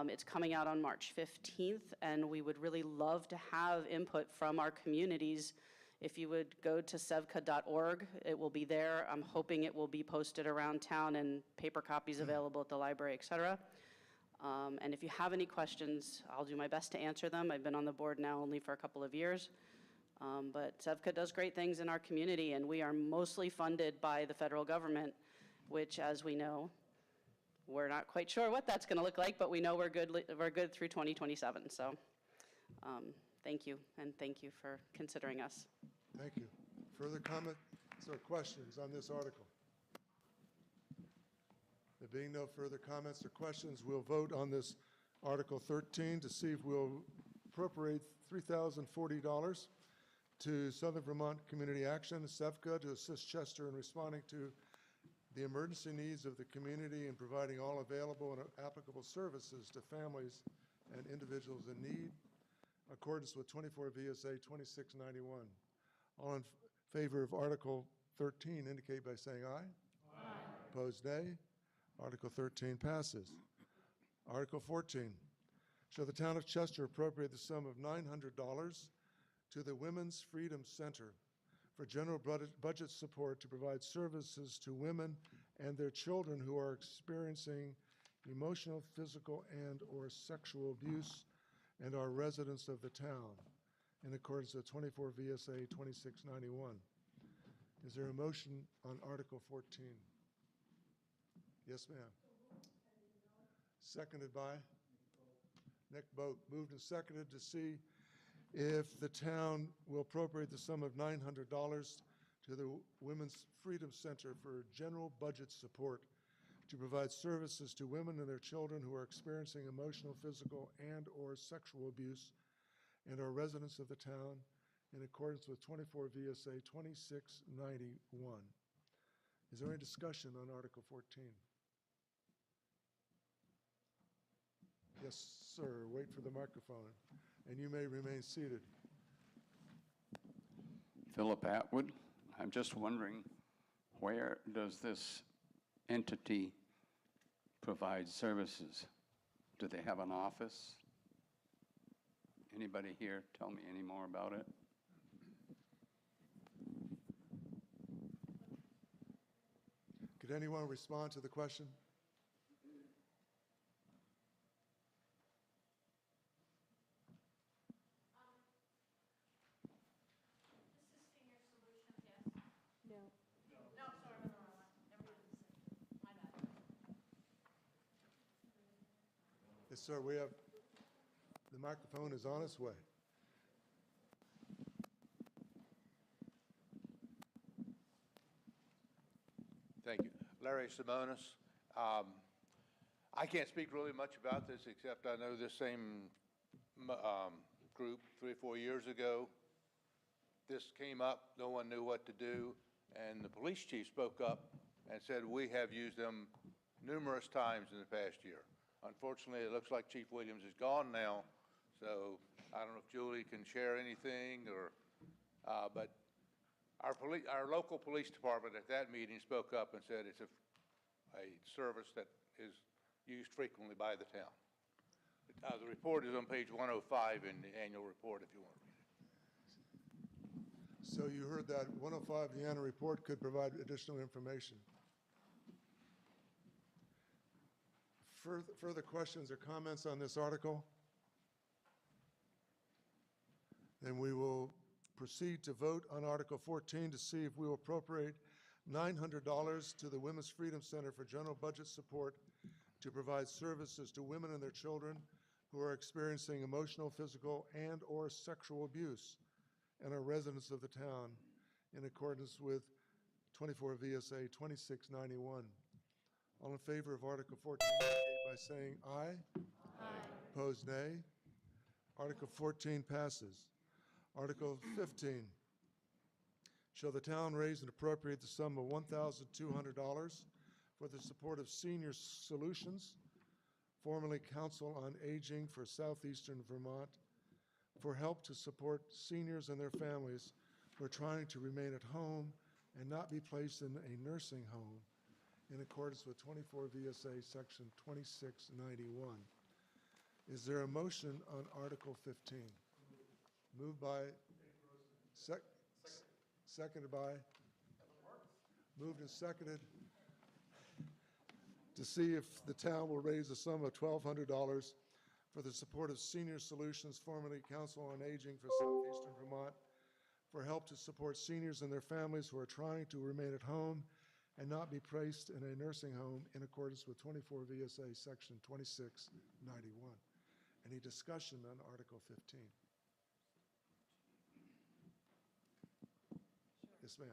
[SPEAKER 24] It's coming out on March 15th, and we would really love to have input from our communities. If you would go to sevca.org, it will be there. I'm hoping it will be posted around town and paper copies available at the library, et cetera. And if you have any questions, I'll do my best to answer them. I've been on the board now only for a couple of years. But SEVCA does great things in our community, and we are mostly funded by the federal government, which, as we know, we're not quite sure what that's going to look like, but we know we're good through 2027. So thank you, and thank you for considering us.
[SPEAKER 2] Thank you. Further comments or questions on this article? There being no further comments or questions, we'll vote on this Article 13 to see if we'll appropriate $3,040 to Southern Vermont Community Action, SEVCA, to assist Chester in responding to the emergency needs of the community and providing all available and applicable services to families and individuals in need, in accordance with 24 VSA 2691. All in favor of Article 13 indicate by saying aye. Aye. Opposed, nay. Article 13 passes. Article 14, shall the town of Chester appropriate the sum of $900 to the Women's Freedom Center for general budget support to provide services to women and their children who are experiencing emotional, physical, and/or sexual abuse and are residents of the town, in accordance with 24 VSA 2691. Is there a motion on Article 14? Yes, ma'am. Seconded by Nick Boat. Moved and seconded to see if the town will appropriate the sum of $900 to the Women's Freedom Center for general budget support to provide services to women and their children who are experiencing emotional, physical, and/or sexual abuse and are residents of the town, in accordance with 24 VSA 2691. Is there any discussion on Article 14? Yes, sir. Wait for the microphone, and you may remain seated.
[SPEAKER 9] Philip Atwood. I'm just wondering, where does this entity provide services? Do they have an office? Anybody here tell me any more about it?
[SPEAKER 2] Could anyone respond to the question? Yes, sir, we have, the microphone is on its way.
[SPEAKER 11] Thank you. Larry Simonis. I can't speak really much about this, except I know this same group 3 or 4 years ago. This came up, no one knew what to do, and the police chief spoke up and said, we have used them numerous times in the past year. Unfortunately, it looks like Chief Williams is gone now, so I don't know if Julie can share anything, or, but our local police department at that meeting spoke up and said it's a service that is used frequently by the town. The report is on page 105 in the annual report if you want to read it.
[SPEAKER 2] So you heard that 105, the annual report could provide additional information. Further questions or comments on this article? Then we will proceed to vote on Article 14 to see if we will appropriate $900 to the Women's Freedom Center for general budget support to provide services to women and their children who are experiencing emotional, physical, and/or sexual abuse and are residents of the town, in accordance with 24 VSA 2691. All in favor of Article 14 indicate by saying aye. Aye. Opposed, nay. Article 14 passes. Article 15, shall the town raise and appropriate the sum of $1,200 for the support of Senior Solutions, formerly Council on Aging for Southeastern Vermont, for help to support seniors and their families who are trying to remain at home and not be placed in a nursing home, in accordance with 24 VSA Section 2691. Is there a motion on Article 15? Moved by, seconded by, moved and seconded to see if the town will raise a sum of $1,200 for the support of Senior Solutions, formerly Council on Aging for Southeastern Vermont, for help to support seniors and their families who are trying to remain at home and not be placed in a nursing home in accordance with 24 VSA Section 2691. Any discussion on Article 15? Yes, ma'am.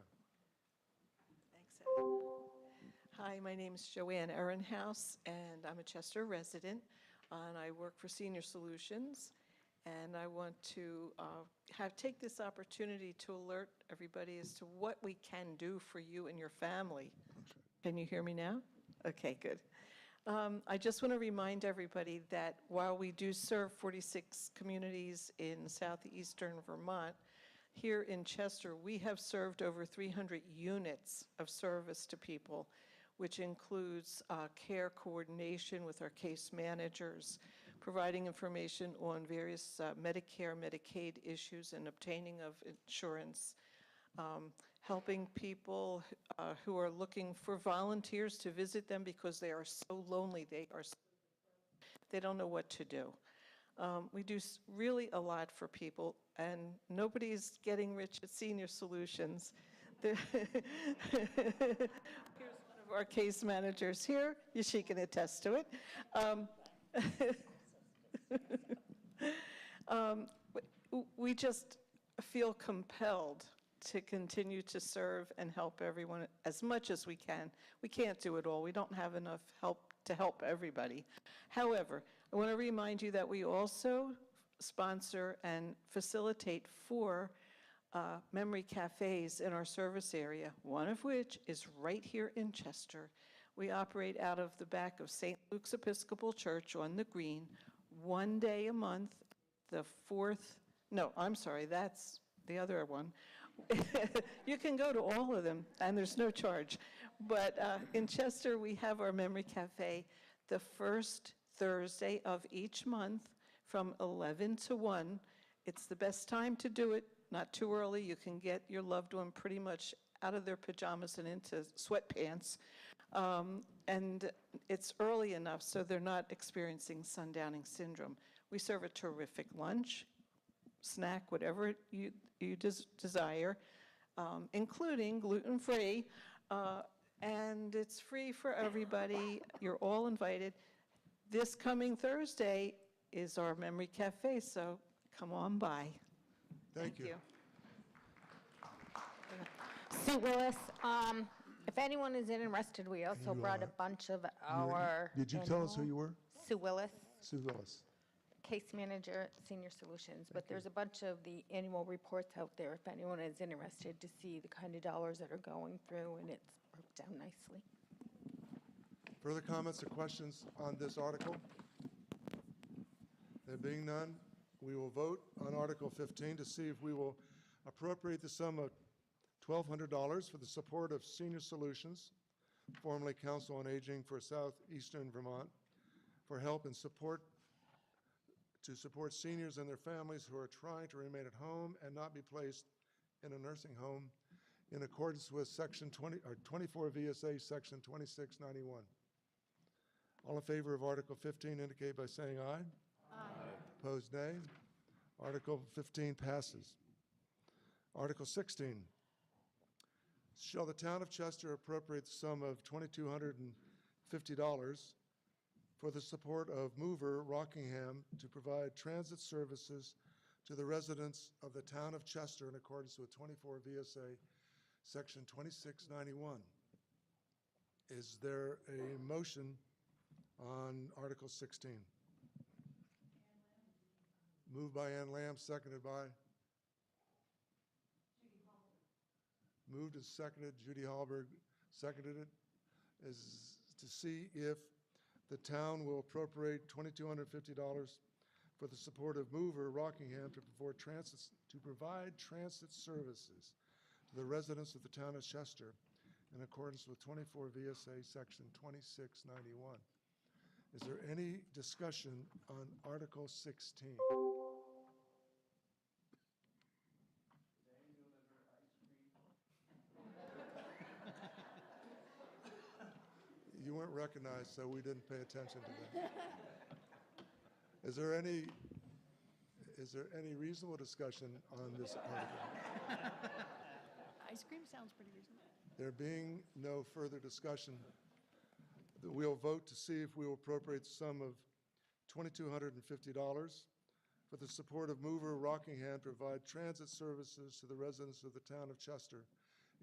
[SPEAKER 15] Thanks, Ed. Hi, my name is Joanne Ehrenhaus, and I'm a Chester resident, and I work for Senior Solutions. And I want to take this opportunity to alert everybody as to what we can do for you and your family. Can you hear me now? Okay, good. I just want to remind everybody that while we do serve 46 communities in southeastern Vermont, here in Chester, we have served over 300 units of service to people, which includes care coordination with our case managers, providing information on various Medicare, Medicaid issues and obtaining of insurance, helping people who are looking for volunteers to visit them because they are so lonely, they don't know what to do. We do really a lot for people, and nobody's getting rich at Senior Solutions. Here's one of our case managers here. She can attest to it. We just feel compelled to continue to serve and help everyone as much as we can. We can't do it all. We don't have enough help to help everybody. However, I want to remind you that we also sponsor and facilitate 4 memory cafes in our service area, one of which is right here in Chester. We operate out of the back of St. Luke's Episcopal Church on the Green, one day a month, that's the other one. You can go to all of them, and there's no charge. But in Chester, we have our Memory Cafe the first Thursday of each month from 11 to 1. It's the best time to do it, not too early. You can get your loved one pretty much out of their pajamas and into sweatpants. And it's early enough so they're not experiencing sundowning syndrome. We serve a terrific lunch, snack, whatever you desire, including gluten-free, and it's free for everybody. You're all invited. This coming Thursday is our Memory Cafe, so come on by.
[SPEAKER 2] Thank you.
[SPEAKER 22] Sue Willis, if anyone is interested, we also brought a bunch of our.
[SPEAKER 2] Did you tell us who you were?
[SPEAKER 22] Sue Willis,
[SPEAKER 2] Sue Willis.
[SPEAKER 22] case manager at Senior Solutions, but there's a bunch of the annual reports out there if anyone is interested to see the kind of dollars that are going through, and it's broke down nicely.
[SPEAKER 2] Further comments or questions on this article? There being none, we will vote on Article 15 to see if we will appropriate the sum of $1,200 for the support of Senior Solutions, formerly Council on Aging for Southeastern Vermont, for help and support to support seniors and their families who are trying to remain at home and not be placed in a nursing home in accordance with Section 24 VSA Section 2691. All in favor of Article 15 indicate by saying aye. Aye. Opposed, nay. Article 15 passes. Article 16. Shall the town of Chester appropriate the sum of $2,250 for the support of Mover Rockingham to provide transit services to the residents of the town of Chester in accordance with 24 VSA Section 2691. Is there a motion on Article 16? Moved by Ann Lamb, seconded by? Moved and seconded, Judy Hallberg seconded it, is to see if the town will appropriate $2,250 for the support of Mover Rockingham to provide transit services to the residents of the town of Chester in accordance with 24 VSA Section 2691. Is there any discussion on Article 16? You weren't recognized, so we didn't pay attention to that. Is there any reasonable discussion on this article?
[SPEAKER 1] Ice cream sounds pretty reasonable.
[SPEAKER 2] There being no further discussion, we'll vote to see if we will appropriate the sum of $2,250 for the support of Mover Rockingham to provide transit services to the residents of the town of Chester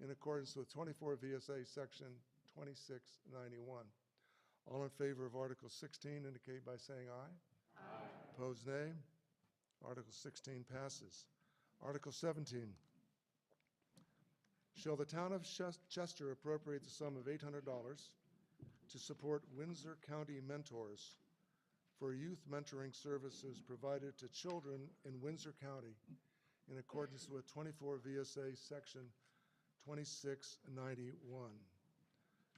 [SPEAKER 2] in accordance with 24 VSA Section 2691. All in favor of Article 16 indicate by saying aye. Aye. Opposed, nay. Article 16 passes. Article 17. Shall the town of Chester appropriate the sum of $800 to support Windsor County Mentors for youth mentoring services provided to children in Windsor County in accordance with 24 VSA Section 2691.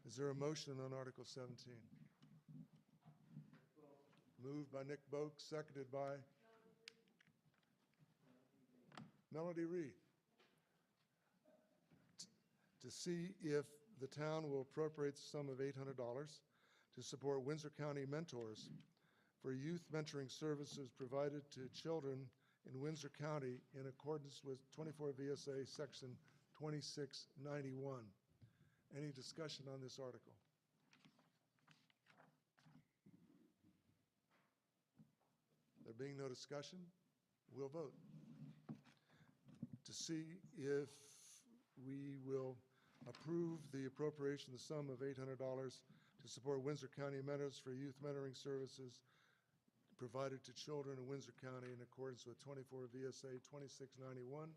[SPEAKER 2] Is there a motion on Article 17? Moved by Nick Boak, seconded by Melody Reed. To see if the town will appropriate the sum of $800 to support Windsor County Mentors for youth mentoring services provided to children in Windsor County in accordance with 24 VSA Section 2691. Any discussion on this article? There being no discussion, we'll vote to see if we will approve the appropriation of the sum of $800 to support Windsor County Mentors for youth mentoring services provided to children in Windsor County in accordance with 24 VSA 2691.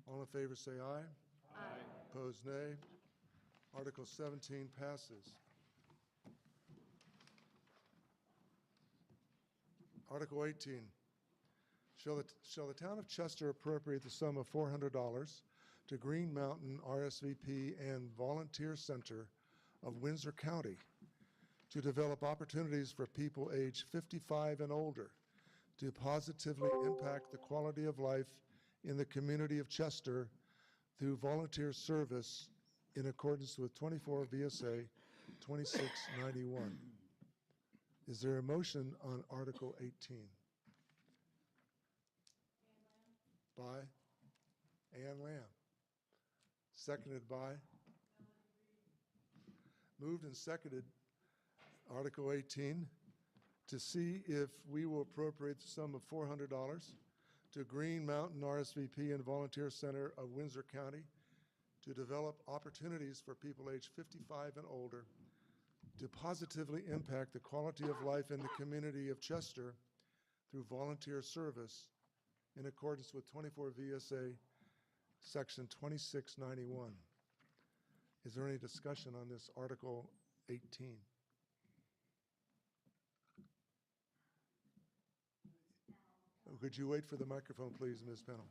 [SPEAKER 2] All in favor say aye. Aye. Opposed, nay. Article 17 passes. Article 18. Shall the town of Chester appropriate the sum of $400 to Green Mountain RSVP and Volunteer Center of Windsor County to develop opportunities for people age 55 and older to positively impact the quality of life in the community of Chester through volunteer service in accordance with 24 VSA 2691. Is there a motion on Article 18? By Ann Lamb. Seconded by? Moved and seconded, Article 18, to see if we will appropriate the sum of $400 to Green Mountain RSVP and Volunteer Center of Windsor County to develop opportunities for people aged 55 and older to positively impact the quality of life in the community of Chester through volunteer service in accordance with 24 VSA Section 2691. Is there any discussion on this Article 18? Could you wait for the microphone, please, Ms. Pennell?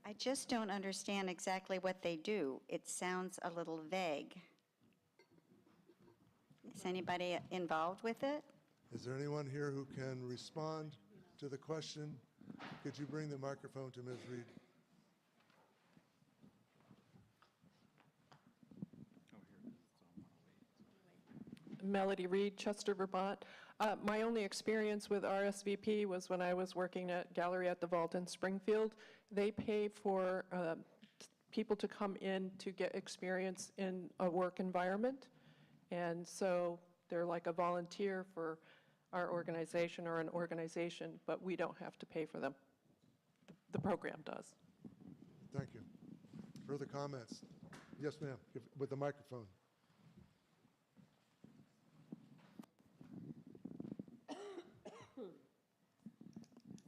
[SPEAKER 20] I just don't understand exactly what they do. It sounds a little vague. Is anybody involved with it?
[SPEAKER 2] Is there anyone here who can respond to the question? Could you bring the microphone to Ms. Reed?
[SPEAKER 15] Melody Reed, Chester, Vermont. My only experience with RSVP was when I was working at Gallery at the Vault in Springfield. They pay for people to come in to get experience in a work environment. And so they're like a volunteer for our organization or an organization, but we don't have to pay for them. The program does.
[SPEAKER 2] Thank you. Further comments? Yes, ma'am, with the microphone.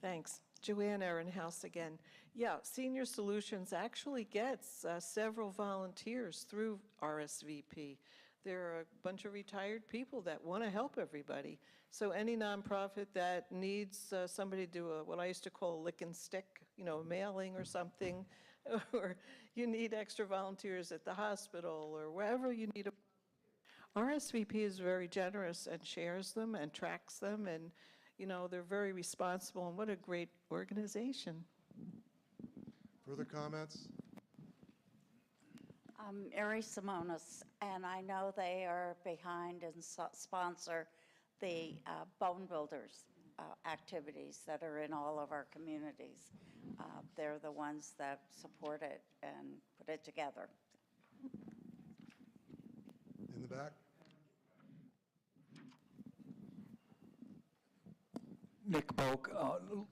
[SPEAKER 1] Thanks. Joanne Ehrenhaus again. Yeah, Senior Solutions actually gets several volunteers through RSVP. There are a bunch of retired people that want to help everybody. So any nonprofit that needs somebody to do what I used to call a lick and stick, a mailing or something, or you need extra volunteers at the hospital or wherever you need RSVP is very generous and shares them and tracks them, and they're very responsible, and what a great organization.
[SPEAKER 2] Further comments?
[SPEAKER 20] Ari Simonis, and I know they are behind and sponsor the Bone Builders.
[SPEAKER 12] activities that are in all of our communities. They're the ones that support it and put it together.
[SPEAKER 2] In the back?
[SPEAKER 13] Nick Boak,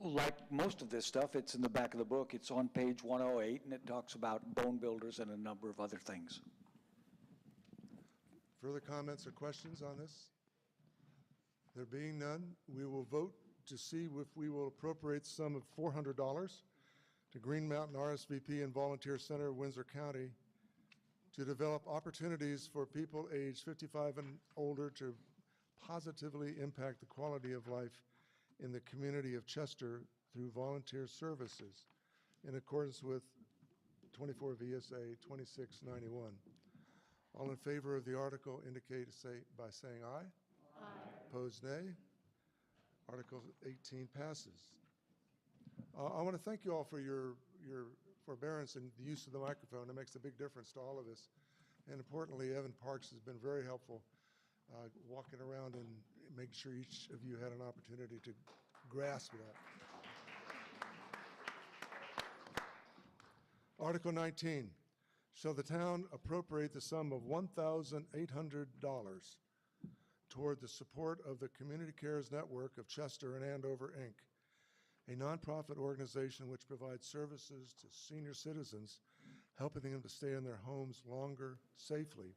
[SPEAKER 13] like most of this stuff, it's in the back of the book. It's on page 108, and it talks about bone builders and a number of other things.
[SPEAKER 2] Further comments or questions on this? There being none, we will vote to see if we will appropriate the sum of $400 to Green Mountain RSVP and Volunteer Center, Windsor County, to develop opportunities for people aged 55 and older to positively impact the quality of life in the community of Chester through volunteer services in accordance with 24 VSA 2691. All in favor of the article indicate by saying aye. Aye. Opposed, nay. Article 18 passes. I want to thank you all for your forbearance and the use of the microphone. It makes a big difference to all of us. And importantly, Evan Parks has been very helpful walking around and making sure each of you had an opportunity to grasp that. Article 19, shall the town appropriate the sum of $1,800 toward the support of the Community Cares Network of Chester and Andover, Inc., a nonprofit organization which provides services to senior citizens, helping them to stay in their homes longer safely,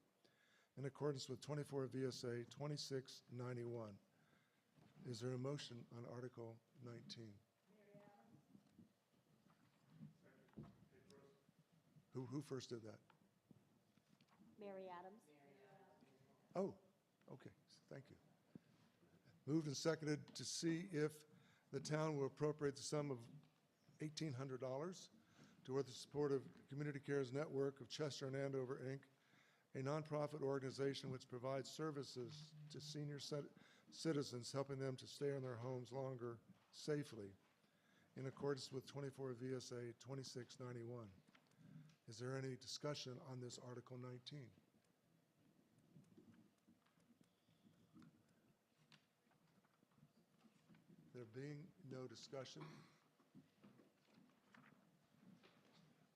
[SPEAKER 2] in accordance with 24 VSA 2691. Is there a motion on Article 19? Who first did that?
[SPEAKER 16] Mary Adams.
[SPEAKER 2] Oh, okay, thank you. Moved and seconded to see if the town will appropriate the sum of $1,800 toward the support of Community Cares Network of Chester and Andover, Inc., a nonprofit organization which provides services to senior citizens, helping them to stay in their homes longer safely, in accordance with 24 VSA 2691. Is there any discussion on this Article 19? There being no discussion,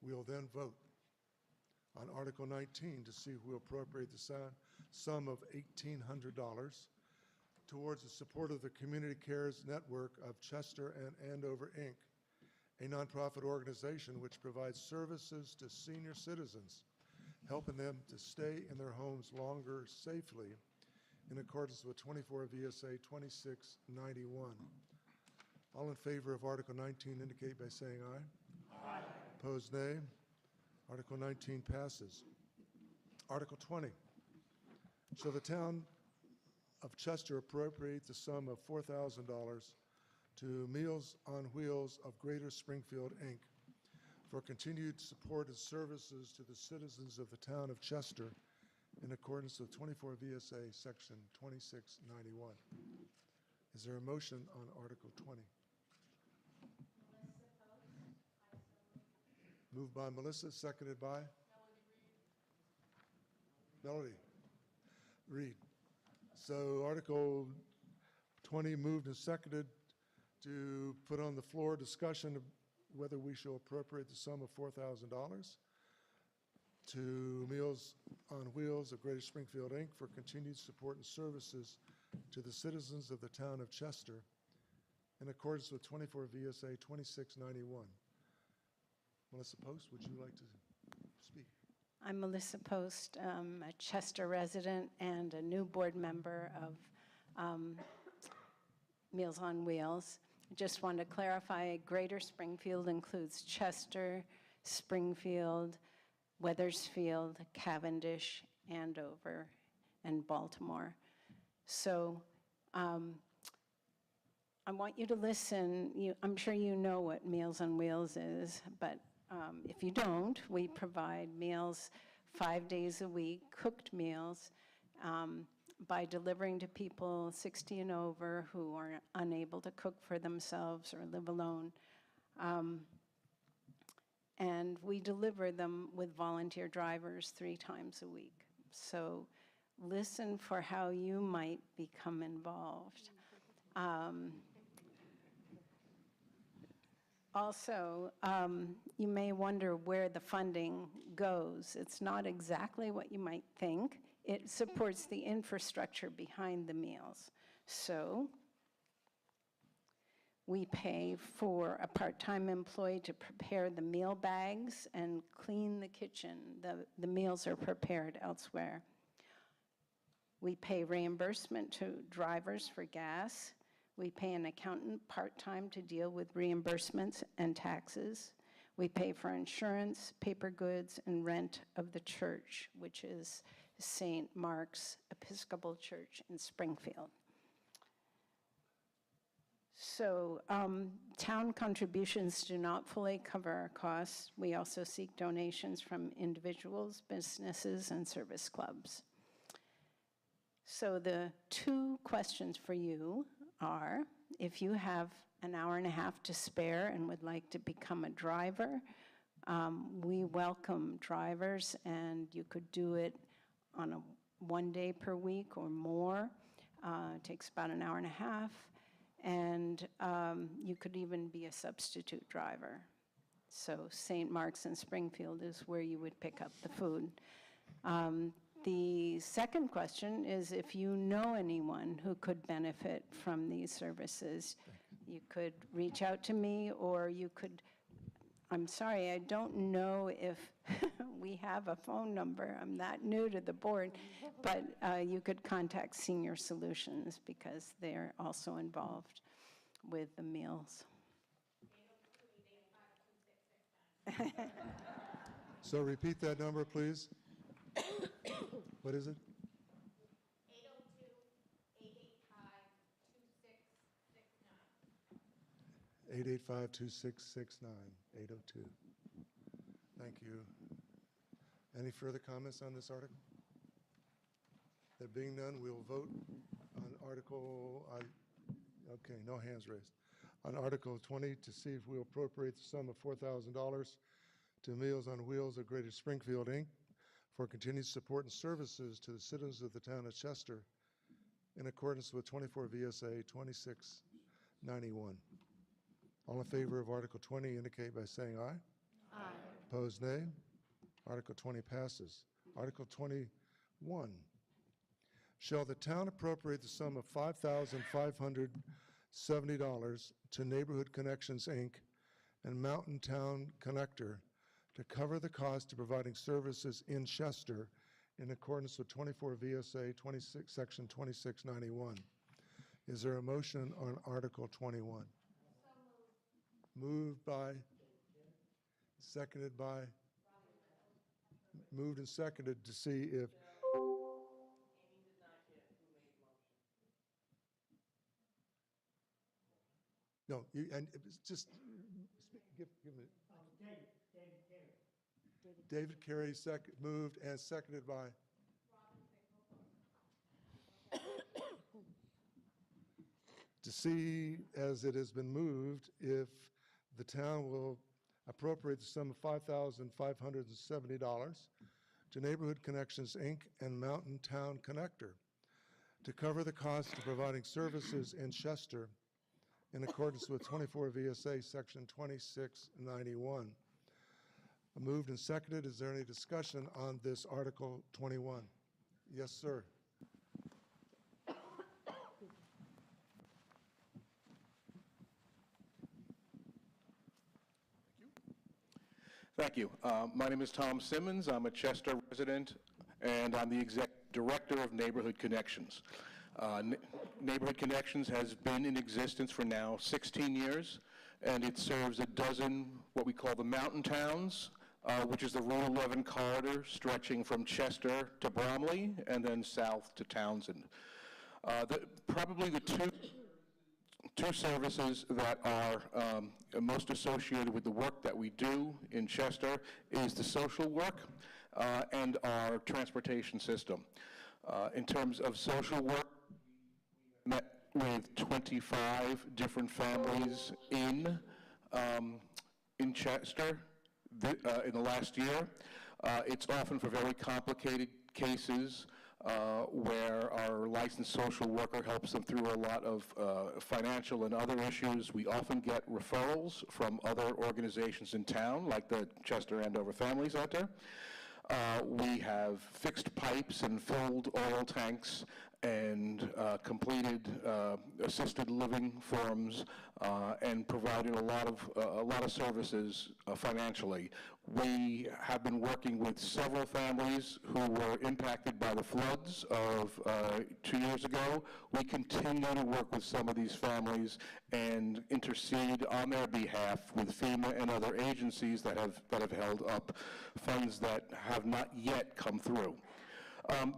[SPEAKER 2] we'll then vote on Article 19 to see who will appropriate the sum of $1,800 towards the support of the Community Cares Network of Chester and Andover, Inc., a nonprofit organization which provides services to senior citizens, helping them to stay in their homes longer safely, in accordance with 24 VSA 2691. All in favor of Article 19 indicate by saying aye. Aye. Opposed, nay. Article 19 passes. Article 20. Shall the town of Chester appropriate the sum of $4,000 to Meals on Wheels of Greater Springfield, Inc., for continued support and services to the citizens of the town of Chester in accordance with 24 VSA Section 2691. Is there a motion on Article 20? Moved by Melissa, seconded by? Melody Reed. So Article 20 moved and seconded to put on the floor discussion of whether we shall appropriate the sum of $4,000 to Meals on Wheels of Greater Springfield, Inc. for continued support and services to the citizens of the town of Chester in accordance with 24 VSA 2691. Melissa Post, would you like to speak?
[SPEAKER 14] I'm Melissa Post, a Chester resident and a new board member of Meals on Wheels. Just want to clarify, Greater Springfield includes Chester, Springfield, Weathersfield, Cavendish, Andover, and Baltimore. So I want you to listen. I'm sure you know what Meals on Wheels is, but if you don't, we provide meals 5 days a week, cooked meals, by delivering to people 60 and over who are unable to cook for themselves or live alone. And we deliver them with volunteer drivers 3 times a week. So listen for how you might become involved. Also, you may wonder where the funding goes. It's not exactly what you might think. It supports the infrastructure behind the meals. So we pay for a part-time employee to prepare the meal bags and clean the kitchen. The meals are prepared elsewhere. We pay reimbursement to drivers for gas. We pay an accountant part-time to deal with reimbursements and taxes. We pay for insurance, paper goods, and rent of the church, which is St. Mark's Episcopal Church in Springfield. So town contributions do not fully cover our costs. We also seek donations from individuals, businesses, and service clubs. So the two questions for you are, if you have an hour and a half to spare and would like to become a driver, we welcome drivers, and you could do it on a 1 day per week or more. It takes about an hour and a half, and you could even be a substitute driver. So St. Mark's in Springfield is where you would pick up the food. The second question is if you know anyone who could benefit from these services, you could reach out to me, or you could, I'm sorry, I don't know if we have a phone number. I'm that new to the board, but you could contact Senior Solutions because they're also involved with the meals.
[SPEAKER 2] So repeat that number, please. What is it? 885-2669, 802. Thank you. Any further comments on this article? There being none, we'll vote on Article, okay, no hands raised. On Article 20, to see if we'll appropriate the sum of $4,000 to Meals on Wheels of Greater Springfield, Inc., for continued support and services to the citizens of the town of Chester in accordance with 24 VSA 2691. All in favor of Article 20 indicate by saying aye. Aye. Opposed, nay. Article 20 passes. Article 21. Shall the town appropriate the sum of $5,570 to Neighborhood Connections, Inc. and Mountain Town Connector to cover the cost of providing services in Chester in accordance with 24 VSA 26, Section 2691. Is there a motion on Article 21? Moved by, seconded by, moved and seconded to see if. No, you, and it's just, give me. David Carey moved and seconded by. To see, as it has been moved, if the town will appropriate the sum of $5,570 to Neighborhood Connections, Inc. and Mountain Town Connector to cover the cost of providing services in Chester in accordance with 24 VSA Section 2691. Moved and seconded. Is there any discussion on this Article 21? Yes, sir.
[SPEAKER 8] Thank you. My name is Tom Simmons. I'm a Chester resident, and I'm the Executive Director of Neighborhood Connections. Neighborhood Connections has been in existence for now 16 years, and it serves a dozen what we call the mountain towns, which is the Route 11 corridor stretching from Chester to Bromley and then south to Townsend. Probably the two services that are most associated with the work that we do in Chester is the social work and our transportation system. In terms of social work, we met with 25 different families in Chester in the last year. It's often for very complicated cases where our licensed social worker helps them through a lot of financial and other issues. We often get referrals from other organizations in town, like the Chester Andover Family Center. We have fixed pipes and filled oil tanks and completed assisted living forms and provided a lot of services financially. We have been working with several families who were impacted by the floods of 2 years ago. We continue to work with some of these families and intercede on their behalf with FEMA and other agencies that have held up funds that have not yet come through.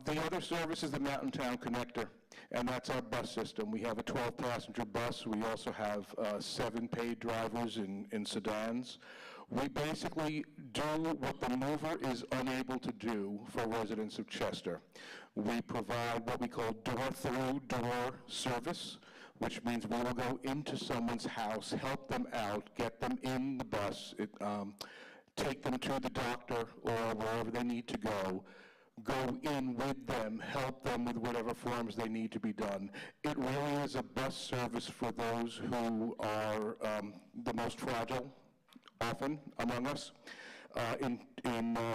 [SPEAKER 8] The other service is the Mountain Town Connector, and that's our bus system. We have a 12-passenger bus. We also have 7 paid drivers in sedans. We basically do what the mover is unable to do for residents of Chester. We provide what we call door-through-door service, which means we will go into someone's house, help them out, get them in the bus, take them to the doctor or wherever they need to go in with them, help them with whatever forms they need to be done. It really is a bus service for those who are the most fragile, often among us. In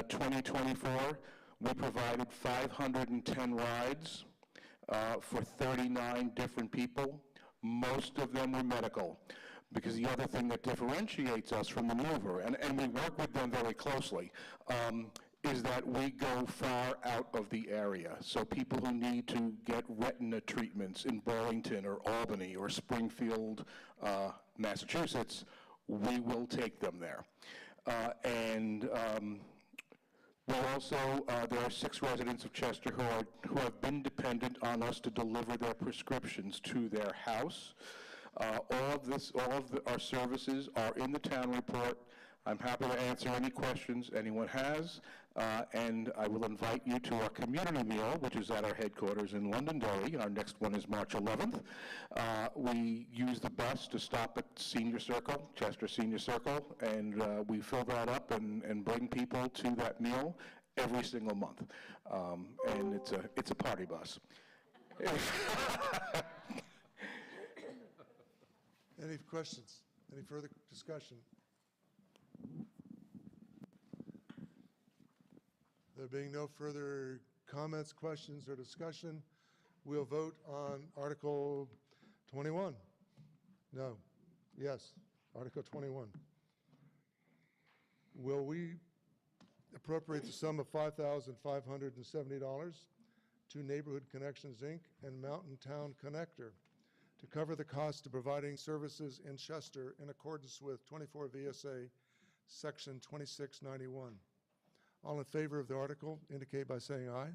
[SPEAKER 8] 2024, we provided 510 rides for 39 different people. Most of them were medical. Because the other thing that differentiates us from the mover, and we work with them very closely, is that we go far out of the area. So people who need to get retina treatments in Burlington or Albany or Springfield, Massachusetts, we will take them there. We also, there are 6 residents of Chester who have been dependent on us to deliver their prescriptions to their house. All of our services are in the town report. I'm happy to answer any questions anyone has, and I will invite you to our community meal, which is at our headquarters in Londonderry. Our next one is March 11th. We use the bus to stop at Senior Circle, Chester Senior Circle, and we fill that up and bring people to that meal every single month. And it's a party bus.
[SPEAKER 2] Any questions? Any further discussion? There being no further comments, questions, or discussion, we'll vote on Article 21. No. Yes. Article 21. Will we appropriate the sum of $5,570 to Neighborhood Connections, Inc. and Mountain Town Connector to cover the cost of providing services in Chester in accordance with 24 VSA Section 2691. All in favor of the article indicate by saying aye.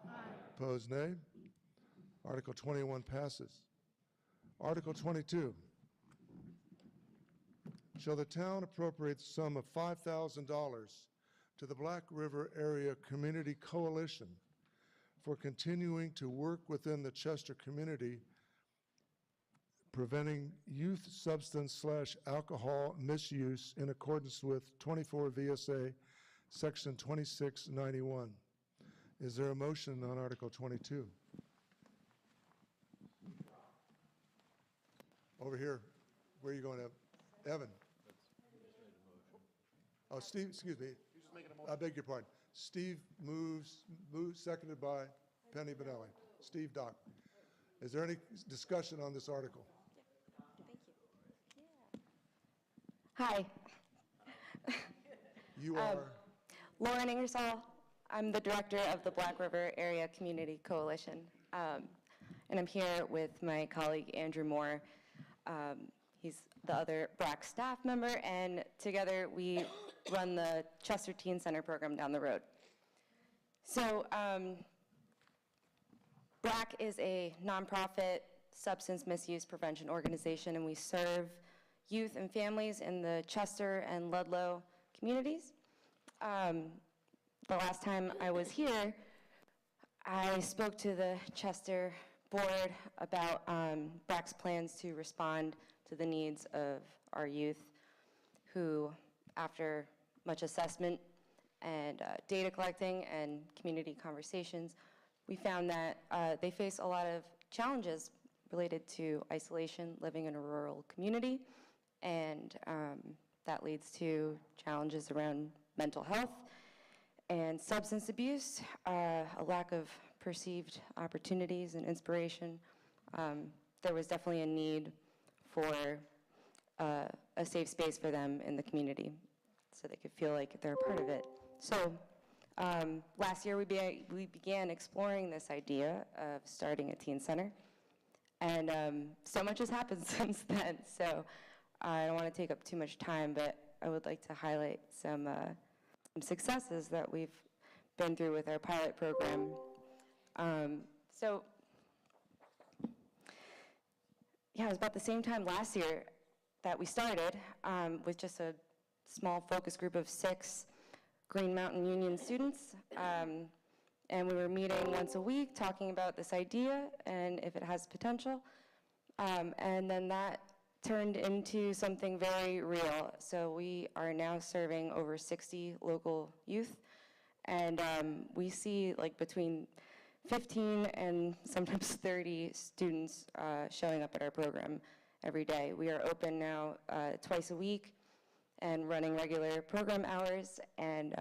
[SPEAKER 2] Aye. Opposed, nay. Article 21 passes. Article 22. Shall the town appropriate the sum of $5,000 to the Black River Area Community Coalition for continuing to work within the Chester community preventing youth substance/alcohol misuse in accordance with 24 VSA Section 2691. Is there a motion on Article 22? Over here. Where are you going, Evan? Oh, Steve, excuse me. I beg your pardon. Steve moves, seconded by Penny Benelli. Steve Dock. Is there any discussion on this article?
[SPEAKER 17] Hi.
[SPEAKER 2] You are?
[SPEAKER 17] Lauren Ingersoll. I'm the director of the Black River Area Community Coalition. And I'm here with my colleague, Andrew Moore. He's the other BRAC staff member, and together we run the Chester Teen Center program down the road. So BRAC is a nonprofit substance misuse prevention organization, and we serve youth and families in the Chester and Ludlow communities. The last time I was here, I spoke to the Chester board about BRAC's plans to respond to the needs of our youth who, after much assessment and data collecting and community conversations, we found that they face a lot of challenges related to isolation, living in a rural community, and that leads to challenges around mental health and substance abuse, a lack of perceived opportunities and inspiration. There was definitely a need for a safe space for them in the community so they could feel like they're a part of it. So last year we began exploring this idea of starting a teen center, and so much has happened since then, so I don't want to take up too much time, but I would like to highlight some successes that we've been through with our pilot program. So yeah, it was about the same time last year that we started with just a small focus group of 6 Green Mountain Union students. And we were meeting once a week, talking about this idea and if it has potential. And then that turned into something very real. So we are now serving over 60 local youth. And we see like between 15 and sometimes 30 students showing up at our program every day. We are open now twice a week and running regular program hours, and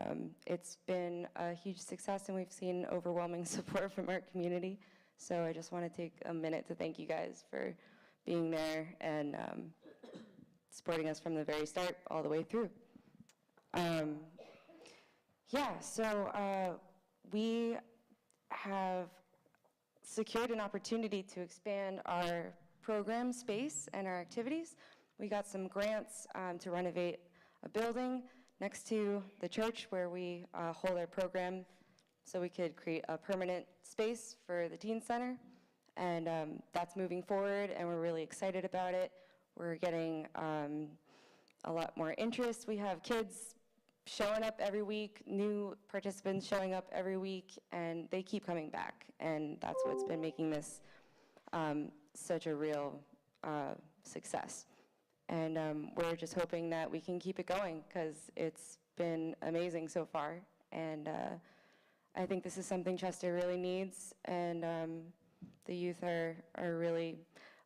[SPEAKER 17] it's been a huge success, and we've seen overwhelming support from our community. So I just want to take a minute to thank you guys for being there and supporting us from the very start all the way through. Yeah, so we have secured an opportunity to expand our program space and our activities. We got some grants to renovate a building next to the church where we hold our program so we could create a permanent space for the teen center. And that's moving forward, and we're really excited about it. We're getting a lot more interest. We have kids showing up every week, new participants showing up every week, and they keep coming back. And that's what's been making this such a real success. And we're just hoping that we can keep it going because it's been amazing so far. And I think this is something Chester really needs, and the youth are really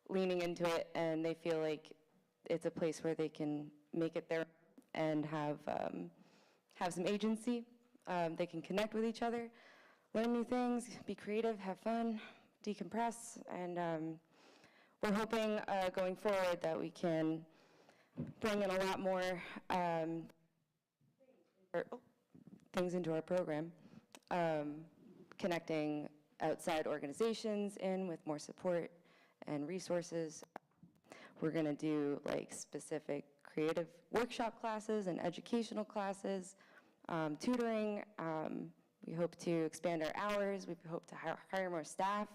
[SPEAKER 17] leaning into it, and they feel like it's a place where they can make it their own and have some agency. They can connect with each other, learn new things, be creative, have fun, decompress, and we're hoping going forward that we can bring in a lot more things into our program, connecting outside organizations in with more support and resources. We're going to do like specific creative workshop classes and educational classes, tutoring. We hope to expand our hours. We hope to hire more staff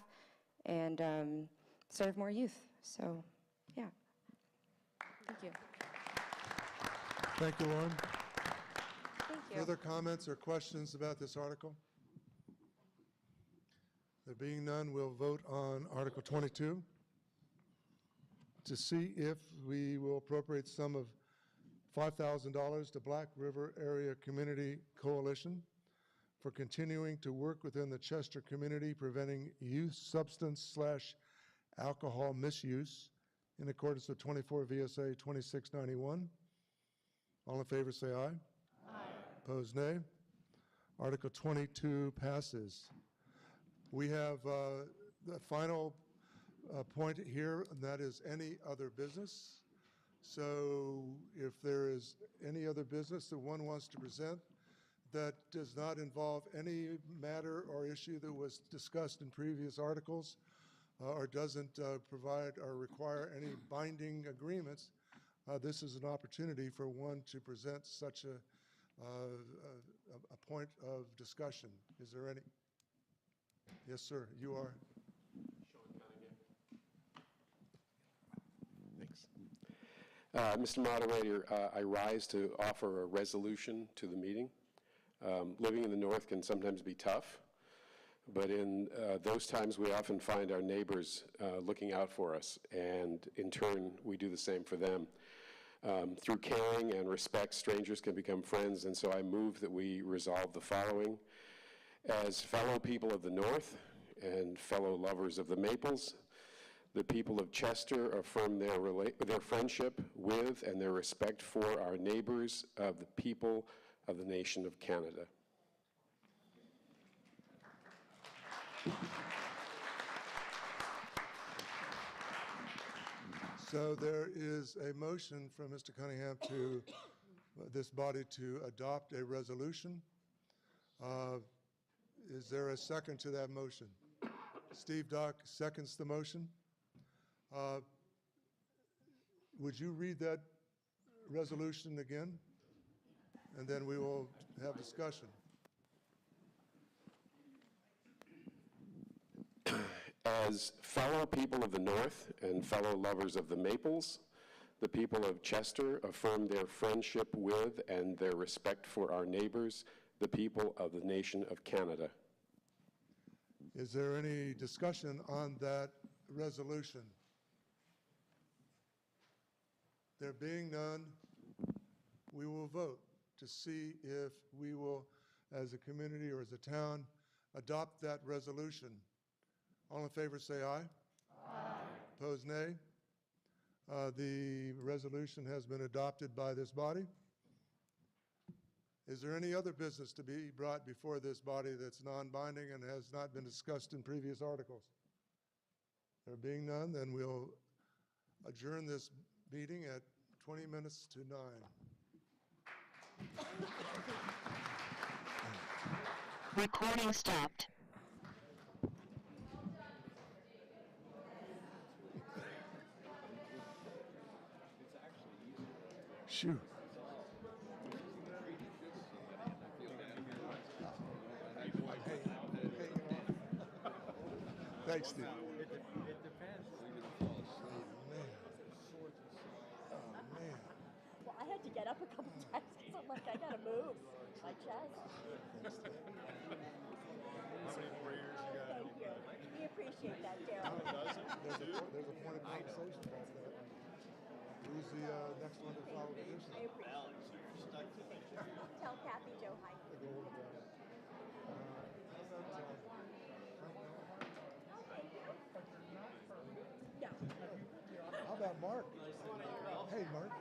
[SPEAKER 17] and serve more youth. So, yeah. Thank you.
[SPEAKER 2] Thank you, Lauren.
[SPEAKER 17] Thank you.
[SPEAKER 2] Further comments or questions about this article? There being none, we'll vote on Article 22 to see if we will appropriate sum of $5,000 to Black River Area Community Coalition for continuing to work within the Chester community preventing youth substance/alcohol misuse in accordance with 24 VSA 2691. All in favor say aye. Aye. Opposed, nay. Article 22 passes. We have the final point here, and that is any other business. So if there is any other business that one wants to present that does not involve any matter or issue that was discussed in previous articles or doesn't provide or require any binding agreements, this is an opportunity for one to present such a point of discussion. Is there any? Yes, sir, you are.
[SPEAKER 3] Mr. Moderator, I rise to offer a resolution to the meeting. Living in the North can sometimes be tough, but in those times we often find our neighbors looking out for us, and in turn we do the same for them. Through caring and respect, strangers can become friends, and so I move that we resolve the following. As fellow people of the North, and fellow lovers of the Maples, the people of Chester affirm their friendship with and their respect for our neighbors of the people of the nation of Canada.
[SPEAKER 2] So there is a motion from Mr. Cunningham to this body to adopt a resolution. Is there a second to that motion? Steve Dock seconds the motion. Would you read that resolution again? And then we will have discussion.
[SPEAKER 3] As fellow people of the North and fellow lovers of the Maples, the people of Chester affirm their friendship with and their respect for our neighbors, the people of the nation of Canada.
[SPEAKER 2] Is there any discussion on that resolution? There being none, we will vote to see if we will, as a community or as a town, adopt that resolution. All in favor say aye. Aye. Opposed, nay. The resolution has been adopted by this body. Is there any other business to be brought before this body that's non-binding and has not been discussed in previous articles? There being none, then we'll adjourn this meeting at 20 minutes to 9.
[SPEAKER 4] Recording stopped.
[SPEAKER 2] Shoot. Thanks, Steve.
[SPEAKER 4] It depends.
[SPEAKER 16] Well, I had to get up a couple times because I'm like, I gotta move my chest.
[SPEAKER 2] How many more years you got?
[SPEAKER 16] Thank you. We appreciate that, Daryl.
[SPEAKER 2] There's a point of conversation about that. Who's the next one to follow the issue?
[SPEAKER 16] I appreciate it. Tell Kathy Joe hi.
[SPEAKER 2] How about Mark? Hey, Mark.